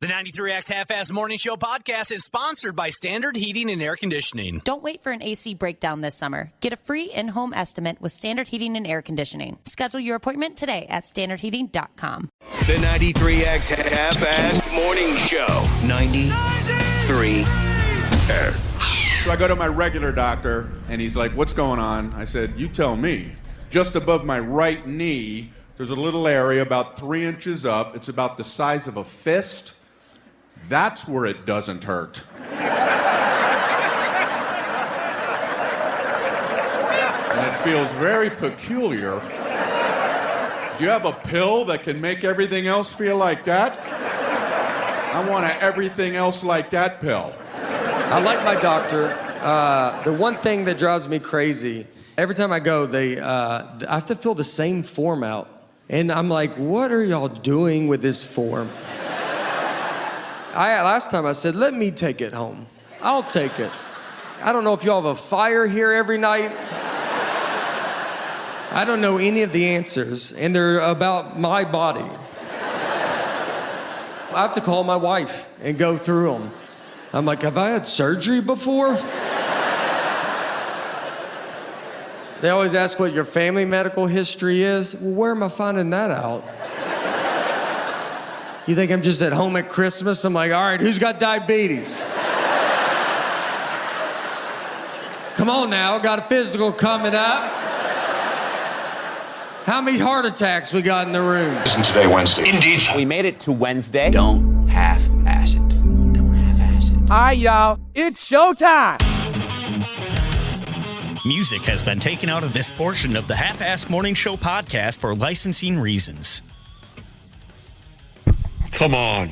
The 93X Half-Ass Morning Show podcast is sponsored by Standard Heating and Air Conditioning. Don't wait for an AC breakdown this summer. Get a free in-home estimate with Standard Heating and Air Conditioning. Schedule your appointment today at standardheating.com. The 93X Half-Ass Morning Show. 93. So I go to my regular doctor, and he's like, what's going on? I said, you tell me. Just above my right knee, there's a little area about 3 inches up. It's about the size of a fist. That's where it doesn't hurt. And it feels very peculiar. Do you have a pill that can make everything else feel like that? I want an everything else like that pill. I like my doctor. The one thing that drives me crazy, every time I go, I have to fill the same form out. And I'm like, what are y'all doing with this form? Last time I said, let me take it home. I'll take it. I don't know if y'all have a fire here every night. I don't know any of the answers, and they're about my body. I have to call my wife and go through them. I'm like, have I had surgery before? They always ask what your family medical history is. Well, where am I finding that out? You think I'm just at home at Christmas? I'm like, all right, who's got diabetes? Come on now, got a physical coming up. How many heart attacks we got in the room? Listen today, Wednesday. Indeed. We made it to Wednesday. Don't half-ass it. Don't half-ass it. Hi, y'all. It's showtime. Music has been taken out of this portion of the Half-Ass Morning Show podcast for licensing reasons. Come on.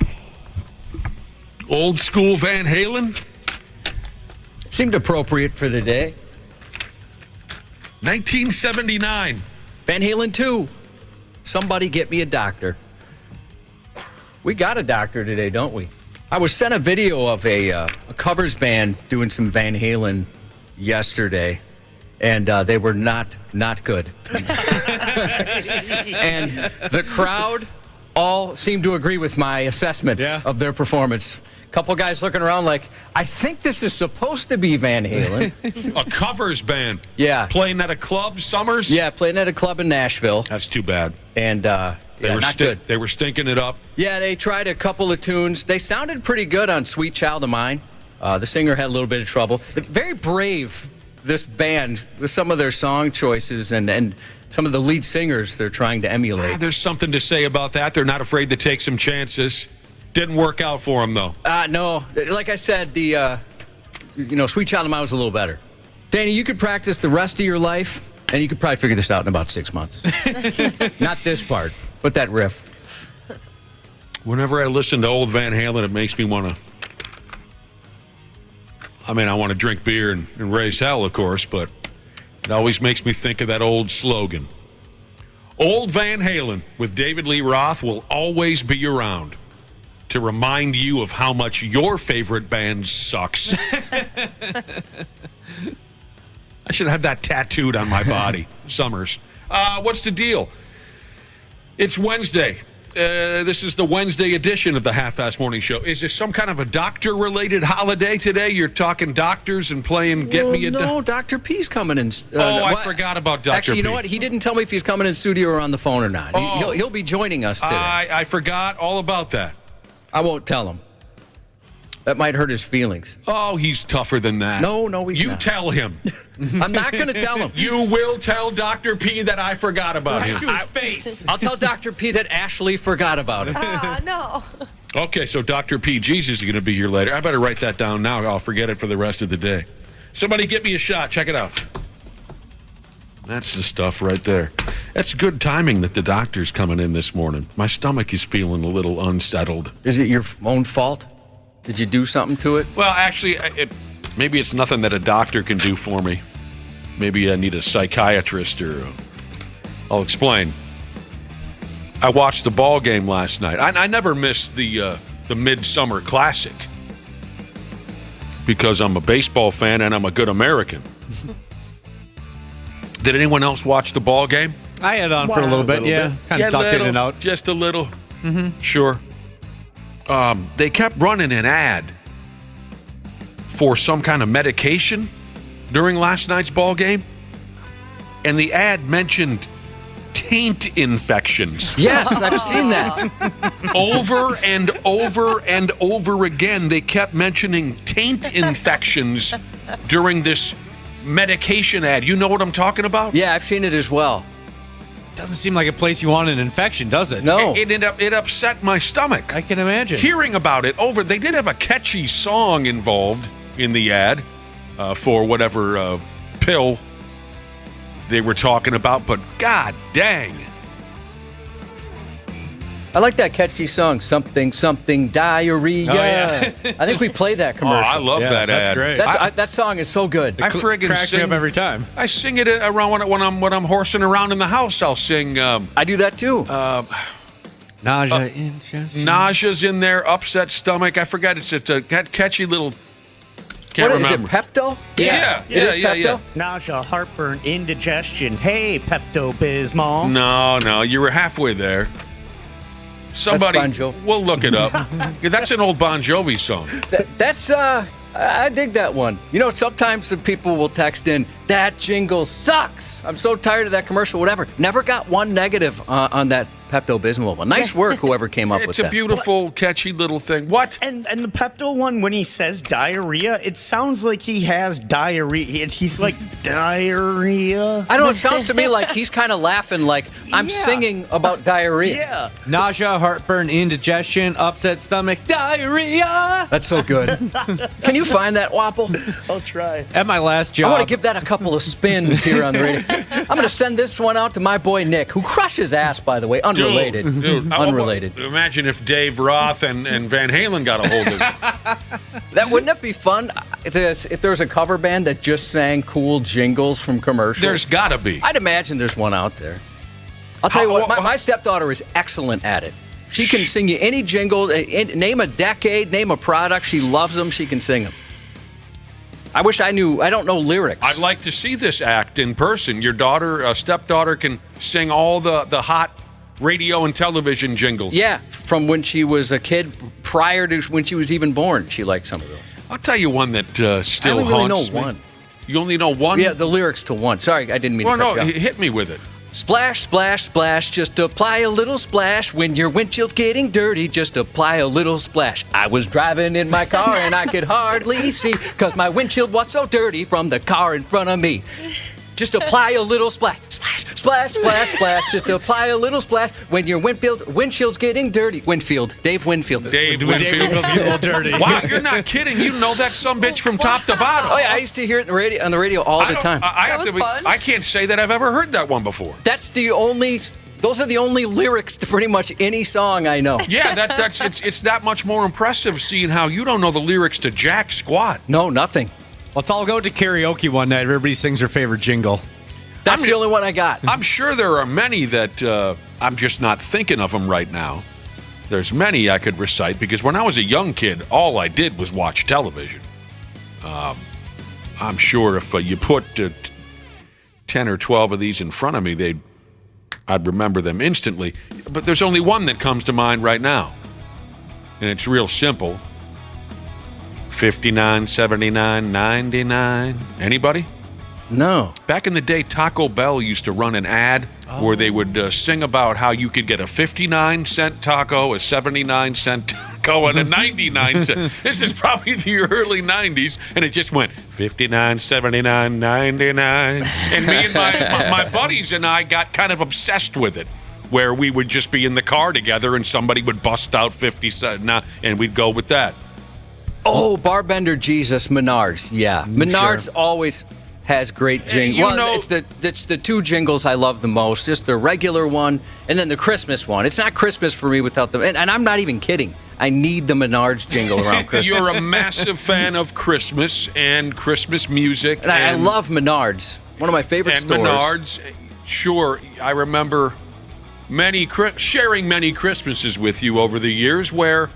Old school Van Halen? Seemed appropriate for the day. 1979. Van Halen 2. Somebody get me a doctor. We got a doctor today, don't we? I was sent a video of a covers band doing some Van Halen yesterday, and they were not good. And the crowd all seemed to agree with my assessment of their performance. A couple guys looking around like, I think this is supposed to be Van Halen. A covers band? Yeah. Playing at a club, Summers? Yeah, playing at a club in Nashville. That's too bad. And not good. They were stinking it up. Yeah, they tried a couple of tunes. They sounded pretty good on Sweet Child of Mine. The singer had a little bit of trouble. But very brave, this band, with some of their song choices and some of the lead singers they're trying to emulate. There's something to say about that. They're not afraid to take some chances. Didn't work out for them, though. No. Like I said, the Sweet Child of Mine was a little better. Danny, you could practice the rest of your life, and you could probably figure this out in about 6 months. Not this part, but that riff. Whenever I listen to old Van Halen, it makes me want to... I want to drink beer and raise hell, of course, but it always makes me think of that old slogan. Old Van Halen with David Lee Roth will always be around to remind you of how much your favorite band sucks. I should have that tattooed on my body. Summers. What's the deal? It's Wednesday. This is the Wednesday edition of the Half-Ass Morning Show. Is this some kind of a doctor-related holiday today? You're talking doctors and playing Get Me a Doctor? No, Dr. P's coming in. I forgot about Dr. P. Actually, you know what? He didn't tell me if he's coming in studio or on the phone or not. He'll be joining us today. I forgot all about that. I won't tell him. That might hurt his feelings. Oh, he's tougher than that. No, he's not. You tell him. I'm not going to tell him. You will tell Dr. P that I forgot about him. To his face. I'll tell Dr. P that Ashley forgot about him. No. Okay, so Dr. P. Jesus is going to be here later. I better write that down now. I'll forget it for the rest of the day. Somebody get me a shot. Check it out. That's the stuff right there. That's good timing that the doctor's coming in this morning. My stomach is feeling a little unsettled. Is it your own fault? Did you do something to it? Well, actually, maybe it's nothing that a doctor can do for me. Maybe I need a psychiatrist or... I'll explain. I watched the ball game last night. I never missed the Midsummer Classic because I'm a baseball fan and I'm a good American. Did anyone else watch the ball game? I had on for a little bit, yeah. Kind of ducked in and out. Just a little. Sure. they kept running an ad for some kind of medication during last night's ball game, and the ad mentioned taint infections. Yes, I've seen that. Over and over and over again, they kept mentioning taint infections during this medication ad. You know what I'm talking about? Yeah, I've seen it as well. Doesn't seem like a place you want an infection, does it? No. It upset my stomach. I can imagine. Hearing about it they did have a catchy song involved in the ad for whatever pill they were talking about, but god dang. I like that catchy song, something, something, diarrhea. Oh, yeah. I think we play that commercial. I love that that's ad. great. That song is so good. I friggin' cracks me sing up every time. I sing it around when I'm horsing around in the house. I'll sing. I do that too. Nausea, indigestion. Nausea's in there, upset stomach. I forgot. It's a catchy little. Can't What is remember. it, Pepto? Yeah. It is Pepto? Nausea, heartburn, indigestion. Hey, Pepto-Bismol. No, you were halfway there. Somebody, Bon Jovi. we'll look it up. Yeah, that's an old Bon Jovi song. That's I dig that one. You know, sometimes the people will text in, that jingle sucks. I'm so tired of that commercial, whatever. Never got one negative on that Pepto-Bismol one. Nice work, whoever came up with It's that. a beautiful, catchy little thing. What? And the Pepto one, when he says diarrhea, it sounds like he has diarrhea. He's like, diarrhea? I don't know, it sounds to me like he's kind of laughing like I'm Yeah. singing about diarrhea. Yeah. Nausea, heartburn, indigestion, upset stomach, diarrhea. That's so good. Can you find that, Wapple? I'll try. At my last job. I want to give that a couple of spins here on the radio. I'm going to send this one out to my boy Nick, who crushes ass, by the way. Unrelated. Dude, Unrelated. Imagine if Dave Roth and Van Halen got a hold of it. That wouldn't it be fun if there was a cover band that just sang cool jingles from commercials? There's got to be. I'd imagine there's one out there. I'll tell you what, my stepdaughter is excellent at it. She can sing you any jingle, name a decade, name a product. She loves them. She can sing them. I wish I knew. I don't know lyrics. I'd like to see this act in person. Your daughter, stepdaughter, can sing all the hot radio and television jingles. Yeah, from when she was a kid, prior to when she was even born, she liked some of those. I'll tell you one that still I only really haunts know me. one. You only know one? Yeah, the lyrics to one. Sorry, I didn't mean Well, to cut no, you off. hit me with it. Splash, splash, splash, just apply a little splash. When your windshield's getting dirty, just apply a little splash. I was driving in my car and I could hardly see, 'cause my windshield was so dirty from the car in front of me. Just apply a little splash. Splash, splash, splash, splash. Just apply a little splash when your windshield's getting dirty. Dave Winfield. Dave Winfield. Get a little dirty. Wow, you're not kidding. You know that sumbitch from top to bottom. Oh yeah, I used to hear it on the radio all the time. I can't say that I've ever heard that one before. Those are the only lyrics to pretty much any song I know. Yeah, it's that much more impressive seeing how you don't know the lyrics to jack squat. No, nothing. Let's all go to karaoke one night. Everybody sings their favorite jingle. That's the only one I got. I'm sure there are many that I'm just not thinking of them right now. There's many I could recite because when I was a young kid, all I did was watch television. I'm sure if you put 10 or 12 of these in front of me, I'd remember them instantly. But there's only one that comes to mind right now, and it's real simple. 59, 79, 99. Anybody? No. Back in the day, Taco Bell used to run an ad where they would sing about how you could get a 59-cent taco, a 79-cent taco, and a 99-cent. This is probably the early 90s, and it just went 59, 79, 99. And me and my buddies and I got kind of obsessed with it, where we would just be in the car together and somebody would bust out 50 cents, and we'd go with that. Oh, Barbender Jesus, Menards. Yeah. Menards always has great jingles. Well, it's the two jingles I love the most. Just the regular one and then the Christmas one. It's not Christmas for me without them. And I'm not even kidding. I need the Menards jingle around Christmas. You're a massive fan of Christmas and Christmas music. And I love Menards. One of my favorite stores. Menards, sure. I remember sharing many Christmases with you over the years where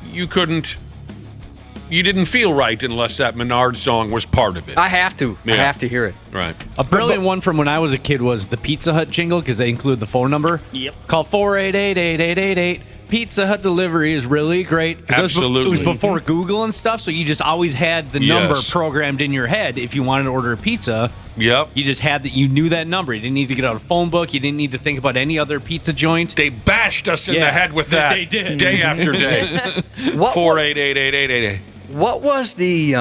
you didn't feel right unless that Menard song was part of it. I have to. Yeah. I have to hear it. Right. A brilliant one from when I was a kid was the Pizza Hut jingle because they include the phone number. Yep. Call 488-8888. Pizza Hut delivery is really great. 'Cause Absolutely. It was before Google and stuff, so you just always had the number Yes. programmed in your head if you wanted to order a pizza. Yep. You just had that. You knew that number. You didn't need to get out a phone book. You didn't need to think about any other pizza joint. They bashed us in the Yeah, head with that. they did. Day after day. What, 4888888. what was the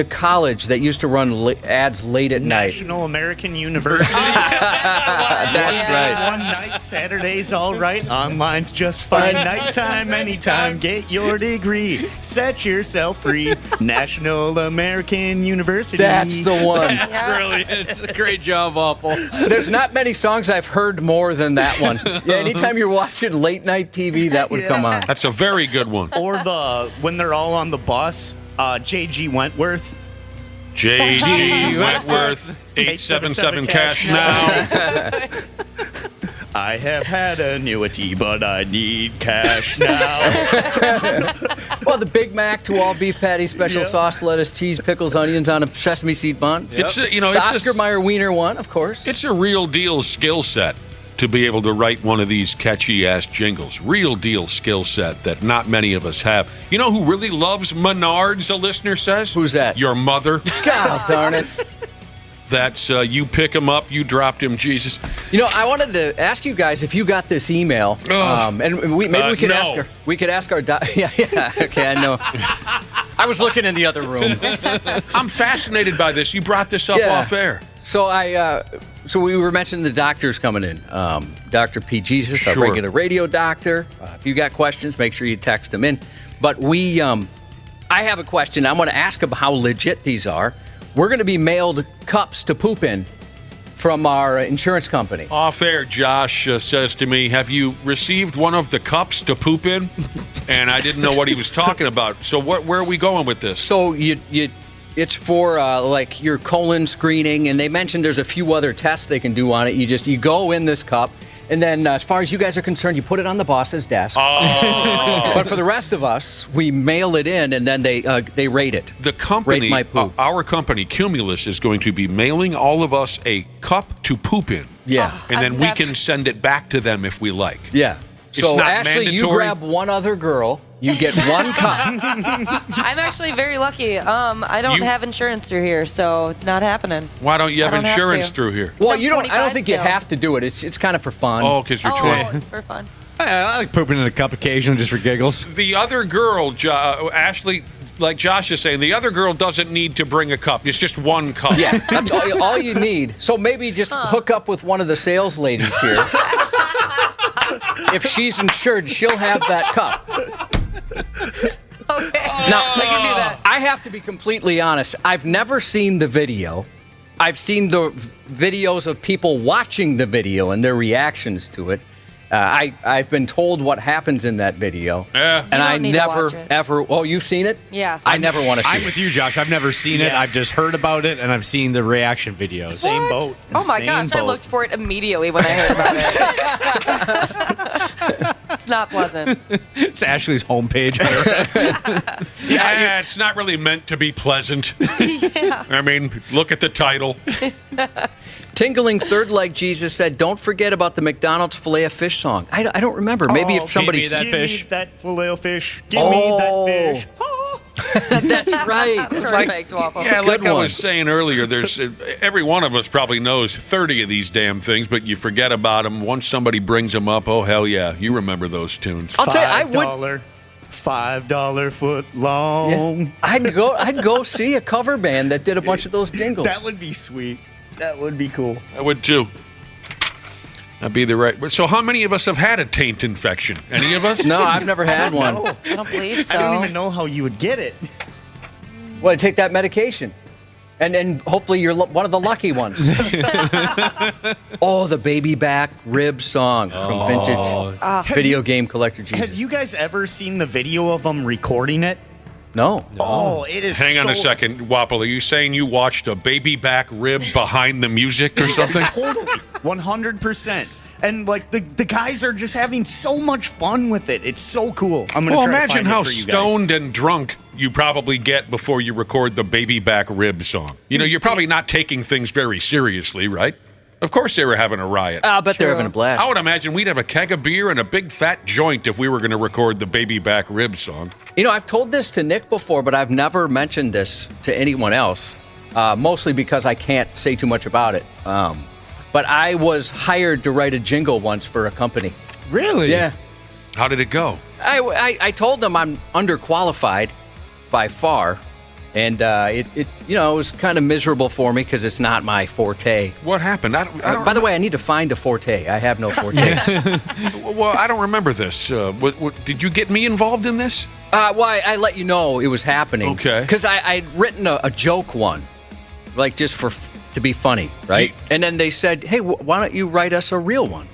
college that used to run ads late at night? National American University. That's right. One night, Saturday's all right. Online's just fine. Nighttime, anytime. Get your degree. Set yourself free. National American University. That's the one. Brilliant. Great job, Awful. There's not many songs I've heard more than that one. Yeah, anytime you're watching late night TV, that would come on. That's a very good one. Or when they're all on the bus, J.G. Wentworth. J.G. Wentworth, 877 cash now. I have had annuity, but I need cash now. Well, the Big Mac, 2 all beef patties, special Yep. sauce, lettuce, cheese, pickles, onions on a sesame seed bun. It's a, The Oscar Mayer Wiener one, of course. It's a real deal skill set to be able to write one of these catchy ass jingles. Real deal skill set that not many of us have. You know who really loves Menards, a listener says? Who's that? Your mother. God darn it. That's you pick him up, you dropped him, Jesus. You know, I wanted to ask you guys if you got this email, and maybe we could no. ask her. We could ask our. Yeah. Okay, I know. I was looking in the other room. I'm fascinated by this. You brought this up off air. So so we were mentioning the doctors coming in. Dr. P. Jesus, our Sure. regular radio doctor. If you got questions, make sure you text them in. But I have a question. I'm going to ask about how legit these are. We're going to be mailed cups to poop in from our insurance company. Off air, Josh says to me, have you received one of the cups to poop in? And I didn't know what he was talking about. So where are we going with this? So it's for like your colon screening, and they mentioned there's a few other tests they can do on it. You go in this cup, and then as far as you guys are concerned, you put it on the boss's desk. Oh. But for the rest of us, we mail it in, and then they rate it. The company, Rate my poop. our company, Cumulus, is going to be mailing all of us a cup to poop in. Yeah. And then we can send it back to them if we like. Yeah. It's So not Ashley, you mandatory? grab one other girl, you get one cup. I'm actually very lucky. I don't You- have insurance through here, so not happening. Why don't you have I don't have insurance to. through here? Well, I'm I don't 25 think you still. have to do it. It's kind of for fun. Oh, because you're 20. It's for fun. I like pooping in a cup occasionally just for giggles. The other girl, Ashley, like Josh is saying, the other girl doesn't need to bring a cup. It's just one cup. Yeah, that's all you need. So maybe just hook up with one of the sales ladies here. If she's insured, she'll have that cup. Okay. Now, I can do that. I have to be completely honest. I've never seen the video. I've seen the videos of people watching the video and their reactions to it. I've been told what happens in that video. Yeah. And You I don't need to never, watch it. ever. Oh, you've seen it? Yeah. I never want to see I'm it. with you, Josh. I've never seen it. Yeah. I've just heard about it, and I've seen the reaction videos. Same What? boat. Oh my Same gosh, I boat. looked for it immediately when I heard about it. It's not pleasant. It's Ashley's homepage. Yeah, it's not really meant to be pleasant. I mean, look at the title. Tingling Third Leg Jesus said, "Don't forget about the McDonald's Filet-O-Fish song." I don't remember. Maybe if somebody Give me that Give fish. me that Filet-O-Fish. Give me that fish. That's right. Perfect waffle. Yeah, like Good I one. was saying earlier, there's every one of us probably knows 30 of these damn things, but you forget about them. Once somebody brings them up, oh, hell yeah, you remember those tunes. I'll tell you, I would. $5 foot long. I'd go see a cover band that did a bunch of those jingles. That would be sweet. That would be cool. I would too. That'd be the right. So, how many of us have had a taint infection? Any of us? No, I've never had one. No, I don't believe so. I don't even know how you would get it. Well, take that medication, and hopefully you're one of the lucky ones. Oh, the baby back rib song from Vintage Video Game Collector Jesus. Have you guys ever seen the video of them recording it? No. Oh, it is. Hang on a so- second, Wapple. Are you saying you watched a baby back rib behind the music or something? Totally, 100%. And like the guys are just having so much fun with it. It's so cool. I'm gonna Well, try to imagine find it how for you guys. stoned and drunk you probably get before you record the baby back rib song. You know, you're probably not taking things very seriously, right? Of course they were having a riot. I'll bet they're having a blast. I would imagine we'd have a keg of beer and a big fat joint if we were going to record the Baby Back Rib song. You know, I've told this to Nick before, but I've never mentioned this to anyone else, mostly because I can't say too much about it. But I was hired to write a jingle once for a company. Really? Yeah. How did it go? I told them I'm underqualified by far, and it was kind of miserable for me because it's not my forte. What happened? I don't by the way, I need to find a forte. I have no fortes. Well, I don't remember this. Did you get me involved in this? Well, I let you know it was happening. Okay. Because I'd written a joke one, like just to be funny, right? And then they said, hey, why don't you write us a real one?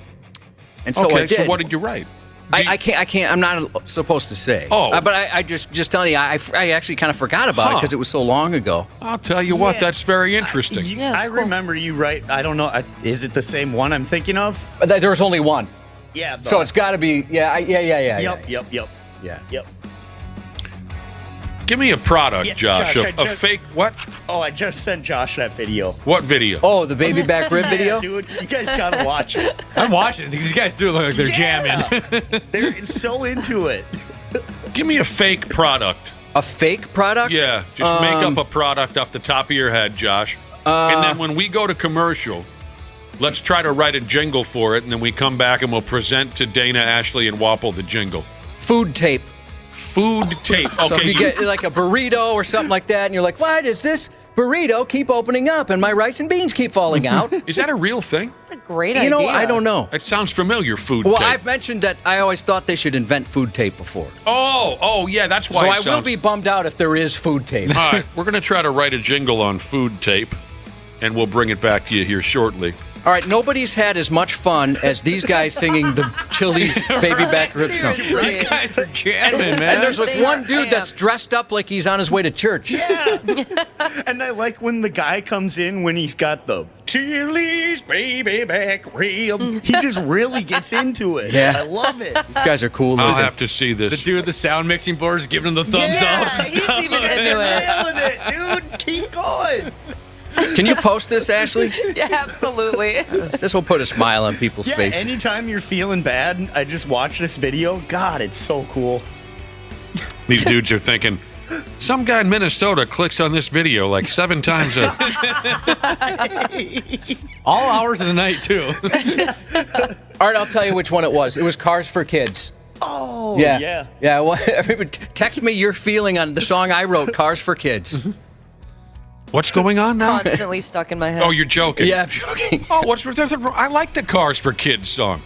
And so I did. So what did you write? I can't. I'm not supposed to say. Oh. But I just telling you, I actually kind of forgot about it because it was so long ago. I'll tell you what, that's very interesting. I remember you write. I don't know. Is it the same one I'm thinking of? There was only one. Yeah. So it's got to be. Yeah. Yep. Yeah. Give me a product, Yeah, Josh. Josh, A fake what? Oh, I just sent Josh that video. What video? Oh, the baby back rib video? Yeah, dude, you guys gotta watch it. I'm watching it. These guys do look like they're jamming. They're so into it. Give me a fake product. A fake product? Yeah, just make up a product off the top of your head, Josh. And then when we go to commercial, let's try to write a jingle for it, and then we come back and we'll present to Dana, Ashley, and Wapple the jingle. Food tape. Food tape. Okay. So if you get like a burrito or something like that, and you're like, why does this burrito keep opening up and my rice and beans keep falling out? Is that a real thing? It's a great idea. You know, I don't know. It sounds familiar, food Well, tape. I've mentioned that I always thought they should invent food tape before. Oh, yeah, that's why So I will be bummed out if there is food tape. All right, we're going to try to write a jingle on food tape, and we'll bring it back to you here shortly. All right, nobody's had as much fun as these guys singing the Chili's baby back rib song. Seriously. You guys are jamming, man. And there's like They one are dude that's dressed up like he's on his way to church. Yeah. And I like when the guy comes in when he's got the Chili's baby back rib. He just really gets into it. Yeah. I love it. These guys are cool. I'll looking. have to see The this. dude with the sound mixing board is giving him the thumbs up. and He's stuff. even into it. Nailing it, dude. Keep going. Can you post this, Ashley? Yeah, absolutely. This will put a smile on people's Yeah, face. anytime you're feeling bad, I just watch this video. God, it's so cool. These dudes are thinking, some guy in Minnesota clicks on this video like 7 times a... All hours of the night, too. All right, I'll tell you which one it was. It was Cars for Kids. Oh, Yeah. Well, everybody, text me your feeling on the song I wrote, Cars for Kids. What's going on now? Constantly stuck in my head. Oh, you're joking. Yeah, I'm joking. Oh, I like the Cars for Kids song.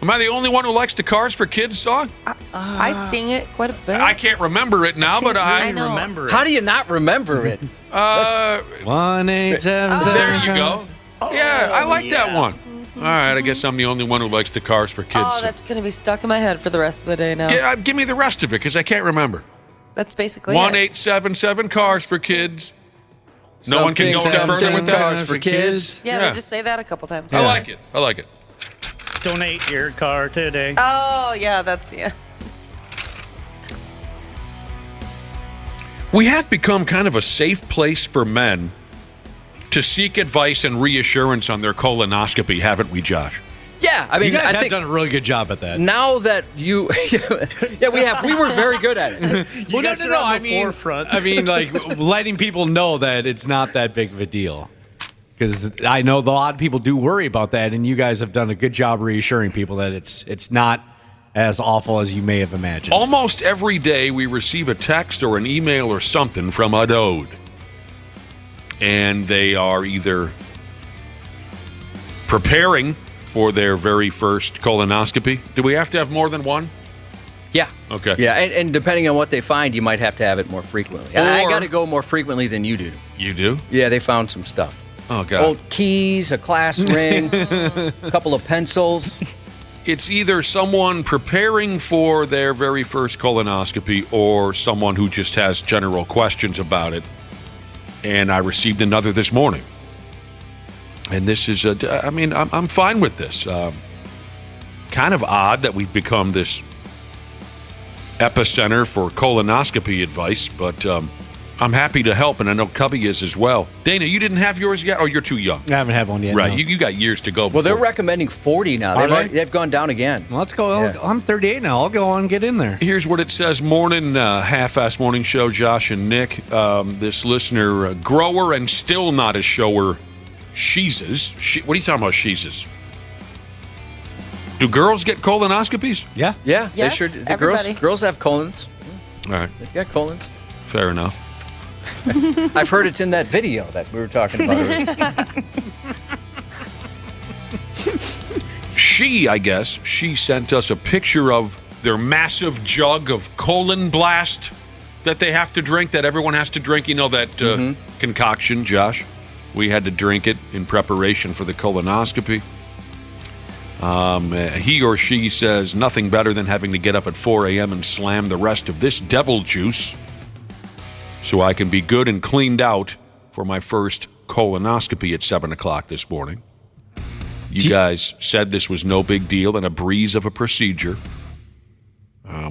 Am I the only one who likes the Cars for Kids song? I sing it quite a bit. I can't remember it now, but I know. remember it. How do you not remember it? 1877. there you go. Yeah, I like that one. All right, I guess I'm the only one who likes the Cars for Kids Oh, song. that's going to be stuck in my head for the rest of the day now. Give me the rest of it, because I can't remember. That's basically it. 1877 Cars for Kids. No one can go any further with that? Cars for Kids. Yeah, Yeah. they just say that a couple times. I like it. I like it. Donate your car today. Oh, yeah, that's, yeah. We have become kind of a safe place for men to seek advice and reassurance on their colonoscopy, haven't we, Josh? Yeah, I mean, You guys I have think done a really good job at that. now that you, yeah, we have. We were very good at it. You guys are on the forefront. I mean, like letting people know that it's not that big of a deal. Because I know a lot of people do worry about that, and you guys have done a good job reassuring people that it's not as awful as you may have imagined. Almost every day we receive a text or an email or something from a dode. And they are either preparing for their very first colonoscopy. Do we have to have more than one? Yeah. Okay. Yeah, and depending on what they find, you might have to have it more frequently. I Or- got to go more frequently than you do. You do? Yeah, they found some stuff. Oh, God. Old keys, a class ring, a couple of pencils. It's either someone preparing for their very first colonoscopy or someone who just has general questions about it. And I received another this morning. And this is, I'm fine with this. Kind of odd that we've become this epicenter for colonoscopy advice, but I'm happy to help, and I know Cubby is as well. Dana, you didn't have yours yet? Oh, you're too young. I haven't had one yet. Right, no. you got years to go. Well, they're recommending 40 now. They've gone down again. Well, let's go. Yeah. I'm 38 now. I'll go on and get in there. Here's what it says. Morning, half-ass morning show, Josh and Nick. This listener, grower and still not a shower, Sheezes. What are you talking about, Sheezes? Do girls get colonoscopies? Yeah. Yeah, Yes, they sure. The everybody. girls have colons. All right, They've got colons. fair enough. I've heard it's in that video that we were talking about earlier. She sent us a picture of their massive jug of colon blast that they have to drink, that everyone has to drink. You know that concoction, Josh? We had to drink it in preparation for the colonoscopy. He or she says nothing better than having to get up at 4 a.m. and slam the rest of this devil juice so I can be good and cleaned out for my first colonoscopy at 7 o'clock this morning. You guys said this was no big deal and a breeze of a procedure.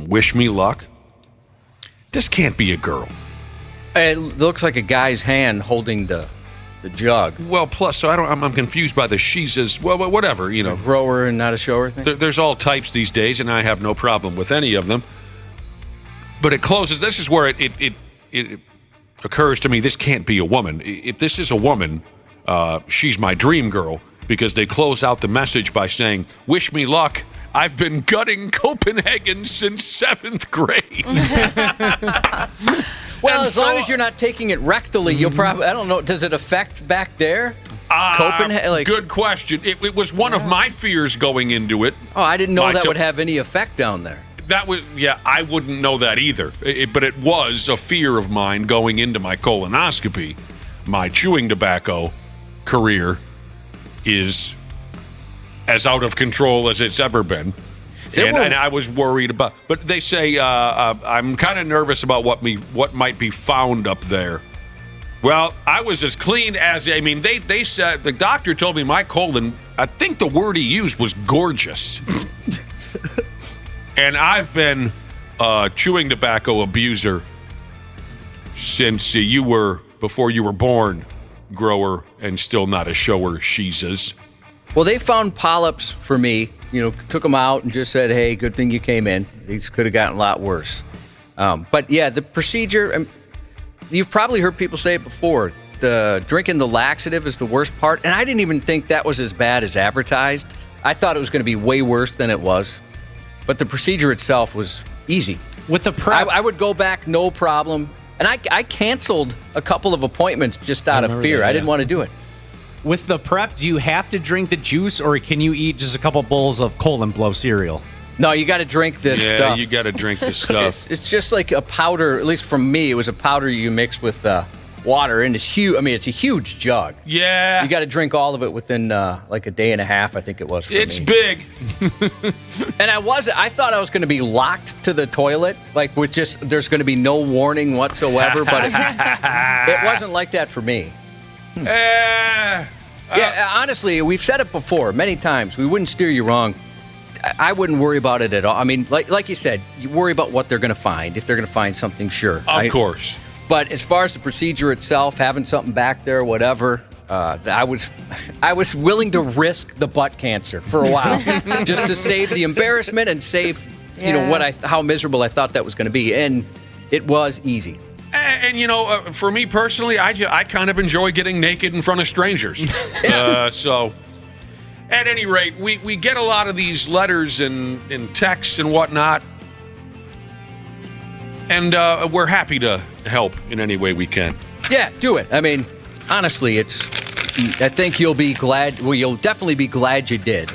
Wish me luck. This can't be a girl. It looks like a guy's hand holding the jug. Well, plus, so I'm confused by the she's. Well, whatever, you know. A grower and not a shower thing? There's all types these days, and I have no problem with any of them. But it closes. This is where it occurs to me, this can't be a woman. If this is a woman, she's my dream girl, because they close out the message by saying, wish me luck. I've been gutting Copenhagen since 7th grade. Well, as long as you're not taking it rectally, you'll probably, I don't know, does it affect back there? Copenhagen? Good question. It was one of my fears going into it. Oh, I didn't know that would have any effect down there. That was, yeah, I wouldn't know that either. But it was a fear of mine going into my colonoscopy. My chewing tobacco career is as out of control as it's ever been. And I was worried about, but they say I'm kind of nervous about what might be found up there. Well, I was as clean as, they said, the doctor told me my colon, I think the word he used was gorgeous. And I've been a chewing tobacco abuser since before you were born, grower, and still not a shower, Sheezes. Well, they found polyps for me, took them out and just said, hey, good thing you came in. These could have gotten a lot worse. But yeah, the procedure, you've probably heard people say it before, drinking the laxative is the worst part. And I didn't even think that was as bad as advertised. I thought it was going to be way worse than it was. But the procedure itself was easy. With the prep, I would go back, no problem. And I canceled a couple of appointments just out of fear. I didn't want to do it. With the prep, do you have to drink the juice, or can you eat just a couple bowls of colon blow cereal? No, you got to drink this stuff. Yeah, you got to drink this stuff. It's just like a powder, at least for me, it was a powder you mix with water, and it's huge. It's a huge jug. Yeah. You got to drink all of it within like a day and a half, I think it was for me. It's big. And I thought I was going to be locked to the toilet, like there's going to be no warning whatsoever, but it wasn't like that for me. Yeah, honestly, we've said it before many times. We wouldn't steer you wrong. I wouldn't worry about it at all. I mean, like you said, you worry about what they're going to find. If they're going to find something, sure. Of course. But as far as the procedure itself, having something back there, whatever, I was willing to risk the butt cancer for a while just to save the embarrassment and save, how miserable I thought that was going to be. And it was easy. And for me personally, I kind of enjoy getting naked in front of strangers. So, at any rate, we get a lot of these letters and texts and whatnot, and we're happy to help in any way we can. Yeah, do it. I mean, honestly, I think you'll be glad. Well, you'll definitely be glad you did,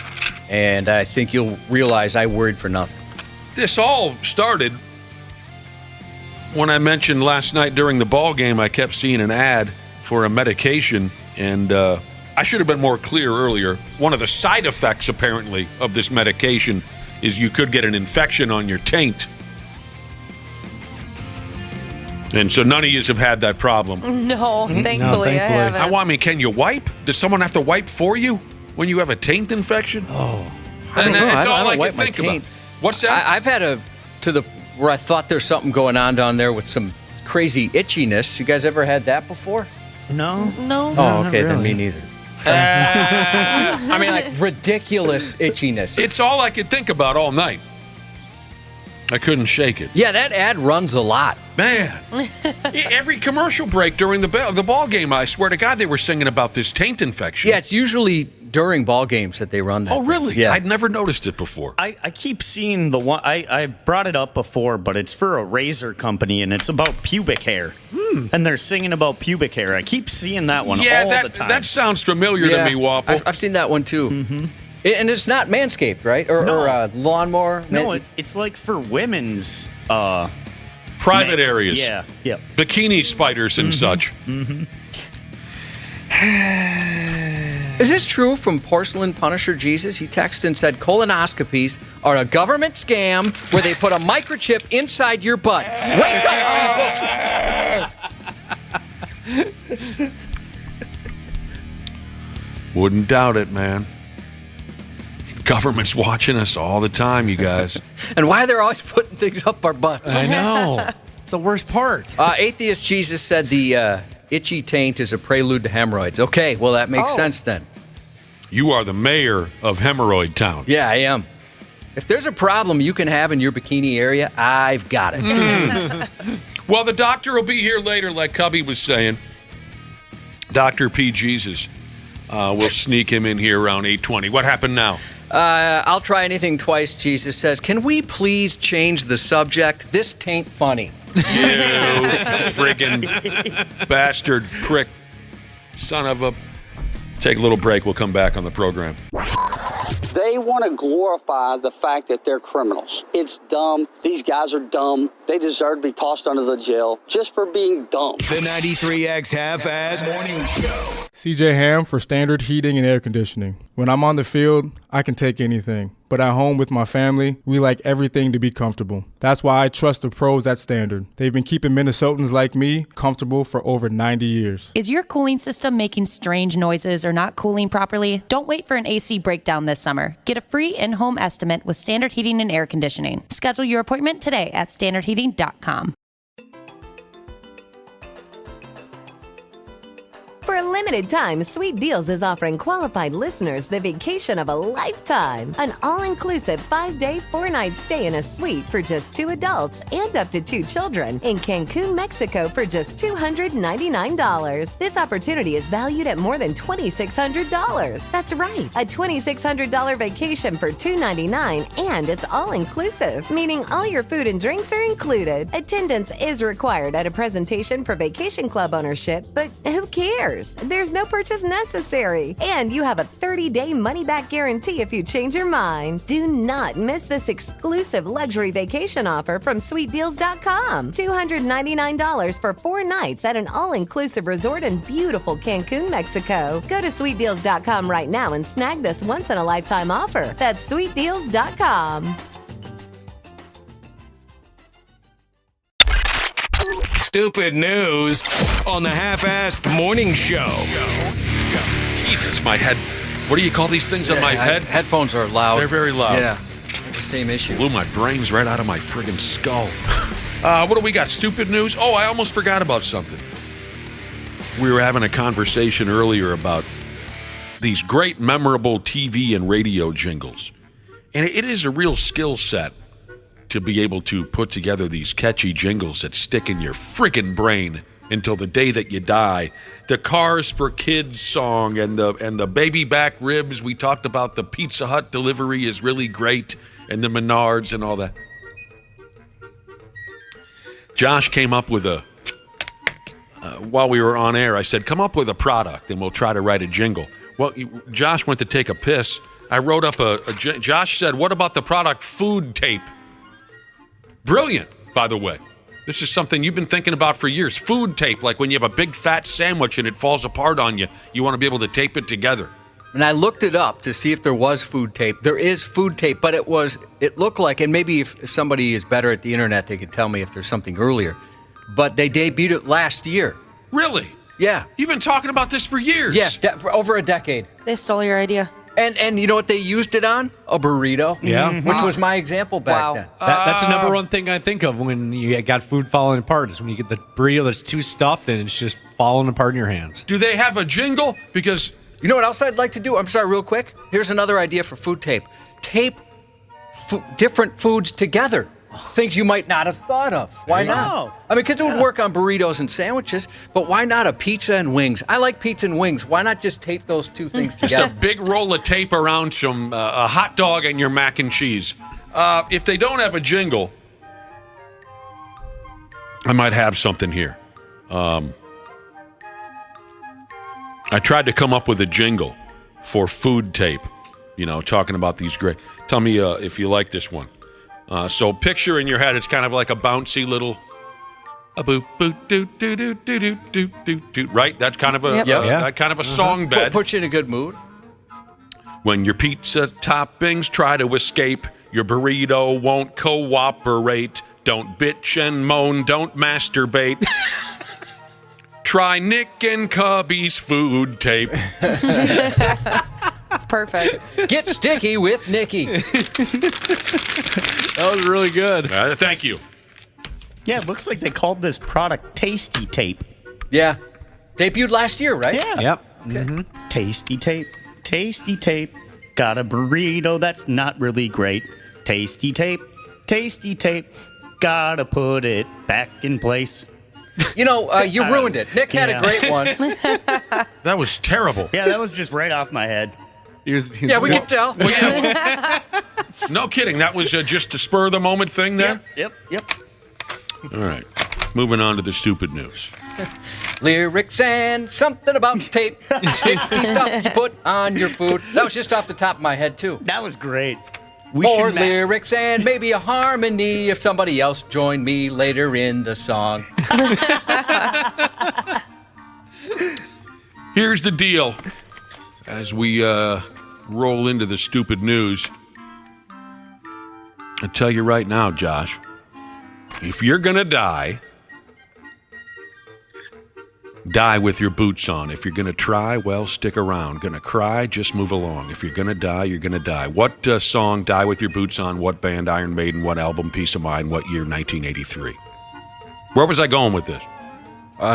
and I think you'll realize I worried for nothing. This all started when I mentioned last night during the ball game, I kept seeing an ad for a medication, and I should have been more clear earlier. One of the side effects, apparently, of this medication is you could get an infection on your taint. And so none of you have had that problem. No, thankfully I haven't. Can you wipe? Does someone have to wipe for you when you have a taint infection? Oh, I don't know. I don't wipe my taint. What's that? I've had where I thought there's something going on down there with some crazy itchiness. You guys ever had that before? No. Oh, okay, then me neither. I mean, like ridiculous itchiness. It's all I could think about all night. I couldn't shake it. Yeah, that ad runs a lot. Man, every commercial break during the ball game, I swear to God, they were singing about this taint infection. Yeah, it's usually during ball games that they run that. Oh, really? Yeah. I'd never noticed it before. I keep seeing the one. I brought it up before, but it's for a razor company, and it's about pubic hair. And they're singing about pubic hair. I keep seeing that one all the time. That sounds familiar to me, Wapple. I've seen that one, too. Mm-hmm. And it's not Manscaped, right? Or lawnmower? No, it's like for women's... private areas. Yeah. Bikini spiders and such. Mm-hmm. Is this true from Porcelain Punisher Jesus? He texted and said colonoscopies are a government scam where they put a microchip inside your butt. Wake up, people! Wouldn't doubt it, man. Government's watching us all the time, you guys. And why they're always putting things up our butts. I know. It's the worst part. Atheist Jesus said the itchy taint is a prelude to hemorrhoids. Okay, well, that makes sense then. You are the mayor of Hemorrhoid Town. Yeah, I am. If there's a problem you can have in your bikini area, I've got it. Well, the doctor will be here later, like Cubby was saying. Dr. P. Jesus. We'll sneak him in here around 8:20. What happened now? I'll try anything twice, Jesus says. Can we please change the subject? This tain't funny. You friggin' bastard prick. Son of a... Take a little break. We'll come back on the program. They want to glorify the fact that they're criminals. It's dumb. These guys are dumb. They deserve to be tossed under the jail just for being dumb. The 93X Half-Ass Morning Show. CJ Ham for Standard Heating and Air Conditioning. When I'm on the field, I can take anything. But at home with my family, we like everything to be comfortable. That's why I trust the pros at Standard. They've been keeping Minnesotans like me comfortable for over 90 years. Is your cooling system making strange noises or not cooling properly? Don't wait for an AC breakdown this summer. Get a free in-home estimate with Standard Heating and Air Conditioning. Schedule your appointment today at standardheating.com. For a limited time, Sweet Deals is offering qualified listeners the vacation of a lifetime. An all-inclusive 5-day, 4-night stay in a suite for just 2 adults and up to 2 children in Cancun, Mexico for just $299. This opportunity is valued at more than $2,600. That's right, a $2,600 vacation for $299, and it's all-inclusive, meaning all your food and drinks are included. Attendance is required at a presentation for Vacation Club ownership, but who cares? There's no purchase necessary. And you have a 30-day money-back guarantee if you change your mind. Do not miss this exclusive luxury vacation offer from SweetDeals.com. $299 for 4 nights at an all-inclusive resort in beautiful Cancun, Mexico. Go to SweetDeals.com right now and snag this once-in-a-lifetime offer. That's SweetDeals.com. Stupid news on the Half-Assed Morning Show. Jesus, my head. What do you call these things on my head? Headphones are loud. They're very loud. Yeah, the same issue. Blew my brains right out of my friggin' skull. What do we got? Stupid news? Oh, I almost forgot about something. We were having a conversation earlier about these great, memorable TV and radio jingles. And it is a real skill set to be able to put together these catchy jingles that stick in your friggin' brain until the day that you die. The Cars for Kids song and the baby back ribs. We talked about the Pizza Hut delivery is really great, and the Menards and all that. Josh came up with while we were on air, I said, come up with a product and we'll try to write a jingle. Well, Josh went to take a piss. I wrote up Josh said, what about the product food tape? Brilliant, by the way. This is something you've been thinking about for years. Food tape, like when you have a big fat sandwich and it falls apart on you, you want to be able to tape it together. And I looked it up to see if there was food tape. There is food tape, but it looked like, and maybe if somebody is better at the internet, they could tell me if there's something earlier, but they debuted it last year. Really? Yeah. You've been talking about this for years. Yeah, for over a decade. They stole your idea. And you know what they used it on? A burrito. Yeah. Which was my example back then. That's the number one thing I think of when you got food falling apart is when you get the burrito that's too stuffed and it's just falling apart in your hands. Do they have a jingle? Because you know what else I'd like to do? I'm sorry, real quick. Here's another idea for food tape. Tape different foods together. Things you might not have thought of. Why not? I mean, because it would work on burritos and sandwiches, but why not a pizza and wings? I like pizza and wings. Why not just tape those two things together? Just a big roll of tape around some a hot dog and your mac and cheese. If they don't have a jingle, I might have something here. I tried to come up with a jingle for food tape, talking about these great. Tell me if you like this one. So picture in your head, it's kind of like a bouncy little, a boop boop doo doo doo doo doo doo doo doo. Right? That's kind of a that kind of a song bed. Puts you in a good mood. When your pizza toppings try to escape, your burrito won't cooperate. Don't bitch and moan, don't masturbate. Try Nick and Cubby's food tape. That's perfect. Get sticky with Nikki. That was really good. Thank you. Yeah, it looks like they called this product Tasty Tape. Yeah. Debuted last year, right? Yeah. Yep. Okay. Mm-hmm. Tasty Tape. Tasty Tape. Got a burrito that's not really great. Tasty Tape. Tasty Tape. Gotta put it back in place. You ruined it. Nick had a great one. That was terrible. Yeah, that was just right off my head. Yeah, we can tell. No kidding. That was just a spur of the moment thing there? Yep. All right. Moving on to the stupid news. Lyrics and something about tape. Sticky stuff you put on your food. That was just off the top of my head, too. That was great. More lyrics and maybe a harmony if somebody else joined me later in the song. Here's the deal. As we roll into the stupid news, I'll tell you right now, Josh, if you're going to die with your boots on. If you're going to try, well, stick around. Going to cry, just move along. If you're going to die, you're going to die. What song, Die With Your Boots On? What band, Iron Maiden? What album, Peace of Mind? What year, 1983? Where was I going with this?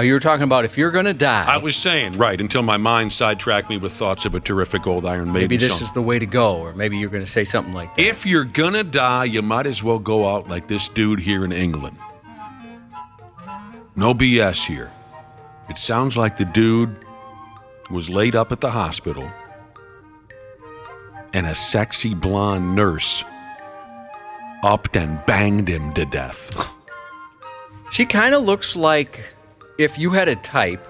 You were talking about if you're going to die. I was saying, right, until my mind sidetracked me with thoughts of a terrific old Iron Maiden Maybe this song. is the way to go, or maybe you're going to say something like that. If you're going to die, you might as well go out like this dude here in England. No BS here. It sounds like the dude was laid up at the hospital and a sexy blonde nurse upped and banged him to death. She kind of looks like, if you had a type,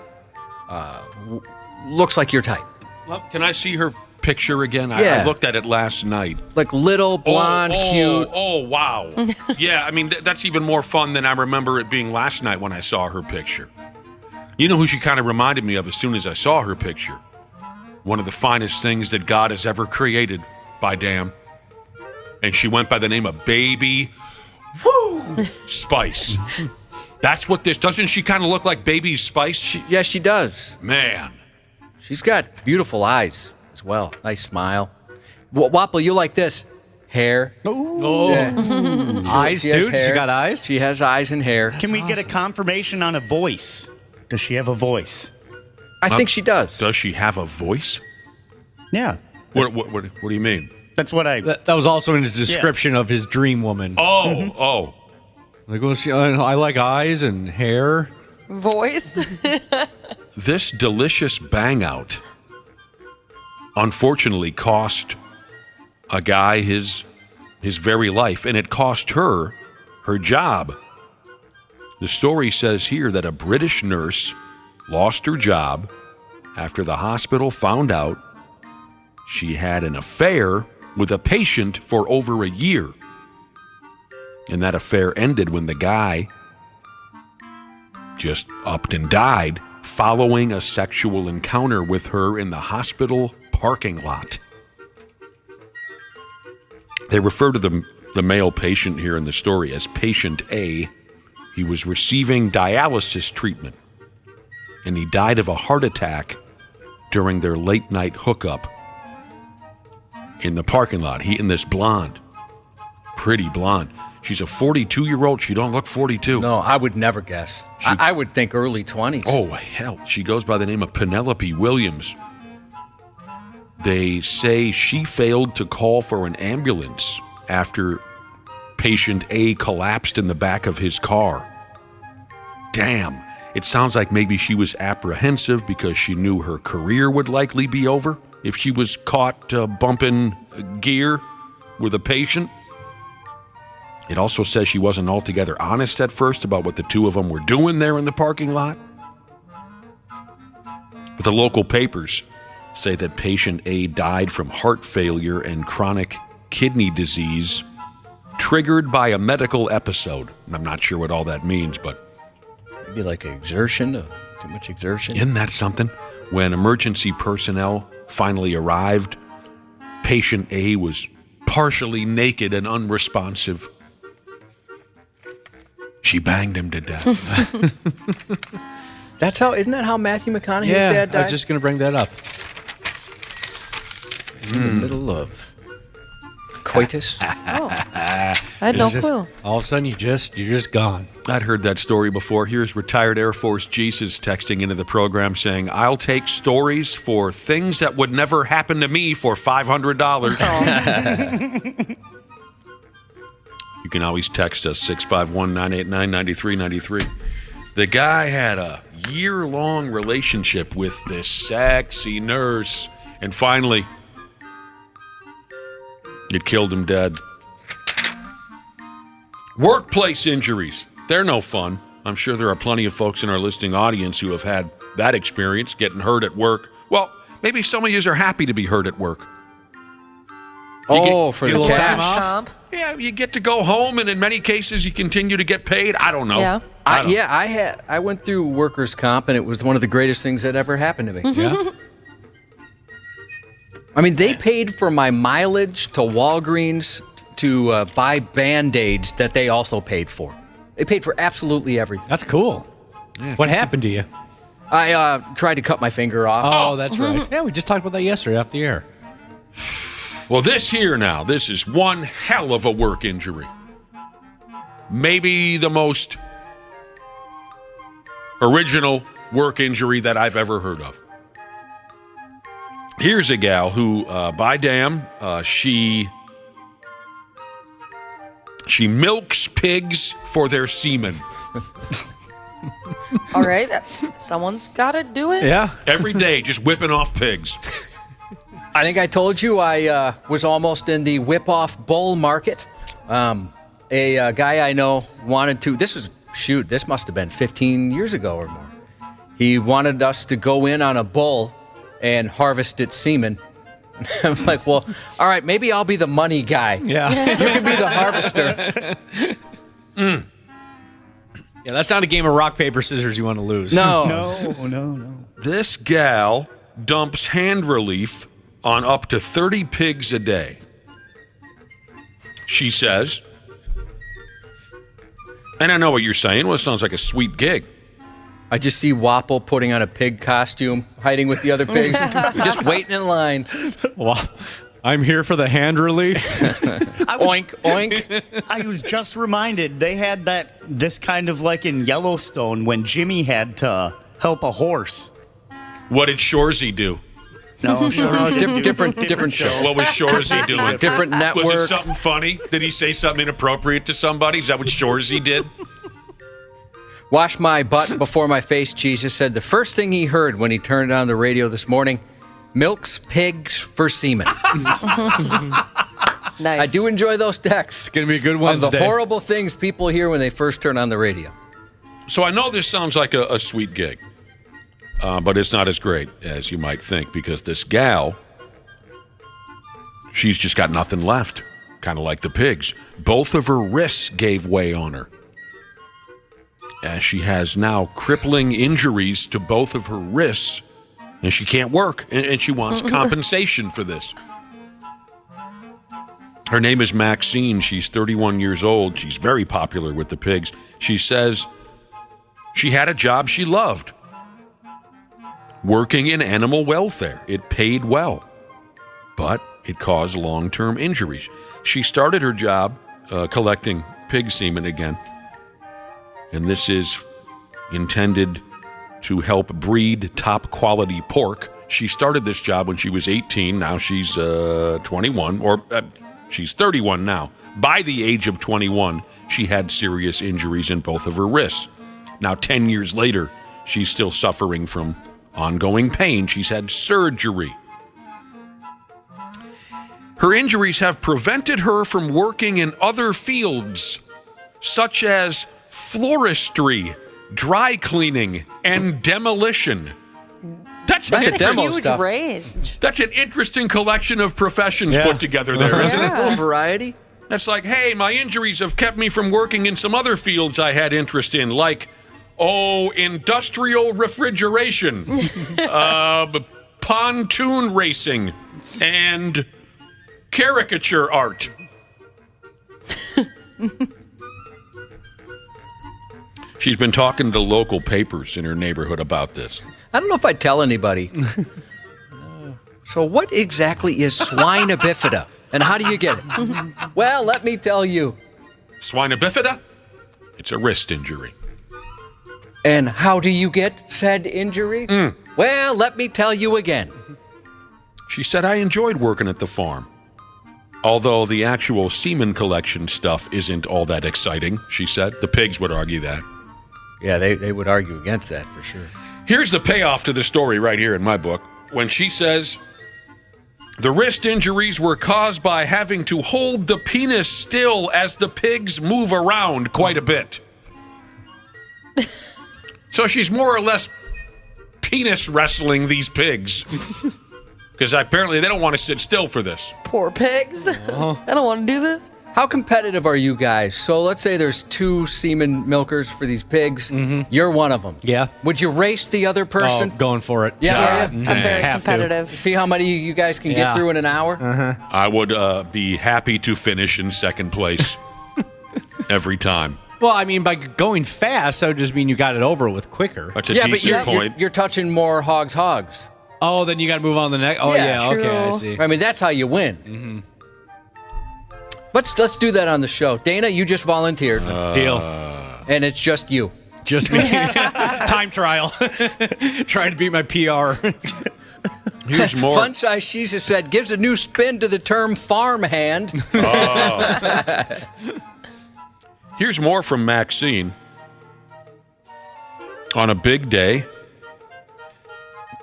looks like your type. Well, can I see her picture again? Yeah. I looked at it last night. Like little, blonde, cute. Oh, wow. Yeah, I mean, that's even more fun than I remember it being last night when I saw her picture. You know who she kind of reminded me of as soon as I saw her picture? One of the finest things that God has ever created, by damn. And she went by the name of Baby Spice. That's what this, doesn't she kind of look like Baby Spice? Yes, she does. Man. She's got beautiful eyes as well. Nice smile. Wapple, you like this. Hair. Oh. Yeah. Eyes, she has dude? hair. She got eyes? She has eyes and hair. Can we get a confirmation on a voice? Does she have a voice? I think she does. Does she have a voice? Yeah. What do you mean? That's what I... That was also in his description of his dream woman. Oh. Like, well, I like eyes and hair. Voice. This delicious bang out unfortunately cost a guy his very life, and it cost her job. The story says here that a British nurse lost her job after the hospital found out she had an affair with a patient for over a year. And that affair ended when the guy just upped and died following a sexual encounter with her in the hospital parking lot. They refer to the male patient here in the story as Patient A. He was receiving dialysis treatment, and he died of a heart attack during their late-night hookup. in the parking lot. He and this blonde, pretty blonde. She's a 42-year-old. She don't look 42. No, I would never guess. I would think early 20s. Oh, hell. She goes by the name of Penelope Williams. They say she failed to call for an ambulance after patient A collapsed in the back of his car. Damn. It sounds like maybe she was apprehensive because she knew her career would likely be over if she was caught bumping gear with a patient. It also says she wasn't altogether honest at first about what the two of them were doing there in the parking lot. But the local papers say that patient A died from heart failure and chronic kidney disease triggered by a medical episode. I'm not sure what all that means, but... Maybe like exertion, too much exertion. Isn't that something? When emergency personnel finally arrived, patient A was partially naked and unresponsive. She banged him to death. Isn't that how Matthew McConaughey's Yeah, dad died? I was just going to bring that up. In the middle of coitus. I had no clue. All of a sudden, you're just gone. I'd heard that story before. Here's retired Air Force Jesus texting into the program saying, "I'll take stories for things that would never happen to me for $500. You can always text us, 651-989-9393. The guy had a year-long relationship with this sexy nurse, and finally, it killed him dead. Workplace injuries. They're no fun. I'm sure there are plenty of folks in our listening audience who have had that experience, getting hurt at work. Well, maybe some of you are happy to be hurt at work. For the Time cash. comp. Yeah, you get to go home, and in many cases, you continue to get paid. I don't know. Yeah. I went through workers' comp, and it was one of the greatest things that ever happened to me. Yeah. I mean, they paid for my mileage to Walgreens to buy Band-Aids that they also paid for. They paid for absolutely everything. That's cool. Yeah, What happened to you? I tried to cut my finger off. Oh, that's right. Yeah, we just talked about that yesterday off the air. Well, this is one hell of a work injury. Maybe the most original work injury that I've ever heard of. Here's a gal who, by damn, she milks pigs for their semen. All right. Someone's got to do it. Yeah. Every day, just whipping off pigs. I think I told you I was almost in the whip-off bull market. A guy I know wanted to, this must have been 15 years ago or more. He wanted us to go in on a bull and harvest its semen. I'm like, well, all right, maybe I'll be the money guy. Yeah. You can be the harvester. Yeah, that's not a game of rock, paper, scissors you want to lose. No. This gal dumps hand relief on up to 30 pigs a day. She says, and I know what you're saying. Well, it sounds like a sweet gig. I just see Wapple putting on a pig costume, hiding with the other pigs, just waiting in line. Well, I'm here for the hand relief. Oink, oink. I was just reminded they had this kind of like in Yellowstone when Jimmy had to help a horse. What did Shorzy do? No, different show. What was Shorzy doing? Different network. Was it something funny? Did he say something inappropriate to somebody? Is that what Shorzy did? Wash my butt before my face, Jesus said the first thing he heard when he turned on the radio this morning, milks pigs for semen. Nice. I do enjoy those texts. It's going to be a good Wednesday. Of the horrible things people hear when they first turn on the radio. So I know this sounds like a sweet gig, but it's not as great as you might think because this gal, she's just got nothing left, kind of like the pigs. Both of her wrists gave way on her. As she has now crippling injuries to both of her wrists, and she can't work, and she wants compensation for this. Her name is Maxine. She's 31 years old. She's very popular with the pigs. She says she had a job she loved, working in animal welfare. It paid well. But it caused long-term injuries. She started her job collecting pig semen again, and this is intended to help breed top-quality pork. She started this job when she was 18. Now she's 21, or she's 31 now. By the age of 21, she had serious injuries in both of her wrists. Now, 10 years later, she's still suffering from ongoing pain. She's had surgery. Her injuries have prevented her from working in other fields, such as floristry, dry cleaning, and demolition. That's a huge range. That's an interesting collection of professions put together there, isn't it? A little variety. That's like, hey, my injuries have kept me from working in some other fields I had interest in, like, industrial refrigeration, pontoon racing, and caricature art. She's been talking to local papers in her neighborhood about this. I don't know if I'd tell anybody. So what exactly is swine bifida, and how do you get it? Well, let me tell you. Swine bifida? It's a wrist injury. And how do you get said injury? Well, let me tell you again. She said, I enjoyed working at the farm. Although the actual semen collection stuff isn't all that exciting, she said. The pigs would argue that. Yeah, they would argue against that for sure. Here's the payoff to the story right here in my book. When she says, the wrist injuries were caused by having to hold the penis still as the pigs move around quite a bit. So she's more or less penis wrestling these pigs. Because apparently they don't want to sit still for this. Poor pigs. I don't want to do this. How competitive are you guys? So let's say there's 2 semen milkers for these pigs. You're one of them. Yeah. Would you race the other person? Oh, going for it. Yeah. I'm very competitive. See how many you guys can get through in an hour? I would be happy to finish in second place every time. Well, I mean, by going fast, that would just mean you got it over with quicker. That's a decent point. You're touching more hogs. Oh, then you got to move on to the next. Oh, yeah, true. okay, I see. I mean, that's how you win. Let's do that on the show. Dana, you just volunteered. Deal. And it's just you. Just me. Time trial. Trying to beat my PR. Here's more. Fun Size Jesus said, gives a new spin to the term farmhand. Here's more from Maxine. On a big day,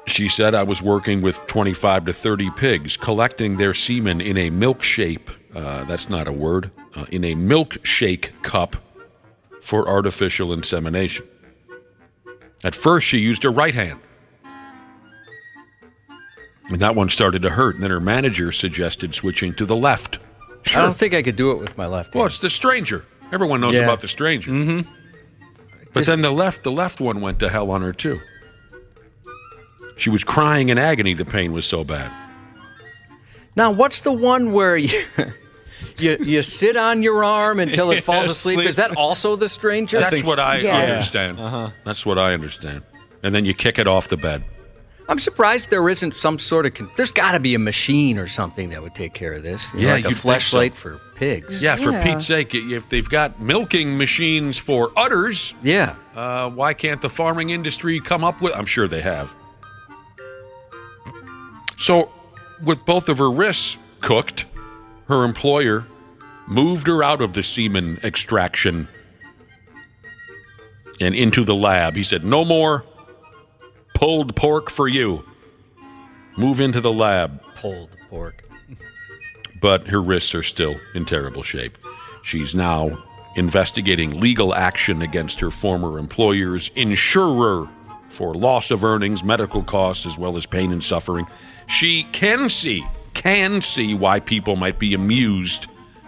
she said, I was working with 25 to 30 pigs, collecting their semen in a milkshake. That's not a word. In a milkshake cup for artificial insemination. At first, she used her right hand. And that one started to hurt. And then her manager suggested switching to the left. Sure. I don't think I could do it with my left hand. Well, it's the stranger. Everyone knows about the stranger. But then the left one went to hell on her, too. She was crying in agony. The pain was so bad. Now, what's the one where you sit on your arm until it falls asleep? Is that also the stranger? That's what I understand. That's what I understand. And then you kick it off the bed. I'm surprised there isn't some sort of... There's got to be a machine or something that would take care of this. Like a fleshlight for pigs. Yeah, for Pete's sake, if they've got milking machines for udders, why can't the farming industry come up with... I'm sure they have. So, with both of her wrists cooked, her employer moved her out of the semen extraction and into the lab. He said, no more pulled pork for you. Move into the lab. Pulled pork. But her wrists are still in terrible shape. She's now investigating legal action against her former employer's insurer for loss of earnings, medical costs, as well as pain and suffering. She can see why people might be amused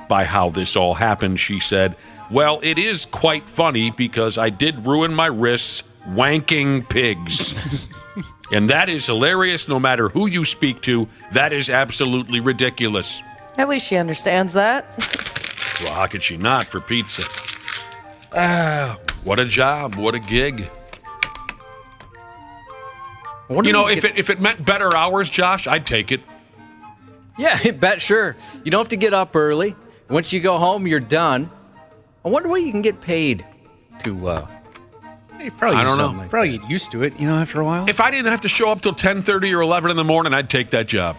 by how this all happened. She said, well, it is quite funny because I did ruin my wrists wanking pigs. And that is hilarious no matter who you speak to. That is absolutely ridiculous. At least she understands that. Well, how could she not, for Pete's sake? What a job. What a gig. You know, if it meant better hours, Josh, I'd take it. Yeah, bet sure. You don't have to get up early. Once you go home, you're done. I wonder what you can get paid to. You probably I don't know. like probably get used to it, after a while. If I didn't have to show up till 10:30 or 11 in the morning, I'd take that job.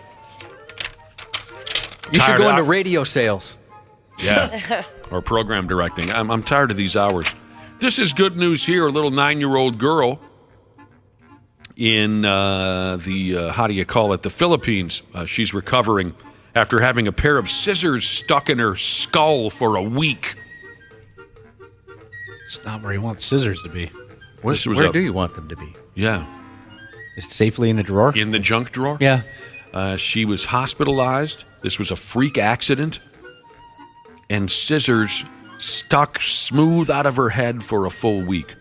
You should Tired go out. into radio sales. Yeah, or program directing. I'm tired of these hours. This is good news here. A little 9-year-old girl in the Philippines. She's recovering after having a pair of scissors stuck in her skull for a week. It's not where you want scissors to be. Where do you want them to be? Yeah. Is it safely in a drawer? In the junk drawer? Yeah. She was hospitalized. This was a freak accident. And scissors stuck smooth out of her head for a full week.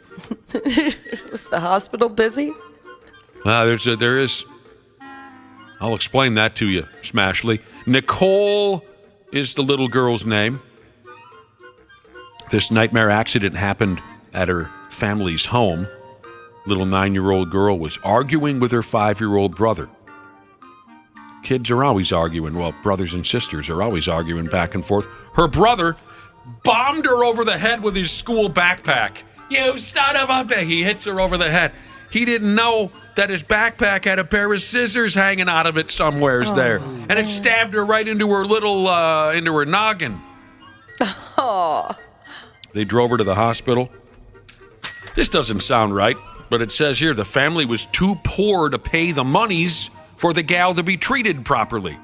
Was the hospital busy? There is. I'll explain that to you, Smashly. Nicole is the little girl's name. This nightmare accident happened at her family's home. Little 9-year-old girl was arguing with her 5-year-old brother. Kids are always arguing. Well, brothers and sisters are always arguing back and forth. Her brother bombed her over the head with his school backpack. You son of a... He hits her over the head. He didn't know that his backpack had a pair of scissors hanging out of it somewheres there. And it stabbed her right into her into her noggin. Oh. They drove her to the hospital. This doesn't sound right, but it says here the family was too poor to pay the monies for the gal to be treated properly.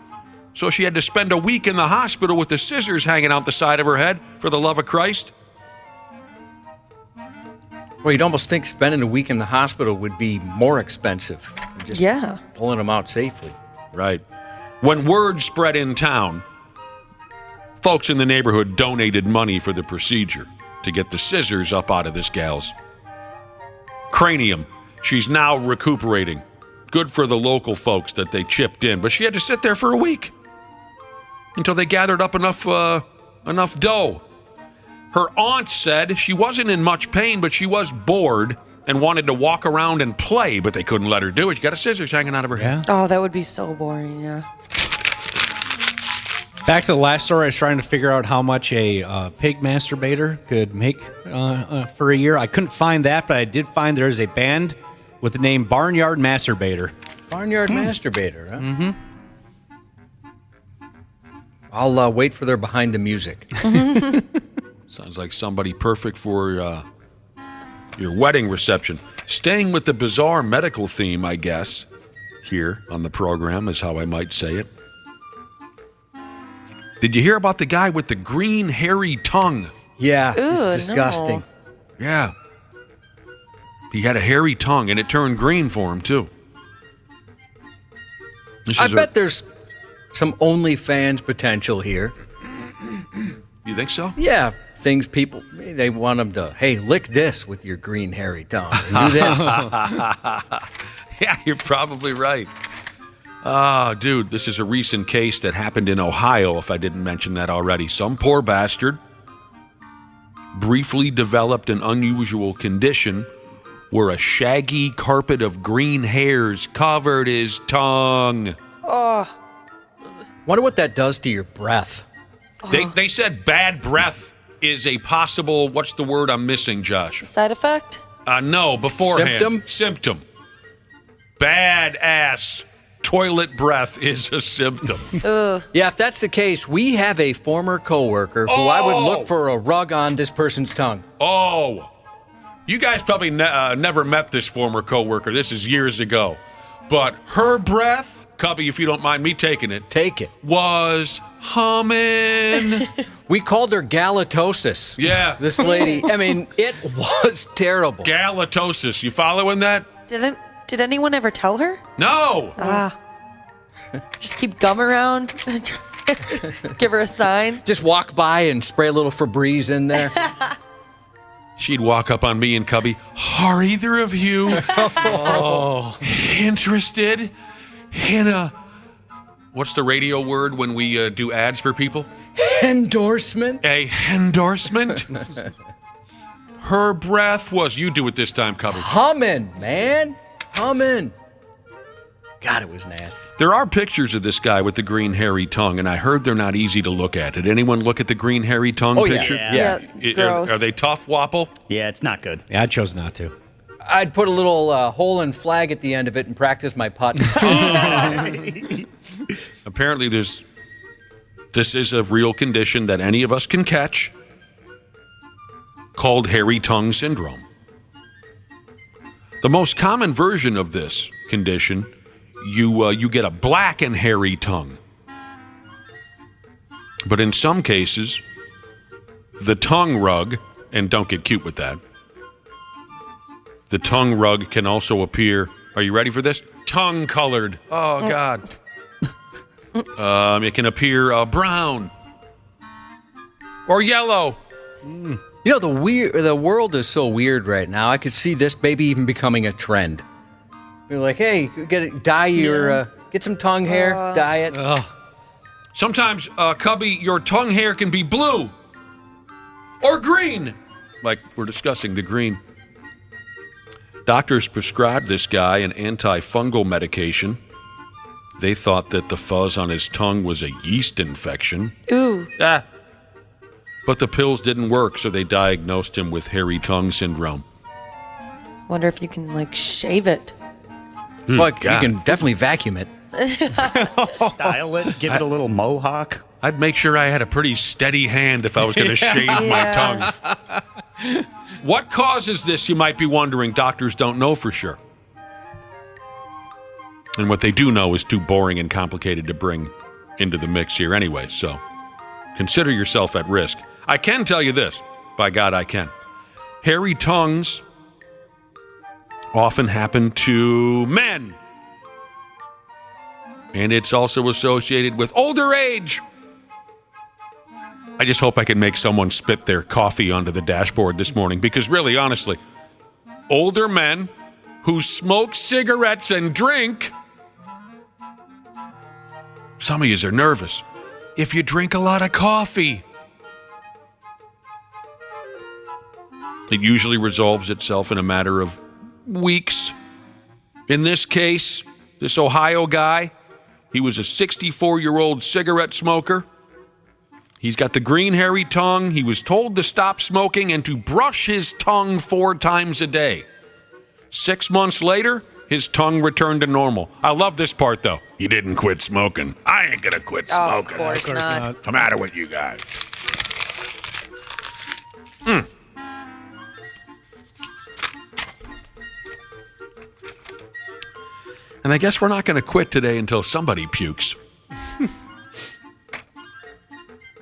So she had to spend a week in the hospital with the scissors hanging out the side of her head for the love of Christ. Well, you'd almost think spending a week in the hospital would be more expensive than just pulling them out safely. Right. When word spread in town, folks in the neighborhood donated money for the procedure to get the scissors up out of this gal's cranium. She's now recuperating. Good for the local folks that they chipped in, but she had to sit there for a week until they gathered up enough dough. Her aunt said she wasn't in much pain, but she was bored and wanted to walk around and play, but they couldn't let her do it. She got a scissors hanging out of her head. Oh, that would be so boring, yeah. Back to the last story, I was trying to figure out how much a pig masturbator could make for a year. I couldn't find that, but I did find there is a band with the name Barnyard Masturbator. Barnyard Masturbator, huh? Mm-hmm. I'll wait for their behind the music. Sounds like somebody perfect for your wedding reception. Staying with the bizarre medical theme, I guess, here on the program is how I might say it. Did you hear about the guy with the green, hairy tongue? Yeah, it's disgusting. No. Yeah. He had a hairy tongue, and it turned green for him, too. I bet there's some OnlyFans potential here. You think so? Yeah, things people, they want them to, hey, lick this with your green, hairy tongue. And do this. Yeah, you're probably right. Oh, dude, this is a recent case that happened in Ohio, if I didn't mention that already. Some poor bastard briefly developed an unusual condition where a shaggy carpet of green hairs covered his tongue. Oh. Wonder what that does to your breath. They said bad breath is a possible, what's the word I'm missing, Josh? Side effect? No, beforehand. Symptom. Bad ass toilet breath is a symptom. Yeah, if that's the case, we have a former coworker who I would look for a rug on this person's tongue. Oh. You guys probably never met this former coworker. This is years ago. But her breath, Cubby, if you don't mind me taking it. Take it. Was humming. We called her galatosis. Yeah. This lady, I mean, it was terrible. Galatosis. You following that? Did anyone ever tell her? No. Just keep gum around. Give her a sign. Just walk by and spray a little Febreze in there. She'd walk up on me and Cubby. Are either of you interested in a... What's the radio word when we do ads for people? Endorsement. A endorsement? Her breath was... You do it this time, Cubby. Humming, man. Humming. God, it was nasty. There are pictures of this guy with the green hairy tongue, and I heard they're not easy to look at. Did anyone look at the green hairy tongue picture? Gross. Are they tough, Wapple? Yeah, it's not good. Yeah, I chose not to. I'd put a little hole and flag at the end of it and practice my putt. Apparently, this is a real condition that any of us can catch, called hairy tongue syndrome. The most common version of this condition, you get a black and hairy tongue. But in some cases, the tongue rug, and don't get cute with that, the tongue rug can also appear, are you ready for this? Tongue-colored. Oh, God. It can appear brown or yellow. You know, the world is so weird right now. I could see this maybe even becoming a trend. You're like, hey, get some tongue hair, dye it. Sometimes, Cubby, your tongue hair can be blue or green. Like we're discussing the green. Doctors prescribed this guy an antifungal medication. They thought that the fuzz on his tongue was a yeast infection. Ooh. But the pills didn't work, so they diagnosed him with hairy tongue syndrome. Wonder if you can, shave it. Well, you can definitely vacuum it. Style it, give it a little mohawk. I'd make sure I had a pretty steady hand if I was going to shave my tongue. What causes this, you might be wondering? Doctors don't know for sure. And what they do know is too boring and complicated to bring into the mix here anyway, so consider yourself at risk. I can tell you this. By God, I can. Hairy tongues often happen to men. And it's also associated with older age. I just hope I can make someone spit their coffee onto the dashboard this morning, because really, honestly, older men who smoke cigarettes and drink, some of you are nervous. If you drink a lot of coffee, it usually resolves itself in a matter of weeks. In this case, this Ohio guy, he was a 64-year-old cigarette smoker. He's got the green hairy tongue. He was told to stop smoking and to brush his tongue 4 times a day. 6 months later, his tongue returned to normal. I love this part, though. He didn't quit smoking. I ain't gonna quit smoking. Of course not. What's the matter with you guys? And I guess we're not going to quit today until somebody pukes.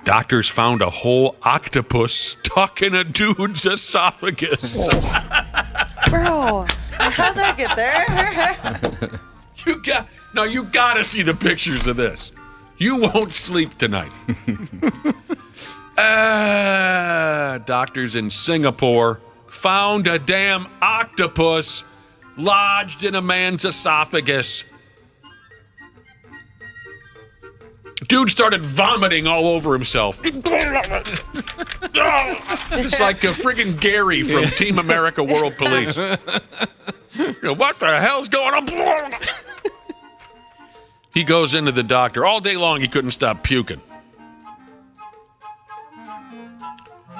Doctors found a whole octopus stuck in a dude's esophagus. Bro, how'd that get there? You gotta see the pictures of this. You won't sleep tonight. Doctors in Singapore found a damn octopus lodged in a man's esophagus. Dude started vomiting all over himself. It's like a friggin' Gary from Team America World Police. What the hell's going on? He goes into the doctor. All day long, he couldn't stop puking.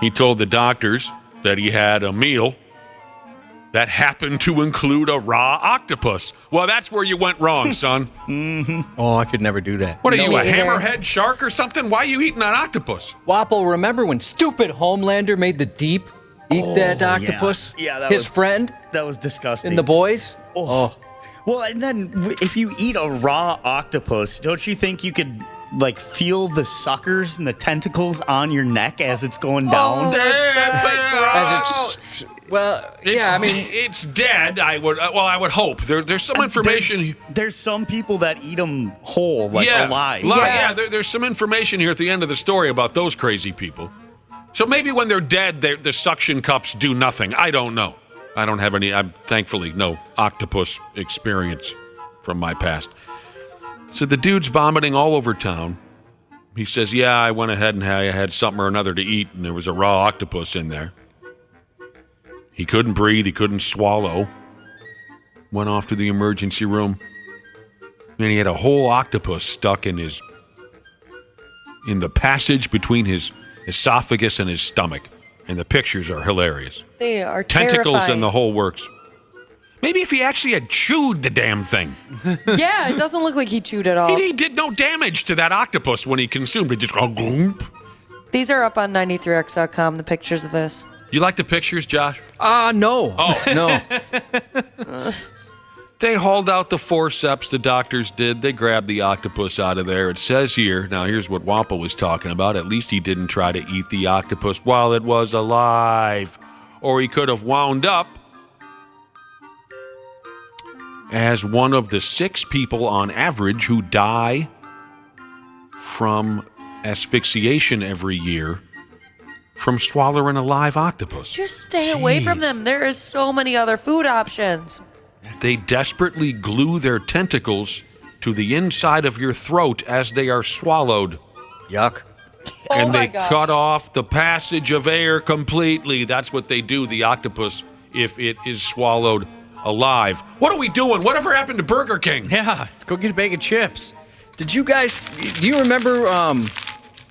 He told the doctors that he had a meal that happened to include a raw octopus. Well, that's where you went wrong, son. Oh, I could never do that. What are you, a hammerhead shark or something? Why are you eating an octopus? Wapple, remember when stupid Homelander made the Deep eat that octopus? Yeah, his friend? That was disgusting. And the boys? Oh. Well, and then if you eat a raw octopus, don't you think you could feel the suckers and the tentacles on your neck as it's going down? It's dead. I would hope. There's some information. There's some people that eat them whole, alive. There's some information here at the end of the story about those crazy people. So maybe when they're dead, the suction cups do nothing. I don't know. I don't have any. I'm thankfully no octopus experience from my past. So the dude's vomiting all over town. He says, yeah, I went ahead and I had something or another to eat, and there was a raw octopus in there. He couldn't breathe. He couldn't swallow. Went off to the emergency room. And he had a whole octopus stuck in the passage between his esophagus and his stomach. And the pictures are hilarious. They are Tentacles terrifying. and the whole works. Maybe if he actually had chewed the damn thing. Yeah, it doesn't look like he chewed it all. He did no damage to that octopus when he consumed it. Just gloomp. These are up on 93x.com, the pictures of this. You like the pictures, Josh? No. Oh. No. They hauled out the forceps, the doctors did. They grabbed the octopus out of there. It says here, now here's what Wampa was talking about. At least he didn't try to eat the octopus while it was alive. Or he could have wound up as one of the 6 people on average who die from asphyxiation every year from swallowing a live octopus. Just stay away from them. There is so many other food options. They desperately glue their tentacles to the inside of your throat as they are swallowed. Yuck. And Oh my they gosh. cut off the passage of air completely. That's what they do, the octopus, if it is swallowed alive. What are we doing? Whatever happened to Burger King? Yeah, let's go get a bag of chips. Do you remember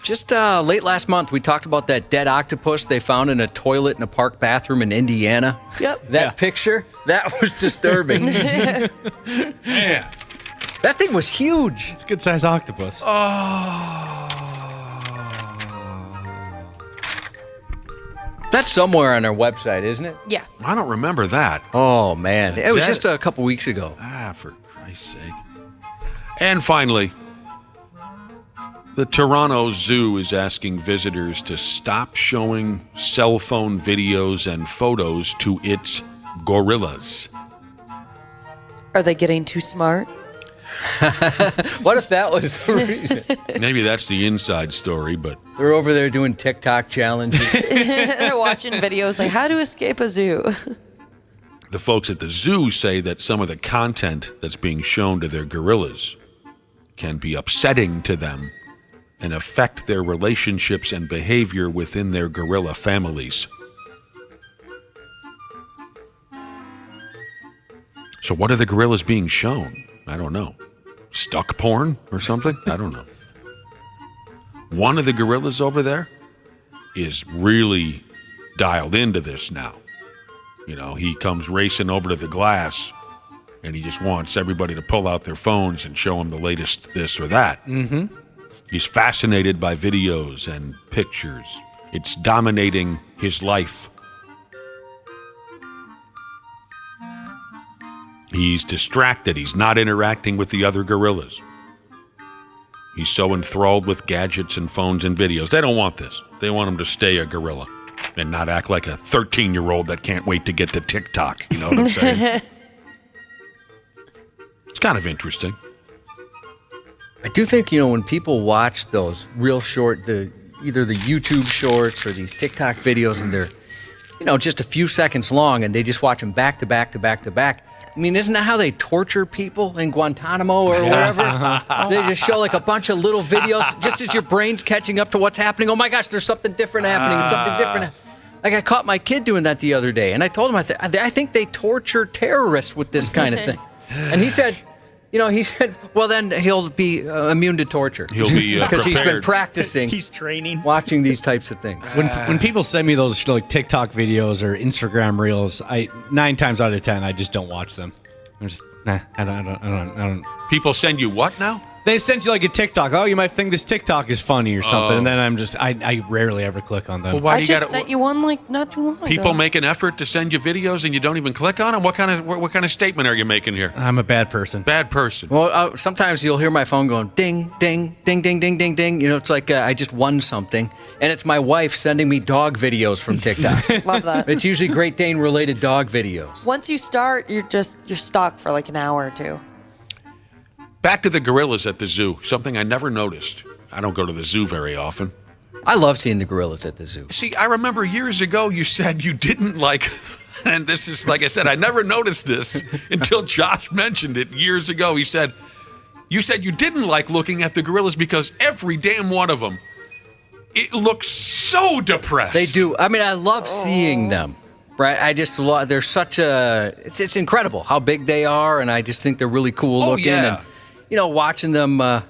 just late last month we talked about that dead octopus they found in a toilet in a park bathroom in Indiana? Yep. That picture? That was disturbing. Man. That thing was huge. It's a good-sized octopus. That's somewhere on our website, isn't it? Yeah. I don't remember that. Oh, man. It was That- just a couple weeks ago. For Christ's sake. And finally, the Toronto Zoo is asking visitors to stop showing cell phone videos and photos to its gorillas. Are they getting too smart? What if that was the reason? Maybe that's the inside story, but They're over there doing TikTok challenges. They're watching videos like how to escape a zoo. the folks at the zoo say that some of the content that's being shown to their gorillas can be upsetting to them and affect their relationships and behavior within their gorilla families. So what are the gorillas being shown? I don't know. Stuck porn or something? I don't know. One of the gorillas over there is really dialed into this now. You know, he comes racing over to the glass and he just wants everybody to pull out their phones and show him the latest this or that. Mm-hmm. He's fascinated by videos and pictures. It's dominating his life. He's distracted. He's not interacting with the other gorillas. He's so enthralled with gadgets and phones and videos. They don't want this. They want him to stay a gorilla and not act like a 13-year-old that can't wait to get to TikTok. You know what I'm saying? It's kind of interesting. I do think, when people watch those real short, either the YouTube shorts or these TikTok videos and they're, just a few seconds long and they just watch them back to back to back to back. I mean, isn't that how they torture people in Guantanamo or whatever? They just show like a bunch of little videos just as your brain's catching up to what's happening. Oh my gosh, there's something different happening. It's something different. Like I caught my kid doing that the other day and I told him, I think they torture terrorists with this kind of thing. And he said, well, then he'll be immune to torture. He'll be because he's been prepared. practicing. He's training. Watching these types of things. When people send me those like TikTok videos or Instagram reels, 9 times out of 10 I just don't watch them. I'm just I don't. People send you what now? They send you like a TikTok. Oh, you might think this TikTok is funny or something, and then I rarely ever click on them. Well, why I do you just gotta- sent you one not too long ago. People make an effort to send you videos and you don't even click on them? What kind of statement are you making here? I'm a bad person. Bad person. Well, sometimes you'll hear my phone going ding, ding, ding, ding, ding, ding, ding. It's like I just won something, and it's my wife sending me dog videos from TikTok. Love that. It's usually Great Dane related dog videos. Once you start, you're stuck for like an hour or two. Back to the gorillas at the zoo. Something I never noticed. I don't go to the zoo very often. I love seeing the gorillas at the zoo. See, I remember years ago you said you didn't like, and this is, like I said, I never noticed this until Josh mentioned it years ago. You said you didn't like looking at the gorillas because every damn one of them, it looks so depressed. They do. I mean, I love seeing them. Right? I just love, they're such a, it's incredible how big they are, and I just think they're really cool looking. Yeah. And, watching them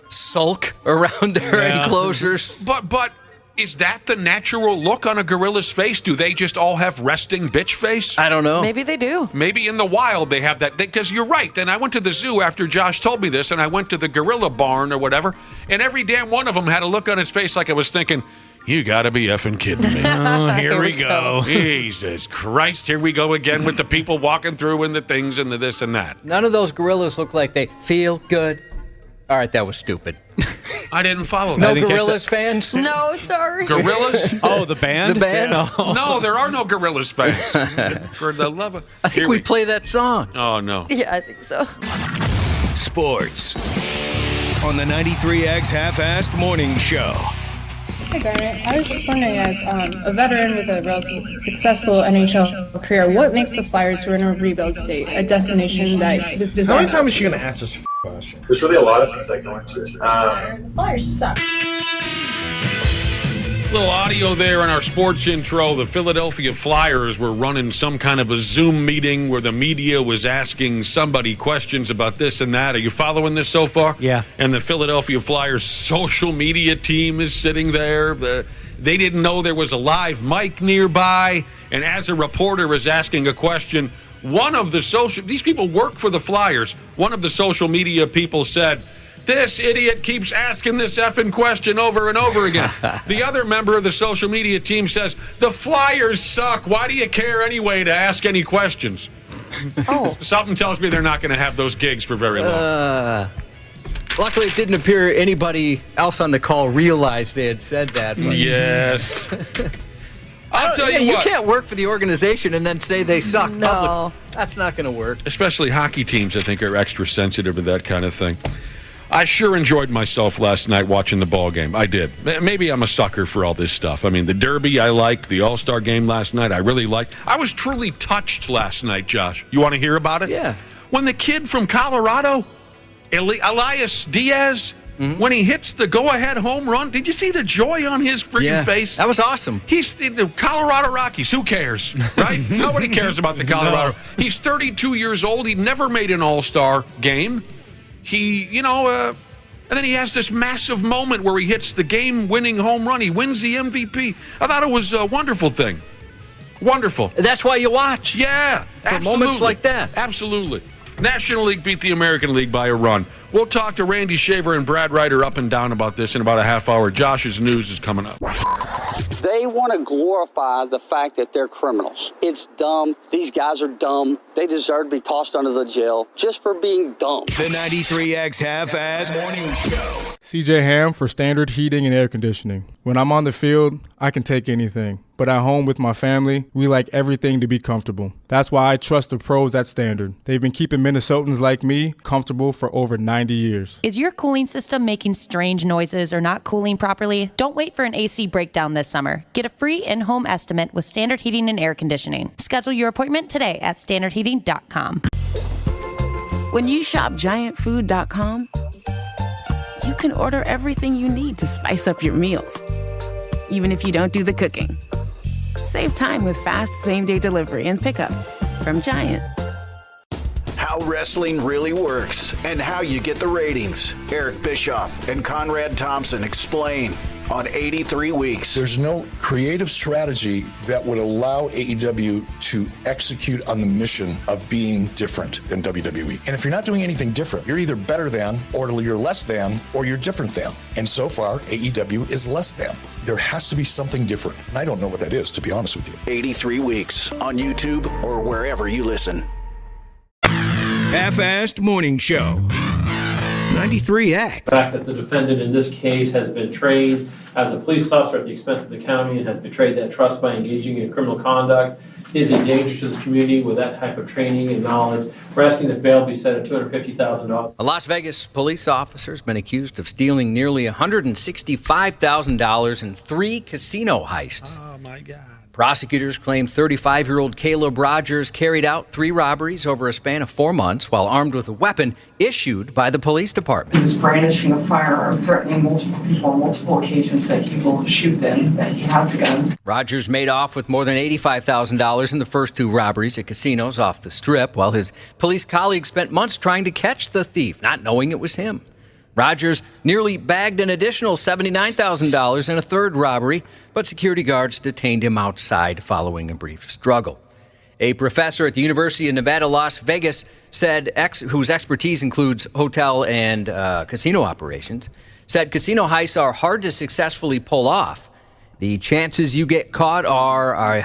sulk around their enclosures. But is that the natural look on a gorilla's face? Do they just all have resting bitch face? I don't know. Maybe they do. Maybe in the wild they have that. Because you're right. Then I went to the zoo after Josh told me this, and I went to the gorilla barn or whatever, and every damn one of them had a look on its face like I was thinking, you gotta be effing kidding me. Oh, here we go. Jesus Christ, here we go again with the people walking through and the things and the this and that. None of those gorillas look like they feel good. All right, that was stupid. I didn't follow No that. Gorillas fans? No, sorry. Gorillas? Oh, the band? The band? No, there are no Gorillas fans. For the love of... I think we play that song. Oh, no. Yeah, I think so. Sports on the 93X Half-Assed Morning Show. Hi, Garnet. I was just wondering, as a veteran with a relatively successful NHL career, what makes the Flyers, who are in a rebuild state, a destination that was How designed? many times is she going to ask this question? There's really a lot of things that go into it. Flyers suck. Little audio there in our sports intro. The Philadelphia Flyers were running some kind of a Zoom meeting where the media was asking somebody questions about this and that. Are you following this so far? Yeah. And the Philadelphia Flyers social media team is sitting there. They didn't know there was a live mic nearby. And as a reporter is asking a question, these people work for the Flyers. One of the social media people said, "This idiot keeps asking this effing question over and over again." The other member of the social media team says, "The Flyers suck. Why do you care anyway to ask any questions?" Oh. Something tells me they're not going to have those gigs for very long. Luckily, it didn't appear anybody else on the call realized they had said that. But. Yes. I'll tell you what. You can't work for the organization and then say they suck. No. That's not going to work. Especially hockey teams, I think, are extra sensitive to that kind of thing. I sure enjoyed myself last night watching the ball game. I did. Maybe I'm a sucker for all this stuff. I mean, the Derby I liked. The All-Star game last night I really liked. I was truly touched last night, Josh. You want to hear about it? Yeah. When the kid from Colorado, Elias Diaz, when he hits the go-ahead home run, did you see the joy on his freaking face? That was awesome. He's the Colorado Rockies. Who cares, right? Nobody cares about the Colorado. No. He's 32 years old. He never made an All-Star game. And then he has this massive moment where he hits the game-winning home run. He wins the MVP. I thought it was a wonderful thing. Wonderful. That's why you watch. Yeah, for absolutely. Moments like that. Absolutely. National League beat the American League by a run. We'll talk to Randy Shaver and Brad Ryder up and down about this in about a half hour. Josh's news is coming up. They want to glorify the fact that they're criminals. It's dumb. These guys are dumb. They deserve to be tossed under the jail just for being dumb. The 93X Half-Assed Morning Show. CJ Ham for Standard Heating and Air Conditioning. When I'm on the field, I can take anything. But at home with my family, we like everything to be comfortable. That's why I trust the pros at Standard. They've been keeping Minnesotans like me comfortable for over 90 years. Is your cooling system making strange noises or not cooling properly? Don't wait for an AC breakdown this summer. Get a free in-home estimate with Standard Heating and Air Conditioning. Schedule your appointment today at standardheating.com. When you shop giantfood.com, you can order everything you need to spice up your meals, even if you don't do the cooking. Save time with fast same-day delivery and pickup from Giant. How wrestling really works and how you get the ratings. Eric Bischoff and Conrad Thompson explain on 83 Weeks. There's no creative strategy that would allow AEW to execute on the mission of being different than WWE. And if you're not doing anything different, you're either better than, or you're less than, or you're different than. And so far, AEW is less than. There has to be something different. And I don't know what that is, to be honest with you. 83 Weeks on YouTube or wherever you listen. Half-Assed Morning Show. 93X. The fact that the defendant in this case has been trained as a police officer at the expense of the county and has betrayed that trust by engaging in criminal conduct is a danger to the community with that type of training and knowledge. We're asking that bail be set at $250,000. A Las Vegas police officer has been accused of stealing nearly $165,000 in 3 casino heists. Oh, my God. Prosecutors claim 35-year-old Caleb Rogers carried out 3 robberies over a span of 4 months while armed with a weapon issued by the police department. He was brandishing a firearm, threatening multiple people on multiple occasions that he will shoot them, that he has a gun. Rogers made off with more than $85,000 in the first 2 robberies at casinos off the Strip, while his police colleagues spent months trying to catch the thief, not knowing it was him. Rogers nearly bagged an additional $79,000 in a 3rd robbery, but security guards detained him outside following a brief struggle. A professor at the University of Nevada, Las Vegas, said whose expertise includes hotel and casino operations, said casino heists are hard to successfully pull off. The chances you get caught are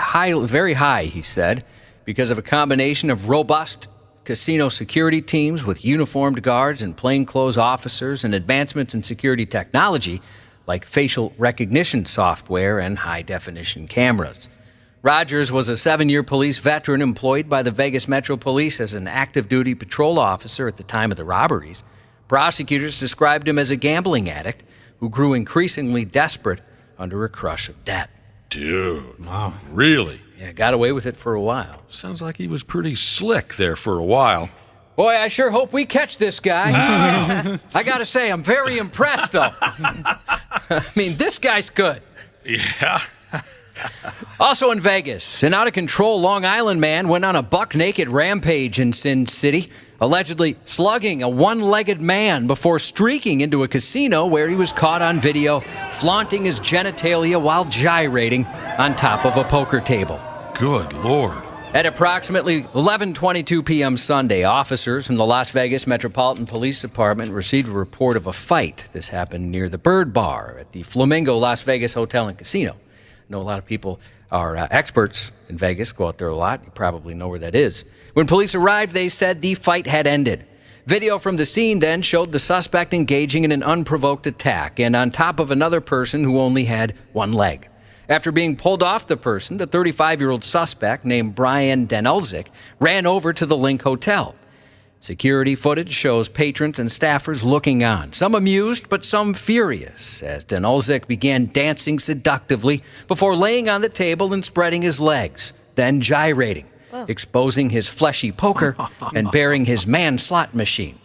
very high, he said, because of a combination of robust casino security teams with uniformed guards and plainclothes officers and advancements in security technology like facial recognition software and high-definition cameras. Rogers was a 7-year police veteran employed by the Vegas Metro Police as an active-duty patrol officer at the time of the robberies. Prosecutors described him as a gambling addict who grew increasingly desperate under a crush of debt. Dude. Wow. Really? Yeah, got away with it for a while. Sounds like he was pretty slick there for a while. Boy, I sure hope we catch this guy. I gotta say, I'm very impressed, though. I mean, this guy's good. Yeah. Also in Vegas, an out-of-control Long Island man went on a buck-naked rampage in Sin City, allegedly slugging a one-legged man before streaking into a casino where he was caught on video flaunting his genitalia while gyrating on top of a poker table. Good Lord. At approximately 11:22 p.m. Sunday, officers from the Las Vegas Metropolitan Police Department received a report of a fight. This happened near the Bird Bar at the Flamingo Las Vegas Hotel and Casino. I know a lot of people are experts in Vegas, go out there a lot. You probably know where that is. When police arrived, they said the fight had ended. Video from the scene then showed the suspect engaging in an unprovoked attack and on top of another person who only had one leg. After being pulled off the person, the 35-year-old suspect named Brian Denelzik ran over to the Link Hotel. Security footage shows patrons and staffers looking on, some amused but some furious, as Denelzik began dancing seductively before laying on the table and spreading his legs, then gyrating, exposing his fleshy poker and bearing his man slot machine.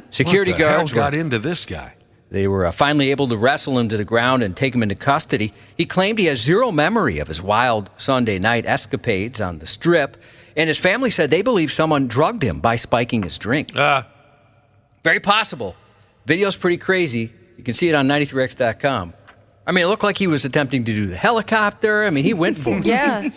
Security what the guards hell got into this guy? They were finally able to wrestle him to the ground and take him into custody. He claimed he has zero memory of his wild Sunday night escapades on the Strip, and his family said they believe someone drugged him by spiking his drink. Very possible. Video's pretty crazy. You can see it on 93x.com. I mean, it looked like he was attempting to do the helicopter. I mean, he went for it. Yeah.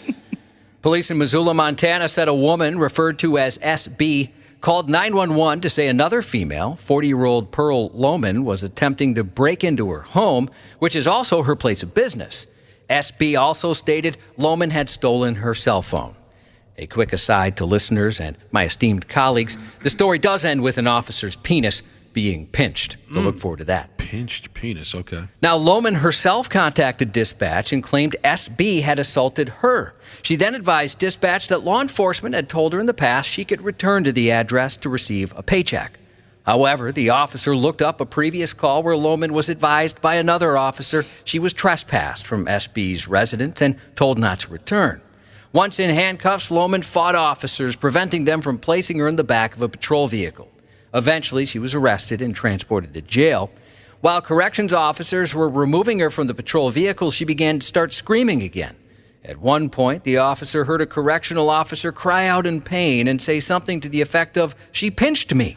Police in Missoula, Montana said a woman referred to as SB called 911 to say another female, 40-year-old Pearl Lohman, was attempting to break into her home, which is also her place of business. SB also stated Lohman had stolen her cell phone. A quick aside to listeners and my esteemed colleagues, the story does end with an officer's penis being pinched. So look forward to that. Pinched penis, okay. Now, Lohman herself contacted dispatch and claimed SB had assaulted her. She then advised dispatch that law enforcement had told her in the past she could return to the address to receive a paycheck. However, the officer looked up a previous call where Lohman was advised by another officer she was trespassed from SB's residence and told not to return. Once in handcuffs, Lohman fought officers, preventing them from placing her in the back of a patrol vehicle. Eventually, she was arrested and transported to jail. While corrections officers were removing her from the patrol vehicle, she began to start screaming again. At one point, the officer heard a correctional officer cry out in pain and say something to the effect of, "She pinched me."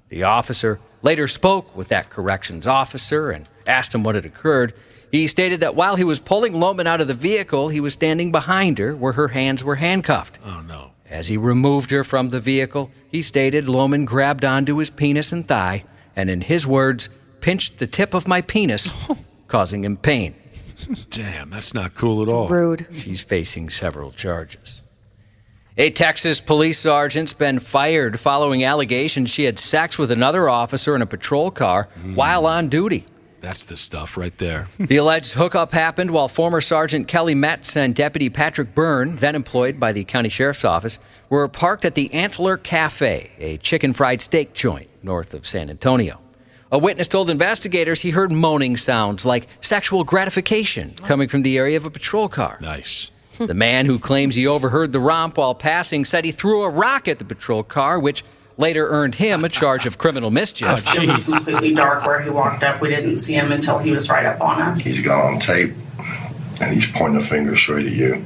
The officer later spoke with that corrections officer and asked him what had occurred. He stated that while he was pulling Lohman out of the vehicle, he was standing behind her where her hands were handcuffed. Oh, no. As he removed her from the vehicle, he stated Lohman grabbed onto his penis and thigh and, in his words, pinched the tip of my penis, causing him pain. Damn, that's not cool at all. Rude. She's facing several charges. A Texas police sergeant's been fired following allegations she had sex with another officer in a patrol car while on duty. That's the stuff right there. The alleged hookup happened while former Sergeant Kelly Metz and Deputy Patrick Byrne, then employed by the county sheriff's office, were parked at the Antler Cafe, a chicken fried steak joint north of San Antonio. A witness told investigators he heard moaning sounds like sexual gratification coming from the area of a patrol car. Nice. The man who claims he overheard the romp while passing said he threw a rock at the patrol car, which later earned him a charge of criminal mischief. It was completely dark where he walked up. We didn't see him until he was right up on us. He's got on tape, and he's pointing a finger straight at you.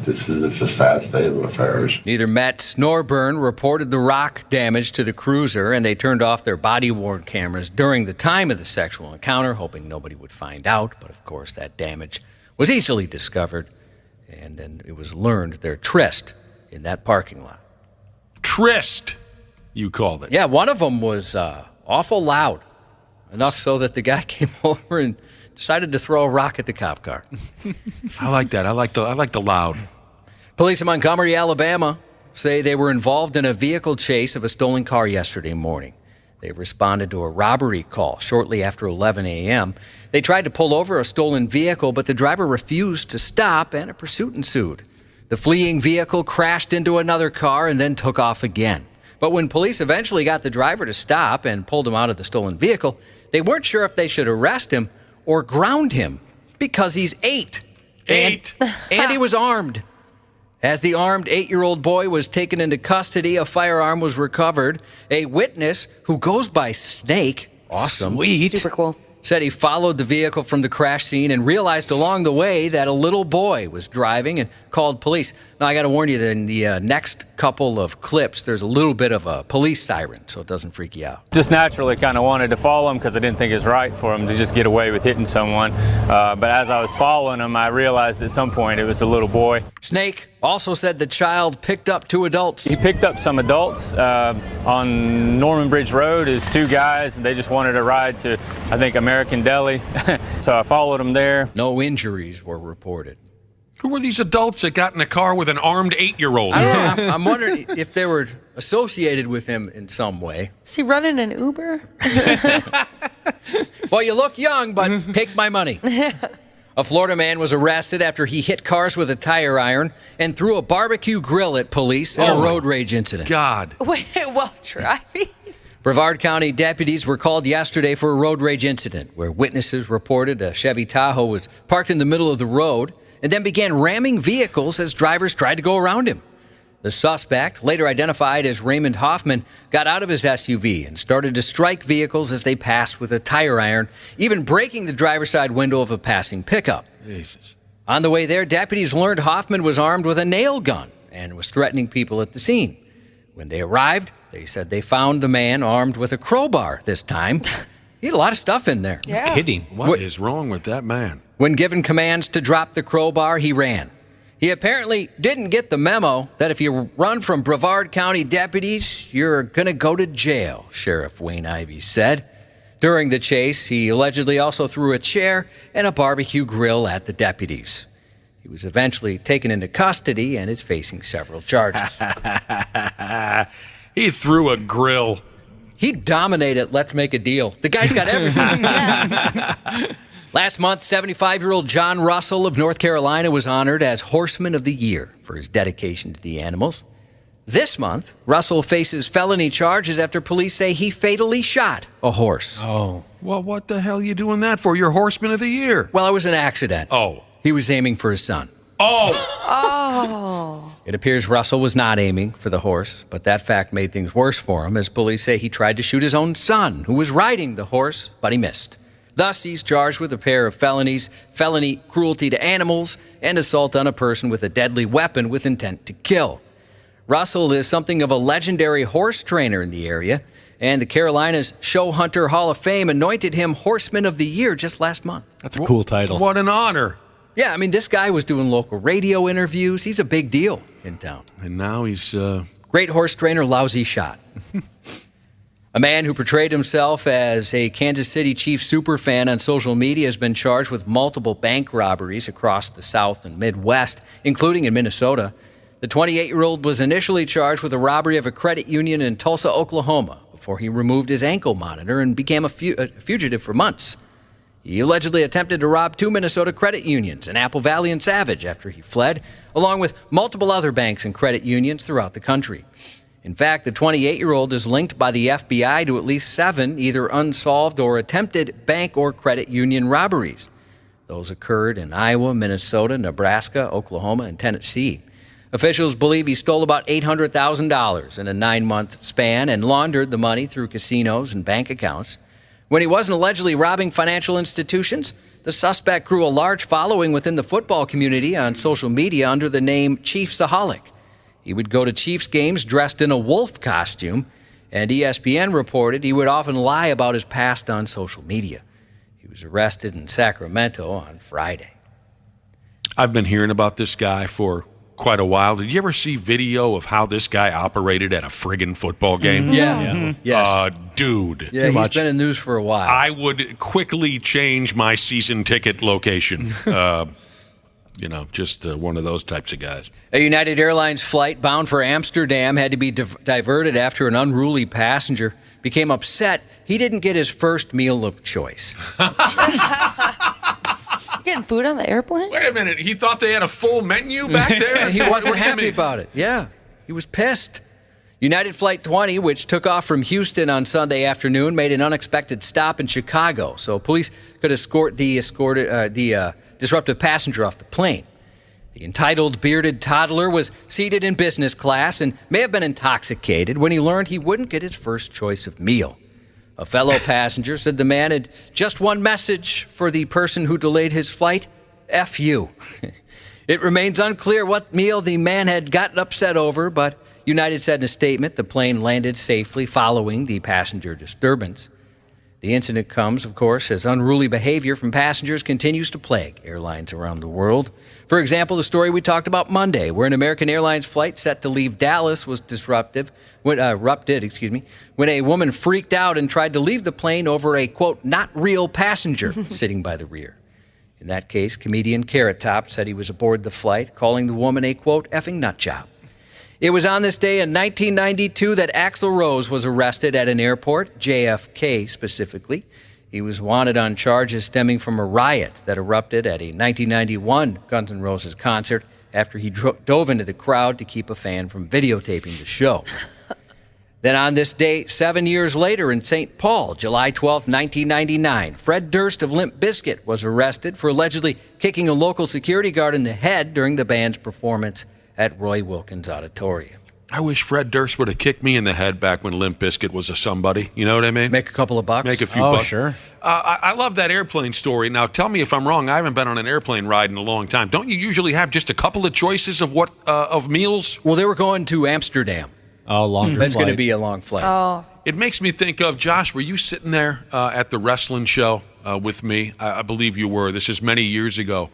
It's a sad state of affairs. Neither Metz nor Byrne reported the rock damage to the cruiser, and they turned off their body-worn cameras during the time of the sexual encounter, hoping nobody would find out. But, of course, that damage was easily discovered, and then it was learned their tryst in that parking lot. Tryst, you called it. Yeah, one of them was awful loud, enough so that the guy came over and decided to throw a rock at the cop car. I like that. I like the loud. Police in Montgomery, Alabama, say they were involved in a vehicle chase of a stolen car yesterday morning. They responded to a robbery call shortly after 11 a.m. They tried to pull over a stolen vehicle, but the driver refused to stop, and a pursuit ensued. The fleeing vehicle crashed into another car and then took off again. But when police eventually got the driver to stop and pulled him out of the stolen vehicle, they weren't sure if they should arrest him or ground him because he's 8. And he was armed. As the armed 8-year-old boy was taken into custody, a firearm was recovered. A witness who goes by Snake, awesome, Sweet. Super cool, said he followed the vehicle from the crash scene and realized along the way that a little boy was driving and called police. Now, I got to warn you that in the next couple of clips, there's a little bit of a police siren, so it doesn't freak you out. Just naturally kind of wanted to follow him because I didn't think it was right for him to just get away with hitting someone. But as I was following him, I realized at some point it was a little boy. Snake also said the child picked up 2 adults. He picked up some adults on Norman Bridge Road. It was 2 guys, and they just wanted a ride to, I think, American Deli. So I followed them there. No injuries were reported. Who were these adults that got in a car with an armed 8-year-old? I don't know. I'm wondering if they were associated with him in some way. Is he running an Uber? Well, you look young, but take my money. A Florida man was arrested after he hit cars with a tire iron and threw a barbecue grill at police in a road rage incident. God. Wait, while driving? Brevard County deputies were called yesterday for a road rage incident where witnesses reported a Chevy Tahoe was parked in the middle of the road and then began ramming vehicles as drivers tried to go around him. The suspect, later identified as Raymond Hoffman, got out of his SUV and started to strike vehicles as they passed with a tire iron, even breaking the driver's side window of a passing pickup. Jesus. On the way there, deputies learned Hoffman was armed with a nail gun and was threatening people at the scene. When they arrived, they said they found the man armed with a crowbar this time. He had a lot of stuff in there. Yeah. Kidding. What is wrong with that man? When given commands to drop the crowbar, he ran. He apparently didn't get the memo that if you run from Brevard County deputies, you're going to go to jail, Sheriff Wayne Ivey said. During the chase, he allegedly also threw a chair and a barbecue grill at the deputies. He was eventually taken into custody and is facing several charges. He threw a grill. He dominated Let's Make a Deal. The guy's got everything. Last month, 75-year-old John Russell of North Carolina was honored as Horseman of the Year for his dedication to the animals. This month, Russell faces felony charges after police say he fatally shot a horse. Oh. Well, what the hell are you doing that for? You're Horseman of the Year. Well, it was an accident. Oh. He was aiming for his son. Oh. Oh. It appears Russell was not aiming for the horse, but that fact made things worse for him as police say he tried to shoot his own son, who was riding the horse, but he missed. Thus, he's charged with a pair of felonies, felony cruelty to animals, and assault on a person with a deadly weapon with intent to kill. Russell is something of a legendary horse trainer in the area, and the Carolinas Show Hunter Hall of Fame anointed him Horseman of the Year just last month. That's a cool title. What an honor. Yeah, I mean, this guy was doing local radio interviews. He's a big deal in town. And now he's... Great horse trainer, lousy shot. A man who portrayed himself as a Kansas City Chiefs superfan on social media has been charged with multiple bank robberies across the South and Midwest, including in Minnesota. The 28-year-old was initially charged with a robbery of a credit union in Tulsa, Oklahoma, before he removed his ankle monitor and became a fugitive for months. He allegedly attempted to rob 2 Minnesota credit unions in Apple Valley and Savage after he fled, along with multiple other banks and credit unions throughout the country. In fact, the 28-year-old is linked by the FBI to at least 7 either unsolved or attempted bank or credit union robberies. Those occurred in Iowa, Minnesota, Nebraska, Oklahoma, and Tennessee. Officials believe he stole about $800,000 in a 9-month span and laundered the money through casinos and bank accounts. When he wasn't allegedly robbing financial institutions, the suspect grew a large following within the football community on social media under the name Chiefsaholic. He would go to Chiefs games dressed in a wolf costume, and ESPN reported he would often lie about his past on social media. He was arrested in Sacramento on Friday. I've been hearing about this guy for quite a while. Did you ever see video of how this guy operated at a friggin' football game? Yes. Dude. Yeah, he's been in the news for a while. I would quickly change my season ticket location. Just one of those types of guys. A United Airlines flight bound for Amsterdam had to be diverted after an unruly passenger became upset he didn't get his first meal of choice. Getting food on the airplane? Wait a minute. He thought they had a full menu back there? He wasn't happy about it. Yeah, he was pissed. United Flight 20, which took off from Houston on Sunday afternoon, made an unexpected stop in Chicago, so police could escort the disruptive passenger off the plane. The entitled bearded toddler was seated in business class and may have been intoxicated when he learned he wouldn't get his first choice of meal. A fellow passenger said the man had just one message for the person who delayed his flight: F you. It remains unclear what meal the man had gotten upset over, but United said in a statement the plane landed safely following the passenger disturbance. The incident comes, of course, as unruly behavior from passengers continues to plague airlines around the world. For example, the story we talked about Monday, where an American Airlines flight set to leave Dallas was erupted, when a woman freaked out and tried to leave the plane over a, quote, not real passenger sitting by the rear. In that case, comedian Carrot Top said he was aboard the flight, calling the woman a, quote, effing nutjob. It was on this day in 1992 that Axl Rose was arrested at an airport, JFK specifically. He was wanted on charges stemming from a riot that erupted at a 1991 Guns N' Roses concert after he dove into the crowd to keep a fan from videotaping the show. Then on this day, 7 years later in St. Paul, July 12, 1999, Fred Durst of Limp Bizkit was arrested for allegedly kicking a local security guard in the head during the band's performance at Roy Wilkins Auditorium. I wish Fred Durst would have kicked me in the head back when Limp Bizkit was a somebody. You know what I mean? Make a couple of bucks. Make a few bucks. Sure. I love that airplane story. Now, tell me if I'm wrong. I haven't been on an airplane ride in a long time. Don't you usually have just a couple of choices of of meals? Well, they were going to Amsterdam. Oh, longer That's flight. going to be a long flight. Oh. It makes me think of, Josh, were you sitting there at the wrestling show with me? I believe you were. This is many years ago.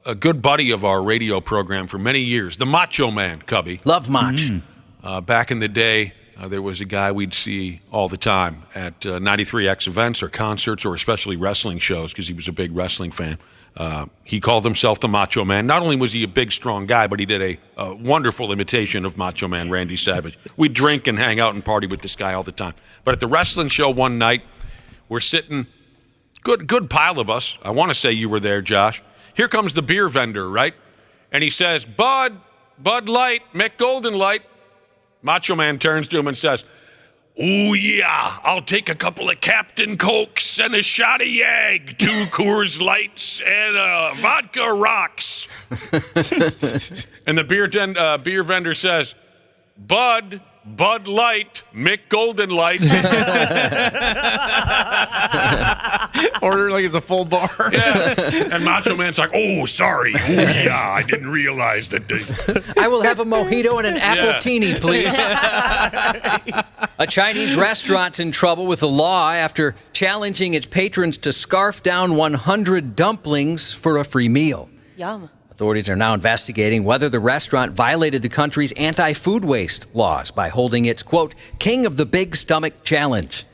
A good buddy of our radio program for many years, the Macho Man, Cubby. Love Mach. Back in the day, there was a guy we'd see all the time at 93X events or concerts or especially wrestling shows because he was a big wrestling fan. He called himself the Macho Man. Not only was he a big, strong guy, but he did a wonderful imitation of Macho Man Randy Savage. We'd drink and hang out and party with this guy all the time. But at the wrestling show one night, we're sitting, good pile of us. I want to say you were there, Josh. Here comes the beer vendor, right? And he says, Bud Light, Mick Golden Light. Macho Man turns to him and says, "Oh, yeah, I'll take a couple of Captain Cokes and a shot of Yag, 2 Coors Lights and vodka rocks." And the beer vendor says, Bud Light, Mick Golden Light. Order like it's a full bar. Yeah. And Macho Man's like, "Oh, sorry. Oh, yeah, I didn't realize that." I will have a mojito and an appletini, please. A Chinese restaurant's in trouble with the law after challenging its patrons to scarf down 100 dumplings for a free meal. Yum. Authorities are now investigating whether the restaurant violated the country's anti-food waste laws by holding its, quote, King of the Big Stomach Challenge.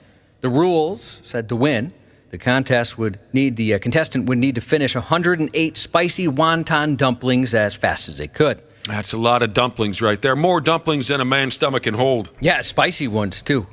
The rules said to win, the contestant would need to finish 108 spicy wonton dumplings as fast as they could. That's a lot of dumplings right there. More dumplings than a man's stomach can hold. Yeah, spicy ones, too.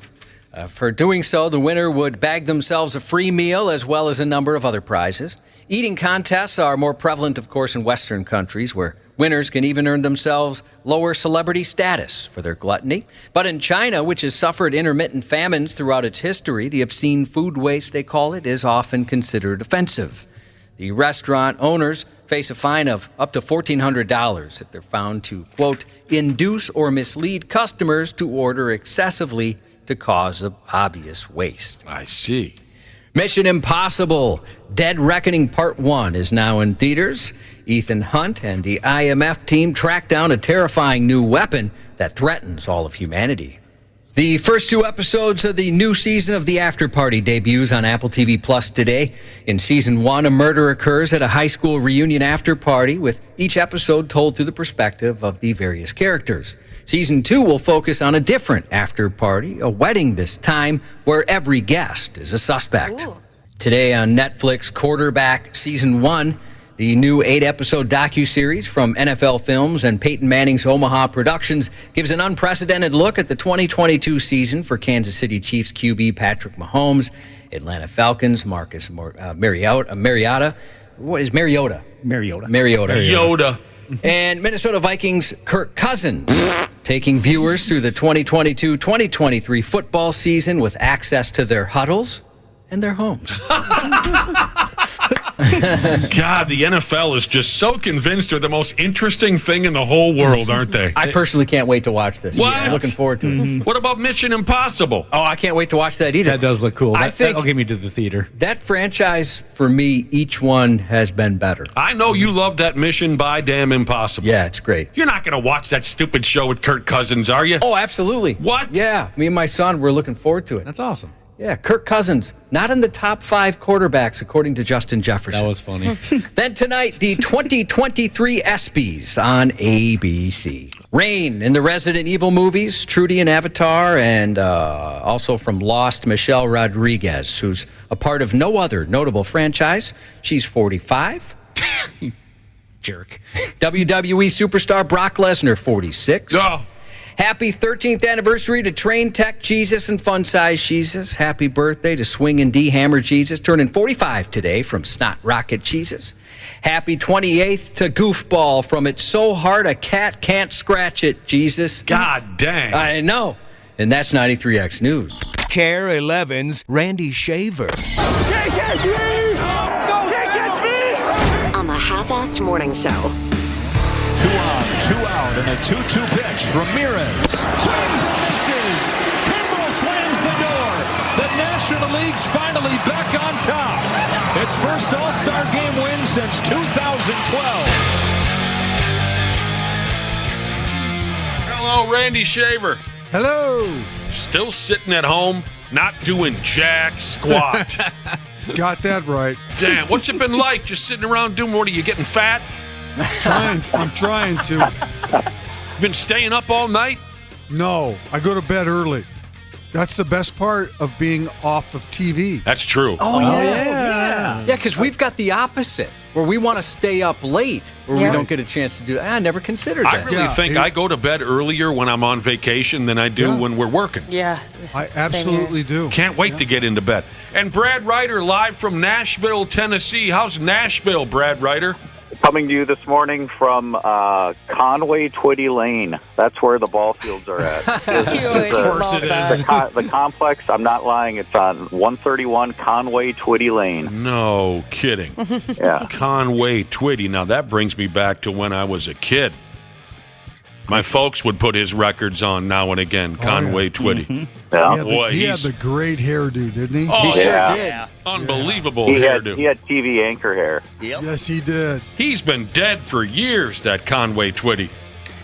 For doing so, the winner would bag themselves a free meal as well as a number of other prizes. Eating contests are more prevalent, of course, in Western countries where Winners can even earn themselves lower celebrity status for their gluttony. But in China, which has suffered intermittent famines throughout its history, the obscene food waste, they call it, is often considered offensive. The restaurant owners face a fine of up to $1,400 if they're found to, quote, induce or mislead customers to order excessively to cause of obvious waste. I see. Mission Impossible Dead Reckoning Part 1 is now in theaters. Ethan Hunt and the IMF team track down a terrifying new weapon that threatens all of humanity. The first 2 episodes of the new season of The After Party debuts on Apple TV Plus today. In Season 1, a murder occurs at a high school reunion after party, with each episode told through the perspective of the various characters. Season 2 will focus on a different after party, a wedding this time, where every guest is a suspect. Ooh. Today on Netflix, Quarterback Season 1, the new 8-episode docuseries from NFL Films and Peyton Manning's Omaha Productions gives an unprecedented look at the 2022 season for Kansas City Chiefs QB Patrick Mahomes, Atlanta Falcons Marcus Mariota. What is Mariota? Mariota. And Minnesota Vikings Kirk Cousins taking viewers through the 2022-2023 football season with access to their huddles and their homes. God, the NFL is just so convinced they're the most interesting thing in the whole world, aren't they? I personally can't wait to watch this. What? I'm looking forward to it. What about Mission Impossible? Oh, I can't wait to watch that either. That does look cool. I think that'll get me to the theater. That franchise, for me, each one has been better. I know you love that Mission by Damn Impossible. Yeah, it's great. You're not going to watch that stupid show with Kirk Cousins, are you? Oh, absolutely. What? Yeah, me and my son, we're looking forward to it. That's awesome. Yeah, Kirk Cousins, not in the top 5 quarterbacks, according to Justin Jefferson. That was funny. Then tonight, the 2023 ESPYs on ABC. Rain in the Resident Evil movies, Trudy and Avatar, and also from Lost, Michelle Rodriguez, who's a part of no other notable franchise. She's 45. Jerk. WWE superstar Brock Lesnar, 46. Oh. Happy 13th anniversary to Train Tech Jesus and Fun Size Jesus. Happy birthday to Swing and D Hammer Jesus, turning 45 today from Snot Rocket Jesus. Happy 28th to Goofball from It's So Hard a Cat Can't Scratch It Jesus. God dang. I know. And that's 93X News. Care 11's Randy Shaver. Can't catch me! Can't catch me! On the Half-Assed Morning Show. 2 on, 2 out, and a 2-2 pitch. Ramirez swings and misses. Kimbrel slams the door. The National League's finally back on top. Its first All-Star Game win since 2012. Hello, Randy Shaver. Hello. Still sitting at home, not doing jack squat. Got that right. Damn, what's it been like just sitting around doing what? Are you getting fat? I'm trying to. Been staying up all night? No, I go to bed early. That's the best part of being off of TV. That's true. Oh, yeah. Yeah, because we've got the opposite, where we want to stay up late, where we don't get a chance to do that. I never considered that. I really think I go to bed earlier when I'm on vacation than I do when we're working. Yeah. I absolutely do. Can't wait to get into bed. And Brad Ryder live from Nashville, Tennessee. How's Nashville, Brad Ryder? Coming to you this morning from Conway Twitty Lane. That's where the ball fields are at. Of course it is. The complex, I'm not lying, it's on 131 Conway Twitty Lane. No kidding. Yeah. Conway Twitty. Now, that brings me back to when I was a kid. My folks would put his records on now and again, Conway Twitty. Yeah. He had the great hairdo, didn't he? Oh, he sure did. Unbelievable He hairdo. had TV anchor hair. Yes, he did. He's been dead for years, that Conway Twitty.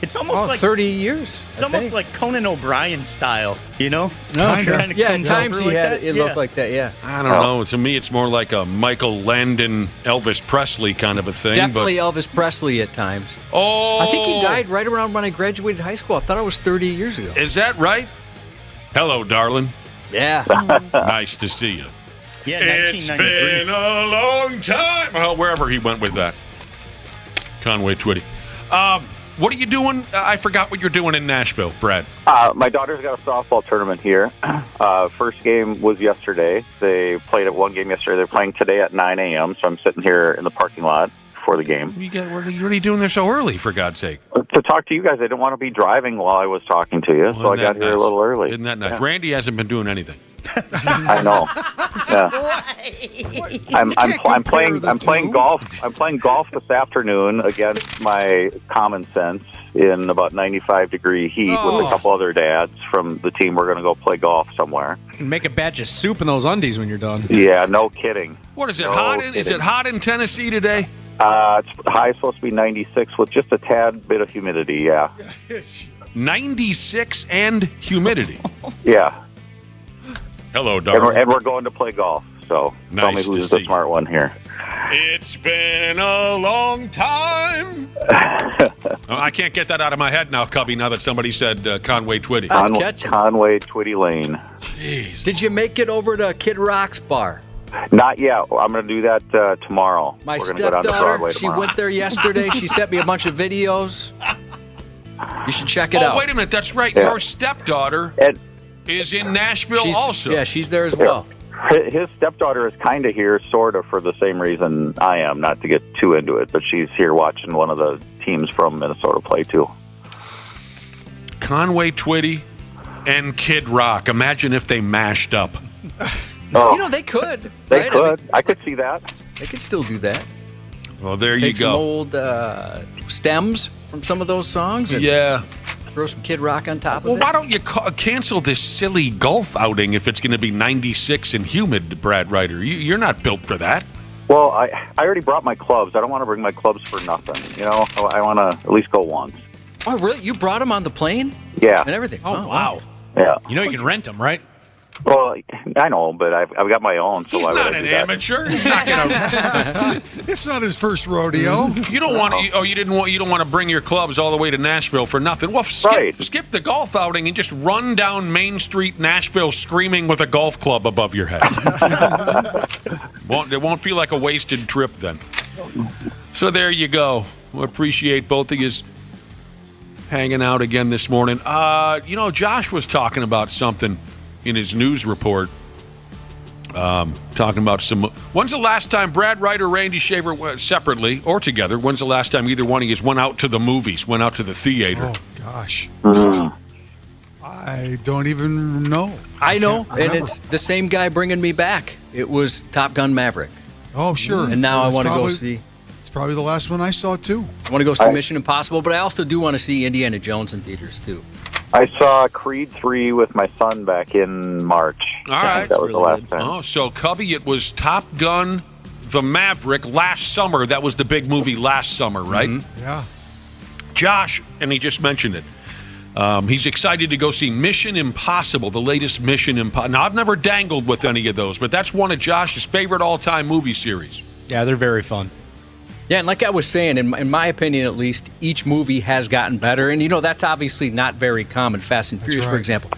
It's almost like 30 years. It's almost like Conan O'Brien style, you know? Kinda. Yeah, at times he had it looked like that, yeah. I don't know. To me, it's more like a Michael Landon, Elvis Presley kind of a thing. Definitely Elvis Presley at times. Oh! I think he died right around when I graduated high school. I thought it was 30 years ago. Is that right? Hello, darling. Yeah. Nice to see you. Yeah, it's 1993. been a long time. Well, wherever he went with that. Conway Twitty. What are you doing? I forgot what you're doing in Nashville, Brad. My daughter's got a softball tournament here. First game was yesterday. They played at one game yesterday. They're playing today at 9 a.m., so I'm sitting here in the parking lot before the game. What are you doing there so early, for God's sake? To talk to you guys. I didn't want to be driving while I was talking to you, so I got here a little early. Isn't that nice? Yeah. Randy hasn't been doing anything. I know. Yeah. I'm playing golf. I'm playing golf this afternoon against my common sense in about 95-degree heat with a couple other dads from the team. We're going to go play golf somewhere. Make a batch of soup in those undies when you're done. Yeah, no kidding. What is it? Is it hot in Tennessee today? It's high supposed to be 96 with just a tad bit of humidity. Yeah. 96 and humidity. Yeah. Hello, darling. And we're going to play golf. So tell me who's the smart one here. It's been a long time. I can't get that out of my head now, Cubby, now that somebody said Conway Twitty. Conway Twitty Lane. Jeez. Did you make it over to Kid Rock's bar? Not yet. I'm going to do that tomorrow. My We're gonna go down to stepdaughter, Broadway she tomorrow. went there yesterday. She sent me a bunch of videos. You should check it out. Oh, wait a minute. That's right. Yeah. Your stepdaughter is in Nashville also. Yeah, she's there as well. His stepdaughter is kind of here, sort of, for the same reason I am, not to get too into it, but she's here watching one of the teams from Minnesota play, too. Conway Twitty and Kid Rock. Imagine if they mashed up. Oh. You know, they could. They right? could. I could see that. They could still do that. Well, there Take you go. some old stems from some of those songs. And Yeah. Throw some Kid Rock on top of Well, it. why don't you cancel this silly golf outing if it's going to be 96 and humid, Brad Ryder? You're not built for that. Well, I already brought my clubs. I don't want to bring my clubs for nothing. You know, I want to at least go once. Oh, really? You brought them on the plane? Yeah. And everything? Oh, wow. Yeah. You know you can rent them, right? Well, I know, but I've got my own. So He's why would not I an do that? amateur. He's not gonna. It's not his first rodeo. You don't want to. You don't want to bring your clubs all the way to Nashville for nothing. Well, skip the golf outing and just run down Main Street, Nashville, screaming with a golf club above your head. It won't feel like a wasted trip then. So there you go. We appreciate both of you hanging out again this morning. Josh was talking about something in his news report, talking about some. When's the last time Brad Ryder, Randy Shaver, separately or together? When's the last time either one of you went out to the movies, went out to the theater? Oh gosh, I don't even know. I know, and it's the same guy bringing me back. It was Top Gun Maverick. Oh sure. And now I want to go see. It's probably the last one I saw too. I want to go see Mission Impossible, but I also do want to see Indiana Jones in theaters too. I saw Creed 3 with my son back in March. All right. That was the last time. Oh, so Cubby, it was Top Gun, the Maverick last summer. That was the big movie last summer, right? Mm-hmm. Yeah. Josh, and he just mentioned it. He's excited to go see Mission Impossible, the latest Mission Impossible. Now, I've never dangled with any of those, but that's one of Josh's favorite all-time movie series. Yeah, they're very fun. Yeah, and like I was saying, in my opinion at least, each movie has gotten better. And, that's obviously not very common. Fast and Furious, for example.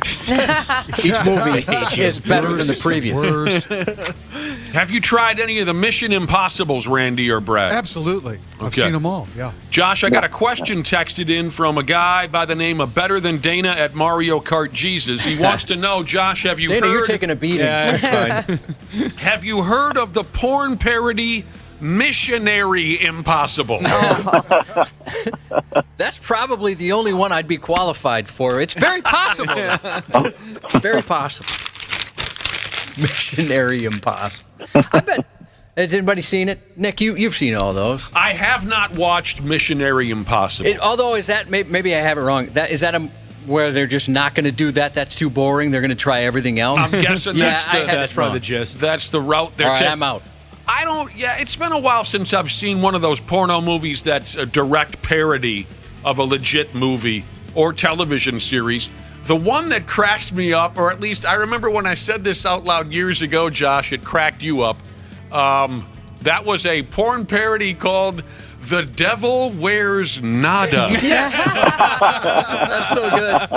Each movie is better than the previous. Have you tried any of the Mission Impossibles, Randy or Brad? Absolutely. I've Okay. seen them all, yeah. Josh, I got a question texted in from a guy by the name of Better Than Dana at Mario Kart Jesus. He wants to know, Josh, have you Dana, heard... you're taking a beating. Yeah, that's fine. Have you heard of the porn parody Missionary Impossible? That's probably the only one I'd be qualified for. It's very possible. It's very possible. Missionary Impossible. I bet. Has anybody seen it? Nick, you've seen all those. I have not watched Missionary Impossible. Although, is that maybe I have it wrong? Is that where they're just not going to do that? That's too boring. They're going to try everything else. I'm guessing that's probably the gist. That's the route they're all right, taking. I'm out. It's been a while since I've seen one of those porno movies that's a direct parody of a legit movie or television series. The one that cracks me up, or at least I remember when I said this out loud years ago, Josh, it cracked you up. That was a porn parody called The Devil Wears Nada. That's so good.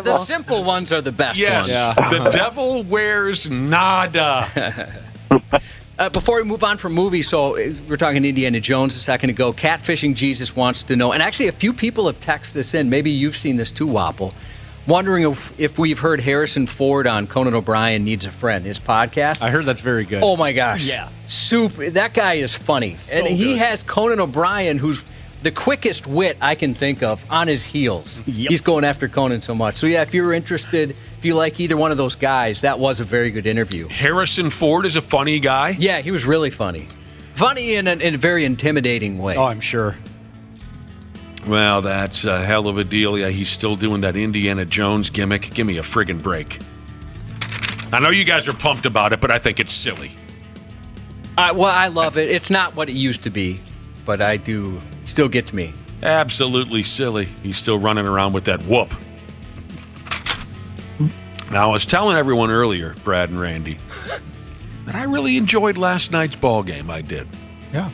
The simple ones are the best yes, ones. Yeah. The Devil Wears Nada. Before we move on from movies, so we're talking Indiana Jones a second ago. Catfishing Jesus wants to know, and actually a few people have texted this in. Maybe you've seen this too, Wapple. Wondering if we've heard Harrison Ford on Conan O'Brien Needs a Friend, his podcast. I heard that's very good. Oh, my gosh. Yeah. Super. That guy is funny. And he has Conan O'Brien, who's the quickest wit I can think of, on his heels. Yep. He's going after Conan so much. So, yeah, if you're interested, if you like either one of those guys, that was a very good interview. Harrison Ford is a funny guy? Yeah, he was really funny. Funny in a very intimidating way. Oh, I'm sure. Well, that's a hell of a deal. Yeah, he's still doing that Indiana Jones gimmick. Give me a friggin' break. I know you guys are pumped about it, but I think it's silly. Well, I love it. It's not what it used to be, but I do. It still gets me. Absolutely silly. He's still running around with that whoop. Now, I was telling everyone earlier, Brad and Randy, that I really enjoyed last night's ball game. I did. Yeah.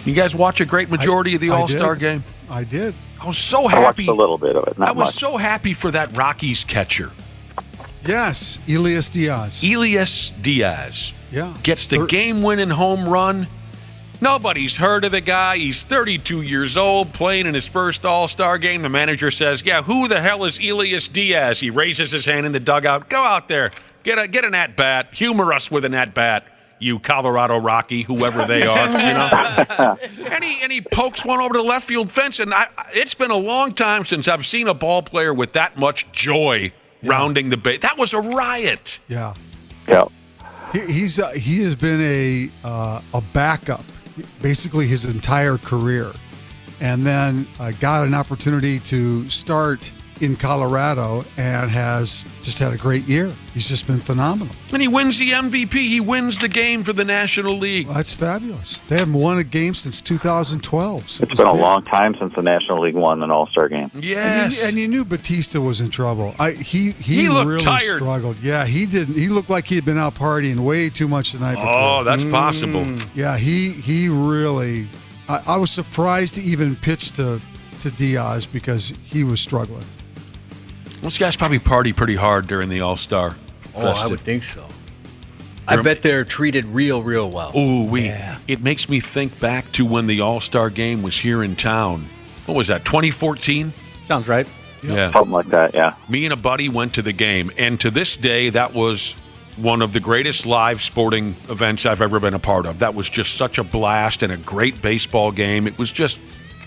You guys watch a great majority of the All-Star game? I did. I was so I watched happy. a little bit of it, not I was much. so happy for that Rockies catcher. Yes, Elias Diaz. Elias Diaz. Yeah. Gets the game-winning home run. Nobody's heard of the guy. He's 32 years old, playing in his first All-Star game. The manager says, yeah, who the hell is Elias Diaz? He raises his hand in the dugout. Go out there. Get an at-bat. Humor us with an at-bat, you Colorado Rocky, whoever they are, you know. and he pokes one over the left field fence, and it's been a long time since I've seen a ball player with that much joy rounding the base. That was a riot. Yeah. Yeah. He has been a backup basically his entire career, and then got an opportunity to start in Colorado and has just had a great year. He's just been phenomenal. And he wins the MVP. He wins the game for the National League. Well, that's fabulous. They haven't won a game since 2012. So It's been a long time since the National League won an All-Star game. Yes. And you knew Batista was in trouble. He looked really tired. struggled. Yeah, he didn't. He looked like he had been out partying way too much the night before. Oh, that's possible. Yeah, he really. I was surprised to even pitch to Diaz because he was struggling. Those guys probably party pretty hard during the All-Star Oh, I would think so. I bet they're treated real well. Ooh, it makes me think back to when the All-Star game was here in town. What was that, 2014? Sounds right. Yeah. Something like that, yeah. Me and a buddy went to the game, and to this day, that was one of the greatest live sporting events I've ever been a part of. That was just such a blast and a great baseball game. It was just,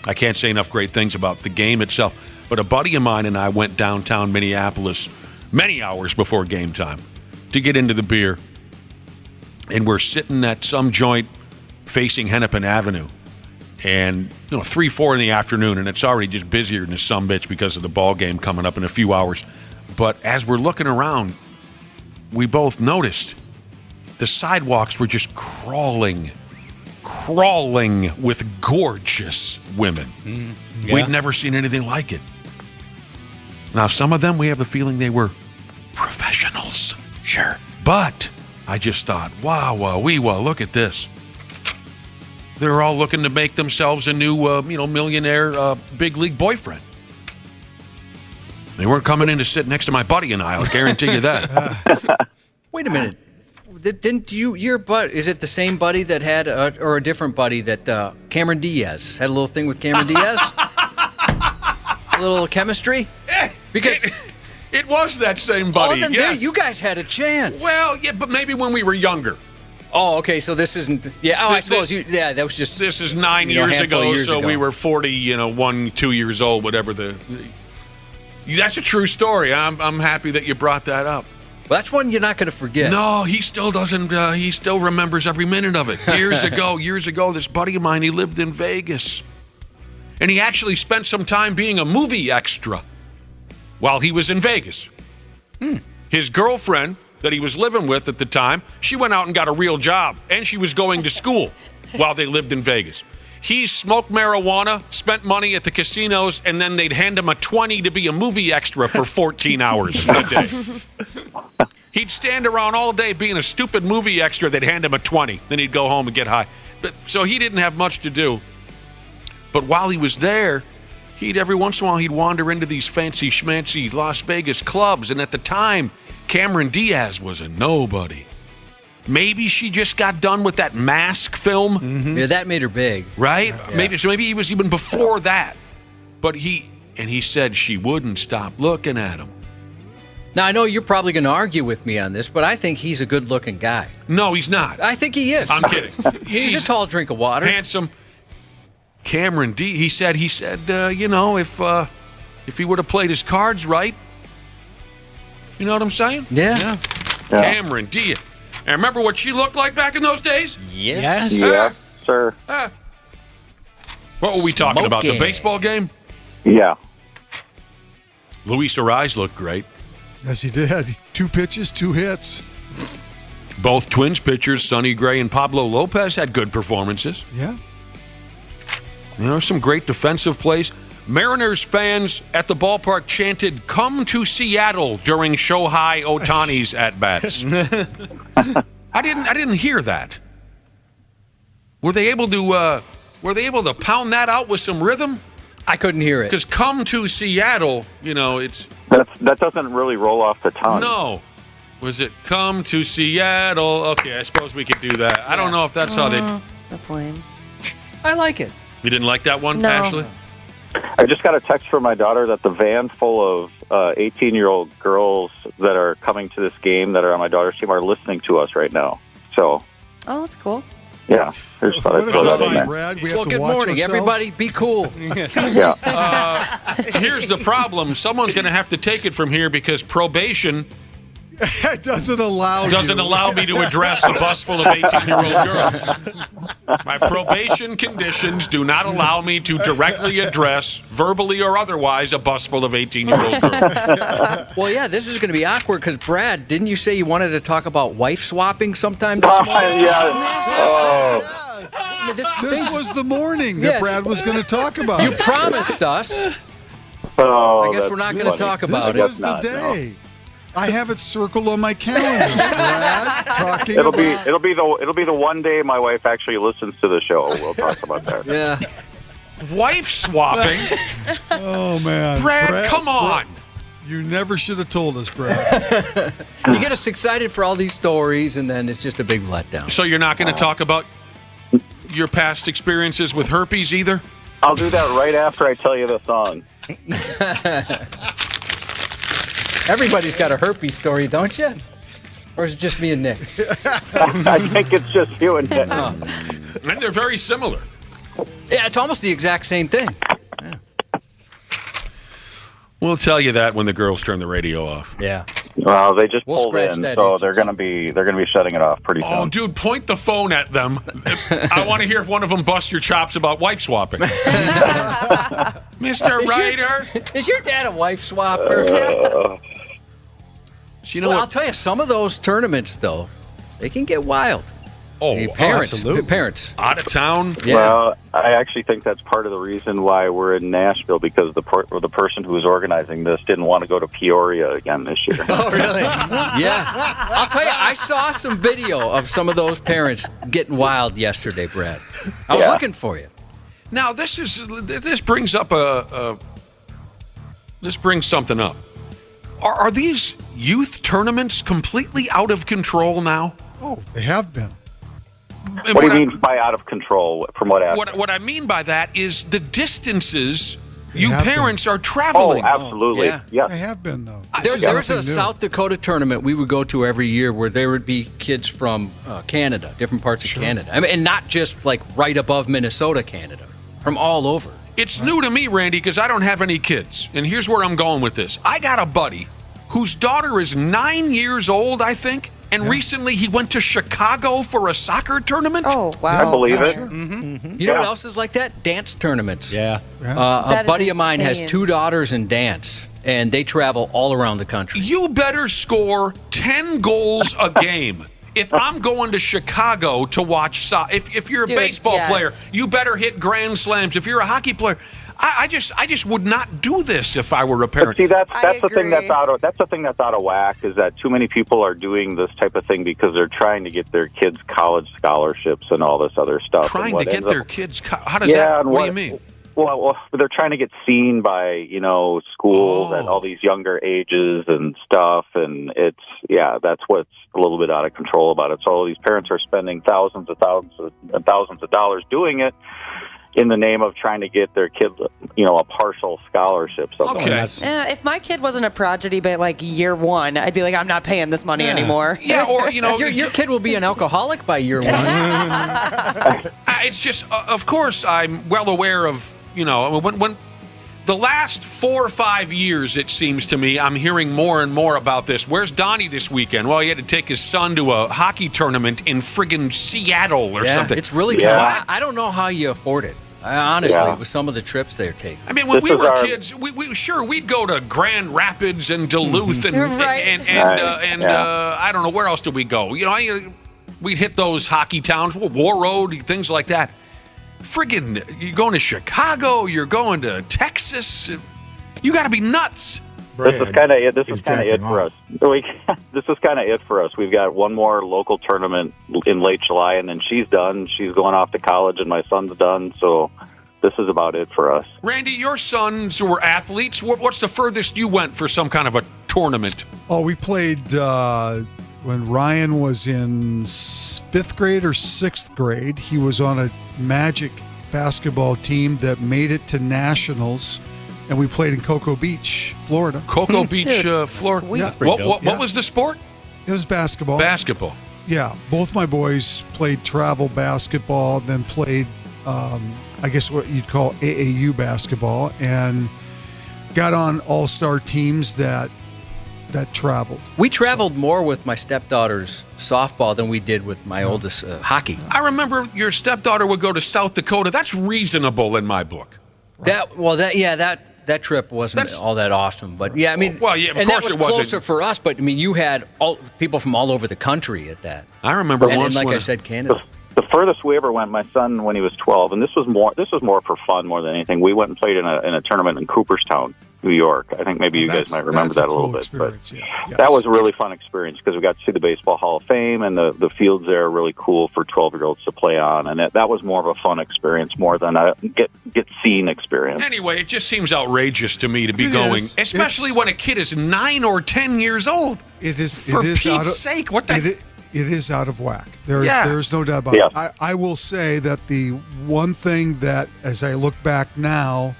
I can't say enough great things about the game itself. But a buddy of mine and I went downtown Minneapolis many hours before game time to get into the beer. And we're sitting at some joint facing Hennepin Avenue. And, 3, 4 in the afternoon, and it's already just busier than a sumbitch because of the ball game coming up in a few hours. But as we're looking around, we both noticed the sidewalks were just crawling with gorgeous women. Yeah. We'd never seen anything like it. Now, some of them, we have the feeling they were professionals. Sure. But I just thought, wow, look at this. They're all looking to make themselves a new, millionaire big league boyfriend. They weren't coming in to sit next to my buddy and I'll guarantee you that. Wait a minute. Didn't your buddy, is it the same buddy that had, or a different buddy that Cameron Diaz had a little thing with Cameron Diaz? A little chemistry? Because it was that same buddy. Oh, then yes. you guys had a chance. Well, yeah, but maybe when we were younger. Oh, okay. So this isn't. Yeah. Oh, I suppose that was just. This is 9 years ago, so we were 40, 1, 2 years old, whatever That's a true story. I'm happy that you brought that up. Well, that's one you're not going to forget. No, he still doesn't. He still remembers every minute of it. Years ago, this buddy of mine, he lived in Vegas, and he actually spent some time being a movie extra while he was in Vegas. His girlfriend that he was living with at the time, she went out and got a real job, and she was going to school while they lived in Vegas. He smoked marijuana, spent money at the casinos, and then they'd hand him a 20 to be a movie extra for 14 hours a day. He'd stand around all day being a stupid movie extra. They'd hand him a 20. Then he'd go home and get high. So he didn't have much to do. But while he was there, every once in a while, he'd wander into these fancy schmancy Las Vegas clubs. And at the time, Cameron Diaz was a nobody. Maybe she just got done with that Mask film. Yeah, that made her big. Right? Yeah. Maybe he was even before that. But and he said she wouldn't stop looking at him. Now, I know you're probably going to argue with me on this, but I think he's a good-looking guy. No, he's not. I think he is. I'm kidding. He's a tall drink of water. Handsome. Cameron D. He said, you know, if he would have played his cards right, you know what I'm saying? Yeah. Cameron D. And remember what she looked like back in those days? Yes. Yes, sir. What were we talking about? The Smoking. baseball game? Yeah. Luis Ariz looked great. Yes, he did. 2 pitches, 2 hits. Both Twins pitchers, Sonny Gray and Pablo Lopez, had good performances. Yeah. You know, some great defensive plays. Mariners fans at the ballpark chanted, "Come to Seattle" during Shohei Ohtani's at-bats. I didn't hear that. Were they able to pound that out with some rhythm? I couldn't hear it. Because "come to Seattle," you know, it's... That doesn't really roll off the tongue. No. Was it "come to Seattle"? Okay, I suppose we could do that. I don't know if that's how they... That's lame. I like it. You didn't like that one, No. Ashley? I just got a text from my daughter that the van full of 18-year-old girls that are coming to this game that are on my daughter's team are listening to us right now. So, Oh, that's cool. yeah. I just thought I'd throw that in there. Brad, we have Well, to good watch morning, ourselves. everybody. Be cool. Yeah. Here's the problem. Someone's going to have to take it from here because probation It doesn't allow me to address a bus full of 18-year-old girls. My probation conditions do not allow me to directly address, verbally or otherwise, a bus full of 18-year-old girls. Well, yeah, this is going to be awkward because, Brad, didn't you say you wanted to talk about wife swapping sometime this morning? I mean, This was the morning that Brad was going to talk about. You promised us. Oh, I guess we're not going to talk about This was it. the day. I have it circled on my calendar. Brad talking It'll about... be the one day my wife actually listens to the show. We'll talk about that. Yeah. Wife swapping? Oh, man. Brad, come on. You never should have told us, Brad. You get us excited for all these stories, and then it's just a big letdown. So you're not going to talk about your past experiences with herpes either? I'll do that right after I tell you the song. Everybody's got a herpes story, don't you? Or is it just me and Nick? I think it's just you and Nick. Oh. And they're very similar. Yeah, it's almost the exact same thing. We'll tell you that when the girls turn the radio off. Yeah. Well, they just We'll pulled scratch in, that so itch. they're gonna be shutting it off pretty soon. Oh, dude, point the phone at them. I want to hear if one of them busts your chops about wife swapping. Mr. Ryder. Is your dad a wife swapper? You know Well, what? I'll tell you, some of those tournaments, though, they can get wild. Oh, Hey, parents, absolutely. parents. Out of town. Yeah. Well, I actually think that's part of the reason why we're in Nashville, because the person who was organizing this didn't want to go to Peoria again this year. Oh, really? Yeah. I'll tell you, I saw some video of some of those parents getting wild yesterday, Brad. I was looking for you. Now this brings up this brings something up. Are these youth tournaments completely out of control now? Oh, they have been. And What do you mean by out of control? From what aspect? What I mean by that is the distances you have parents are traveling. Oh, absolutely. yeah. Yes. They have been, though. There's nothing a new. South Dakota tournament we would go to every year where there would be kids from Canada, different parts of Canada. I mean, and not just like right above Minnesota, Canada, from all over. It's new to me, Randy, because I don't have any kids. And here's where I'm going with this. I got a buddy whose daughter is 9 years old, I think, and recently he went to Chicago for a soccer tournament. Oh, wow. I believe it. Sure. You know what else is like that? Dance tournaments. Yeah. A That is buddy of mine has insane. 2 daughters in dance, and they travel all around the country. You better score 10 goals a game. If I'm going to Chicago to watch soccer, if you're a Dude, baseball yes. player, you better hit grand slams. If you're a hockey player, I just would not do this if I were a But parent. see, that's I the thing that's agree. that's the thing that's out of whack, is that too many people are doing this type of thing because they're trying to get their kids college scholarships and all this other stuff. Trying And to what get ends their up- kids. How does that? and What do you mean? Well, they're trying to get seen by schools at Oh. all these younger ages and stuff, and that's what's a little bit out of control about it. So all these parents are spending thousands of dollars doing it, in the name of trying to get their kid, a partial scholarship. Okay. If my kid wasn't a prodigy by like year one, I'd be like, I'm not paying this money anymore. Yeah, or your kid will be an alcoholic by year one. It's just, of course, I'm well aware of, when the last 4 or 5 years, it seems to me, I'm hearing more and more about this. Where's Donnie this weekend? Well, he had to take his son to a hockey tournament in friggin' Seattle or something. It's really kind of, I don't know how you afford it. Honestly, with some of the trips they're taking. I mean, when we were kids, we'd go to Grand Rapids and Duluth and I don't know, where else did we go? We'd hit those hockey towns, War Road, things like that. Friggin', you're going to Chicago, you're going to Texas. You got to be nuts. This is kind of it. This is kind of it for us. This is kind of it for us. We've got one more local tournament in late July, and then she's done. She's going off to college, and my son's done. So this is about it for us. Randy, your sons were athletes. What's the furthest you went for some kind of a tournament? Oh, we played when Ryan was in 5th grade or 6th grade. He was on a Magic basketball team that made it to nationals. And we played in Cocoa Beach, Florida. Cocoa Beach, Florida. Yeah. What was the sport? It was basketball. Basketball. Yeah. Both my boys played travel basketball, then played, I guess what you'd call AAU basketball, and got on all-star teams that traveled. We traveled more with my stepdaughter's softball than we did with my oldest hockey. I remember your stepdaughter would go to South Dakota. That's reasonable in my book. That trip wasn't all that awesome, but yeah, I mean, of course that was it wasn't. Closer for us, but I mean, you had people from all over the country at that. I remember once, like I said, Canada. The furthest we ever went, my son, when he was 12, and this was more for fun more than anything. We went and played in a tournament in Cooperstown, New York. I think maybe you guys might remember that a little bit, but that was a really fun experience because we got to see the Baseball Hall of Fame, and the fields there are really cool for 12-year-olds to play on, and that was more of a fun experience more than a get seen experience. Anyway, it just seems outrageous to me to be going, especially when a kid is 9 or 10 years old. It is for Pete's sake. What the? It is out of whack. There's no doubt about it. I will say that the one thing that, as I look back now,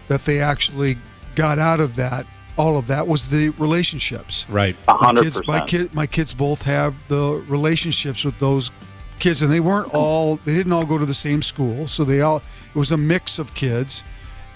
that they actually got out of that, all of that, was the relationships. Right. 100%. My kids both have the relationships with those kids, and they didn't all go to the same school, so it was a mix of kids.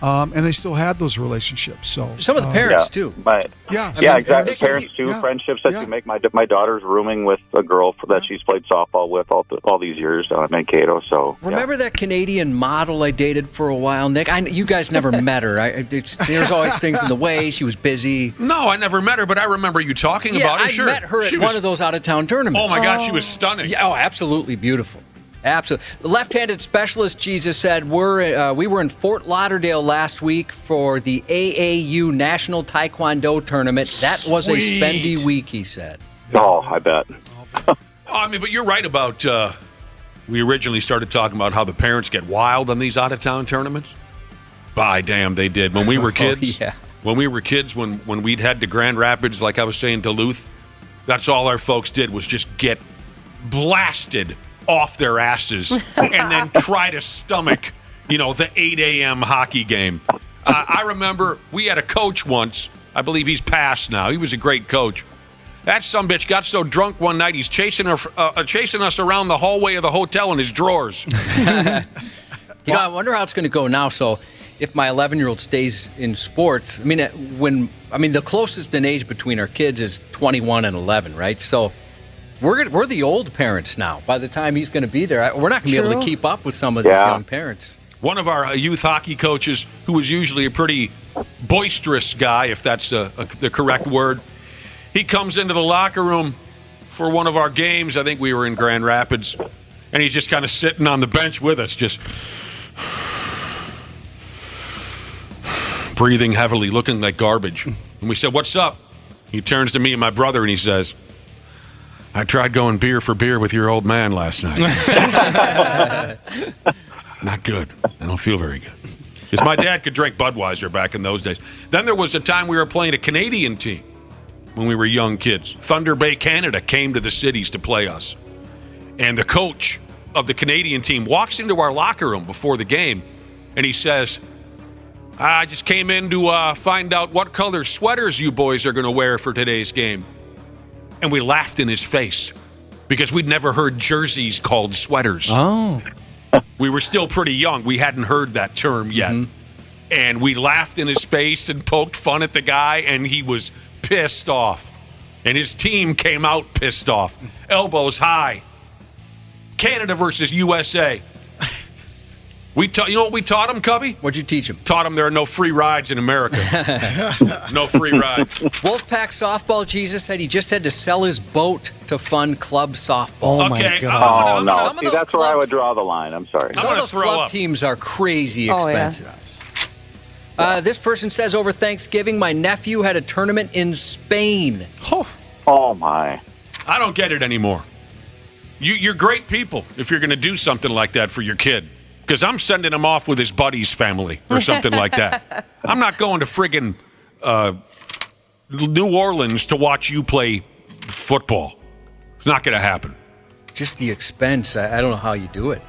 And they still had those relationships. So some of the parents too. Exactly. Parents too. Friendships that you make. My daughter's rooming with a girl that she's played softball with all these years in Mankato. So remember that Canadian model I dated for a while, Nick? You guys never met her. There's always things in the way. She was busy. No, I never met her, but I remember you talking about her. I met her at one of those out of town tournaments. Oh my God, she was stunning. Yeah, absolutely beautiful. Absolutely. The left-handed specialist, Jesus said, we were in Fort Lauderdale last week for the AAU National Taekwondo Tournament. That was a spendy week, he said. Oh, I bet. I mean, but you're right about, we originally started talking about how the parents get wild on these out-of-town tournaments. By damn, they did. When we were kids, when we'd head to Grand Rapids, like I was saying, Duluth, that's all our folks did was just get blasted off their asses and then try to stomach, the 8 a.m. hockey game. I remember we had a coach once. I believe he's passed now. He was a great coach. That sumbitch got so drunk one night he's chasing us around the hallway of the hotel in his drawers. I wonder how it's going to go now. So if my 11-year-old stays in sports, the closest in age between our kids is 21 and 11, right? So we're the old parents now. By the time he's going to be there, we're not going to be able to keep up with some of these young parents. One of our youth hockey coaches, who was usually a pretty boisterous guy, if that's the correct word, he comes into the locker room for one of our games. I think we were in Grand Rapids, and he's just kind of sitting on the bench with us, just breathing heavily, looking like garbage. And we said, "What's up?" He turns to me and my brother, and he says, "I tried going beer for beer with your old man last night." Not good. I don't feel very good. Because my dad could drink Budweiser back in those days. Then there was a time we were playing a Canadian team when we were young kids. Thunder Bay, Canada came to the cities to play us. And the coach of the Canadian team walks into our locker room before the game, and he says, I just came in to find out what color sweaters you boys are going to wear for today's game. And we laughed in his face because we'd never heard jerseys called sweaters. Oh. We were still pretty young. We hadn't heard that term yet. Mm-hmm. And we laughed in his face and poked fun at the guy, and he was pissed off. And his team came out pissed off. Elbows high. Canada versus USA. You know what we taught him, Cubby? What'd you teach him? Taught him there are no free rides in America. No free rides. Wolfpack softball Jesus said he just had to sell his boat to fund club softball. Oh, my God. Oh, no. Some of See, those that's where I clubs- would draw the line. I'm sorry. Some of those club teams are crazy Oh, yeah. expensive. This person says over Thanksgiving, my nephew had a tournament in Spain. Oh, my. I don't get it anymore. You're great people if you're going to do something like that for your kid. Because I'm sending him off with his buddy's family or something like that. I'm not going to friggin' New Orleans to watch you play football. It's not going to happen. Just the expense. I don't know how you do it.